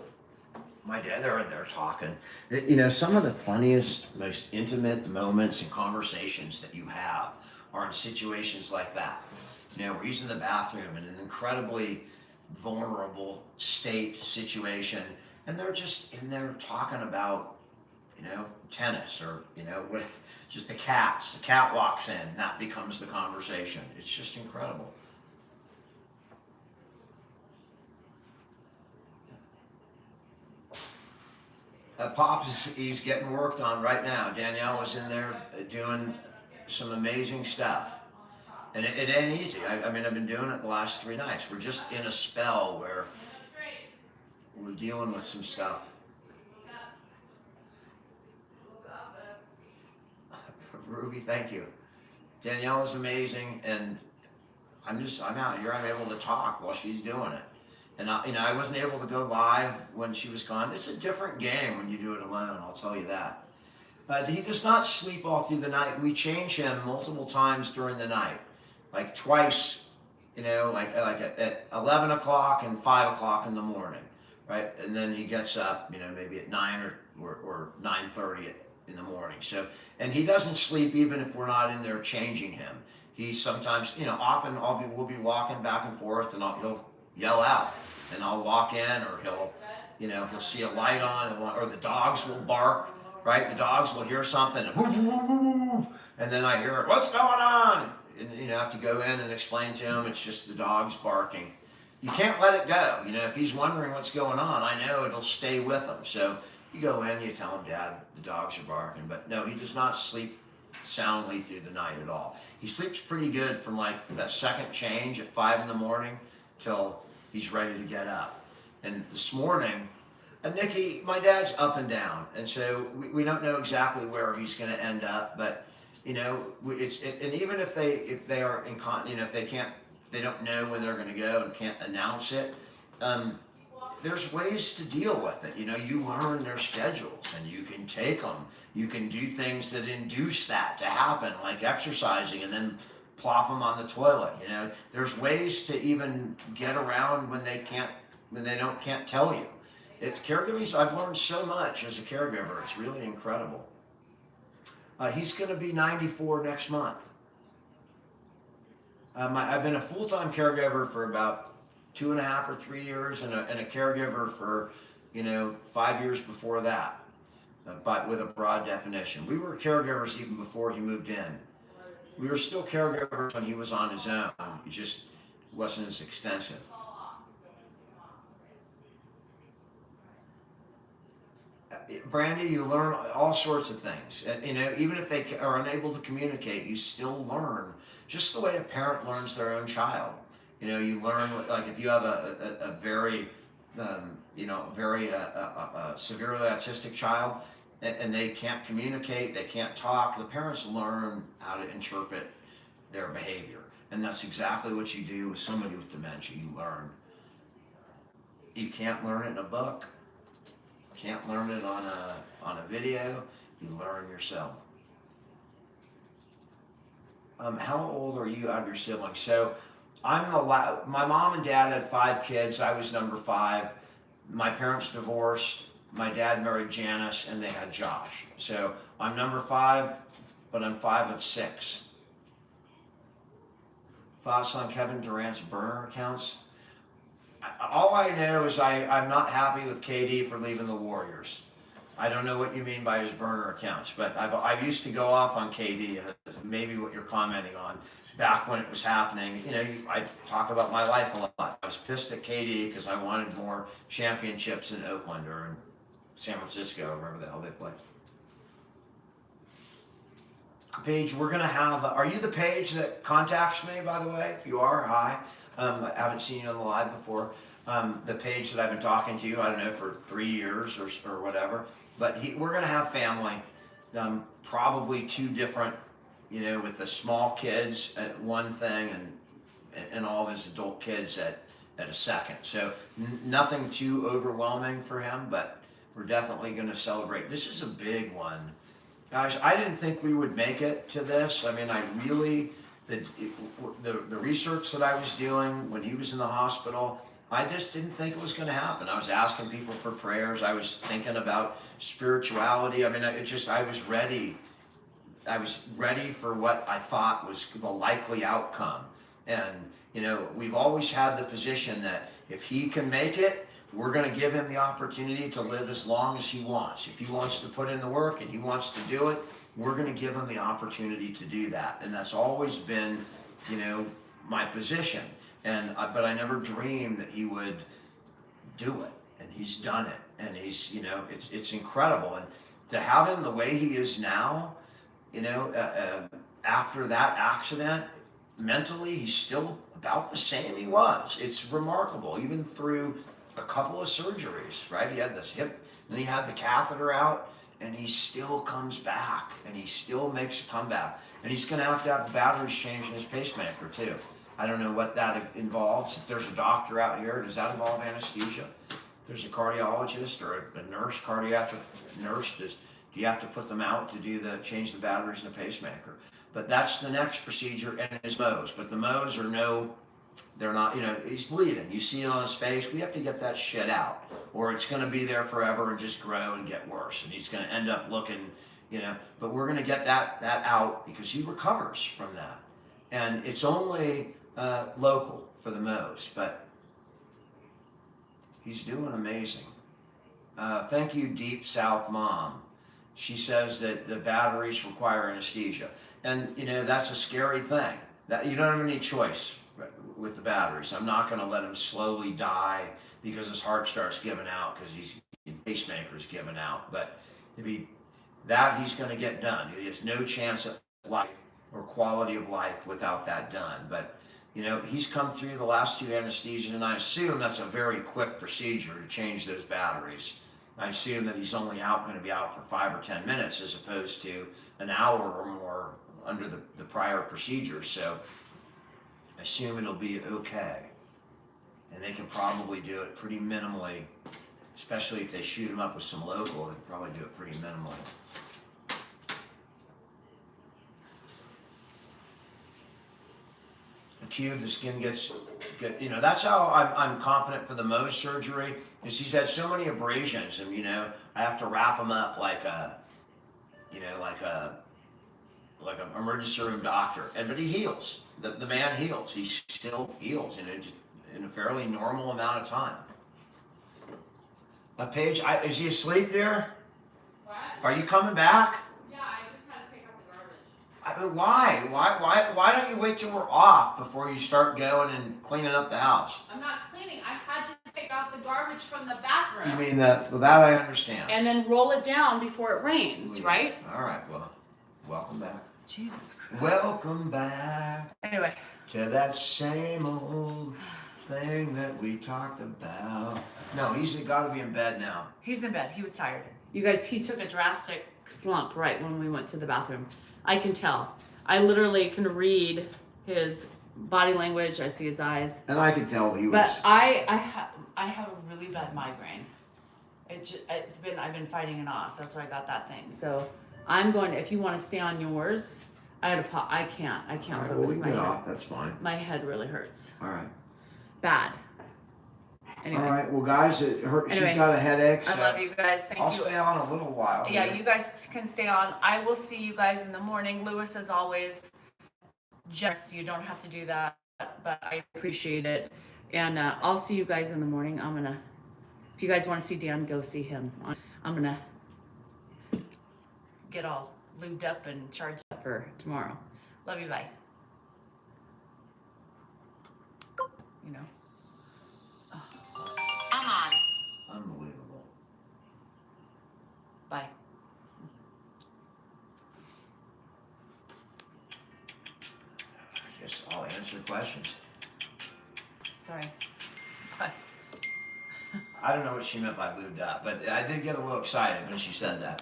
S2: My dad, they're talking. You know, some of the funniest, most intimate moments and conversations that you have are in situations like that. You know, where he's in the bathroom in an incredibly vulnerable state situation, and they're just in there talking about, you know, tennis or, you know, what, just the cats. The cat walks in, and that becomes the conversation. It's just incredible. Pops, he's getting worked on right now. Danielle is in there doing some amazing stuff. And it ain't easy. I mean, I've been doing it the last 3 nights. We're just in a spell where we're dealing with some stuff. Ruby, thank you. Danielle is amazing, and I'm out here. I'm able to talk while she's doing it. And I wasn't able to go live when she was gone. It's a different game when you do it alone, I'll tell you that. But he does not sleep all through the night. We change him multiple times during the night. Like twice, you know, like at 11 o'clock and 5 o'clock in the morning, right? And then he gets up, you know, maybe at 9 or 9:30 in the morning. So, and he doesn't sleep even if we're not in there changing him. He sometimes, you know, often we'll be walking back and forth, and he'll yell out, and I'll walk in, or he'll see a light on, or the dogs will bark, right? The dogs will hear something, and woof, woof, woof, woof, and then I hear it, what's going on? And, you know, I have to go in and explain to him it's just the dogs barking. You can't let it go. You know, if he's wondering what's going on, I know it'll stay with him. So you go in, you tell him, Dad, the dogs are barking. But no, he does not sleep soundly through the night at all. He sleeps pretty good from like that second change at 5 in the morning till he's ready to get up. And this morning, Nikki, my dad's up and down, and so we don't know exactly where he's going to end up, but you know, and even if they are you know, if they don't know when they're going to go and can't announce it, there's ways to deal with it. You know, you learn their schedules, and you can take them. You can do things that induce that to happen, like exercising, and then plop them on the toilet. You know, there's ways to even get around when they can't tell you. It's caregiving. I've learned so much as a caregiver. It's really incredible. He's going to be 94 next month. I've been a full-time caregiver for about 2.5 or 3 years, and a caregiver for, you know, 5 years before that, but with a broad definition. We were caregivers even before he moved in. We were still caregivers when he was on his own. It just wasn't as extensive. Brandy, you learn all sorts of things. And, you know, even if they are unable to communicate, you still learn just the way a parent learns their own child. You know, you learn, like if you have a very, severely autistic child, and they can't communicate, they can't talk, the parents learn how to interpret their behavior. And that's exactly what you do with somebody with dementia. You learn. You can't learn it in a book. Can't learn it on a video. You learn yourself. How old are you out of your siblings? So my mom and dad had 5 kids. I was number 5. My parents divorced. My dad married Janice, and they had Josh. So I'm number 5, but I'm 5 of 6. Thoughts on Kevin Durant's burner accounts? All I know is I'm not happy with KD for leaving the Warriors. I don't know what you mean by his burner accounts, but I used to go off on KD, maybe what you're commenting on, back when it was happening. You know, I talk about my life a lot. I was pissed at KD because I wanted more championships in Oakland or in San Francisco, or wherever the hell they play. Paige, we're gonna have, are you the Paige that contacts me, by the way? If you are, hi. I haven't seen you on the live before. The Paige that I've been talking to you, I don't know, for 3 years or whatever. But we're gonna have family, probably 2 different, you know, with the small kids at one thing and all of his adult kids at a second. So nothing too overwhelming for him, but we're definitely gonna celebrate. This is a big one. Guys, I didn't think we would make it to this. I mean, I really, the research that I was doing when he was in the hospital, I just didn't think it was going to happen. I was asking people for prayers. I was thinking about spirituality. I mean, I was ready. I was ready for what I thought was the likely outcome. And, you know, we've always had the position that if he can make it, we're going to give him the opportunity to live as long as he wants. If he wants to put in the work and he wants to do it, we're going to give him the opportunity to do that. And that's always been, you know, my position. But I never dreamed that he would do it. And he's done it. And he's, you know, it's incredible. And to have him the way he is now, you know, after that accident, mentally, he's still about the same he was. It's remarkable, even through a couple of surgeries, right? He had this hip, and he had the catheter out, and he still comes back, and he still makes a comeback. And he's going to have the batteries changed in his pacemaker, too. I don't know what that involves. If there's a doctor out here, does that involve anesthesia? If there's a cardiologist or a nurse, cardiac nurse, do you have to put them out to change the batteries in the pacemaker? But that's the next procedure, and his Mohs. But the Mohs are they're not, you know, he's bleeding. You see it on his face. We have to get that shit out, or it's going to be there forever and just grow and get worse. And he's going to end up looking, you know, but we're going to get that out because he recovers from that. And it's only local for the Mohs, but he's doing amazing. Thank you, Deep South Mom. She says that the batteries require anesthesia. And, you know, that's a scary thing. That you don't have any choice with the batteries. I'm not going to let him slowly die because his heart starts giving out because his pacemaker's giving out. But he's going to get done. He has no chance of life or quality of life without that done. But, you know, he's come through the last 2 anesthesias, and I assume that's a very quick procedure to change those batteries. I assume that he's only going to be out for 5 or 10 minutes as opposed to an hour or more under the prior procedure. So I assume it'll be okay. And they can probably do it pretty minimally, especially if they shoot him up with some local, they can probably do it pretty minimally. The cube, the skin gets, you know, that's how I'm confident for the Mohs surgery, is he's had so many abrasions, and, you know, I have to wrap him up like an emergency room doctor. But he heals. The man heals. He still heals in a fairly normal amount of time. Paige, is he asleep, dear?
S1: What?
S2: Are you coming back?
S1: Yeah, I just had to take out the garbage.
S2: I mean, why don't you wait till we're off before you start going and cleaning up the house?
S1: I'm not cleaning. I had to take out the garbage from the bathroom.
S2: You mean that? Well, that I understand.
S1: And then roll it down before it rains, right?
S2: All right. Well, welcome back.
S1: Jesus Christ.
S2: Welcome back
S1: Anyway.
S2: to that same old thing that we talked about. No, he's got to be in bed now.
S1: He's in bed. He was tired. You guys, he took a drastic slump right when we went to the bathroom. I can tell. I literally can read his body language. I see his eyes.
S2: And I could tell he was.
S1: But I have a really bad migraine. I've been fighting it off. That's why I got that thing. So I'm going to, if you want to stay on yours, I can't
S2: All right,
S1: focus.
S2: well, we can
S1: My
S2: get
S1: head.
S2: off. That's fine.
S1: My head really hurts.
S2: All right.
S1: Bad. Anyway.
S2: All right. Well, guys,
S1: Anyway,
S2: she's got a headache. So
S1: I love you guys. Thank
S2: I'll
S1: you.
S2: stay on a little while.
S1: Yeah,
S2: here.
S1: you guys can stay on. I will see you guys in the morning. Lewis, as always, just you don't have to do that, but I appreciate it. And I'll see you guys in the morning. If you guys want to see Dan, go see him. I'm gonna get all lubed up and charged up for tomorrow. Love you, bye. You know.
S3: I'm on.
S2: Unbelievable.
S1: Bye.
S2: questions.
S1: Sorry. But
S2: I don't know what she meant by lubed up, but I did get a little excited when she said that.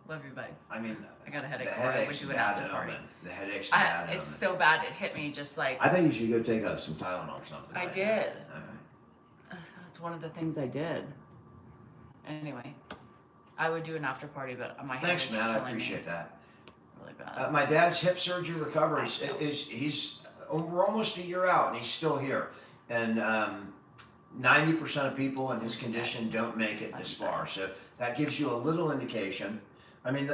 S1: love you, bud.
S2: I mean,
S1: I got a headache.
S2: the
S1: Or I
S2: headache's
S1: wish
S2: a
S1: you would have
S2: bad
S1: to party.
S2: omen. The headache's a bad omen.
S1: It's so bad. It hit me just like
S2: I think you should go take some Tylenol or something.
S1: I
S2: right
S1: did.
S2: now. All right.
S1: It's one of the things I did. Anyway, I would do an after party, but my hair
S2: Thanks,
S1: is
S2: Matt. I
S1: killing
S2: appreciate
S1: me
S2: that.
S1: really bad.
S2: My dad's hip surgery recovery
S1: I know.
S2: we're almost a year out and he's still here. And 90% of people in his condition don't make it this far. So that gives you a little indication. I mean,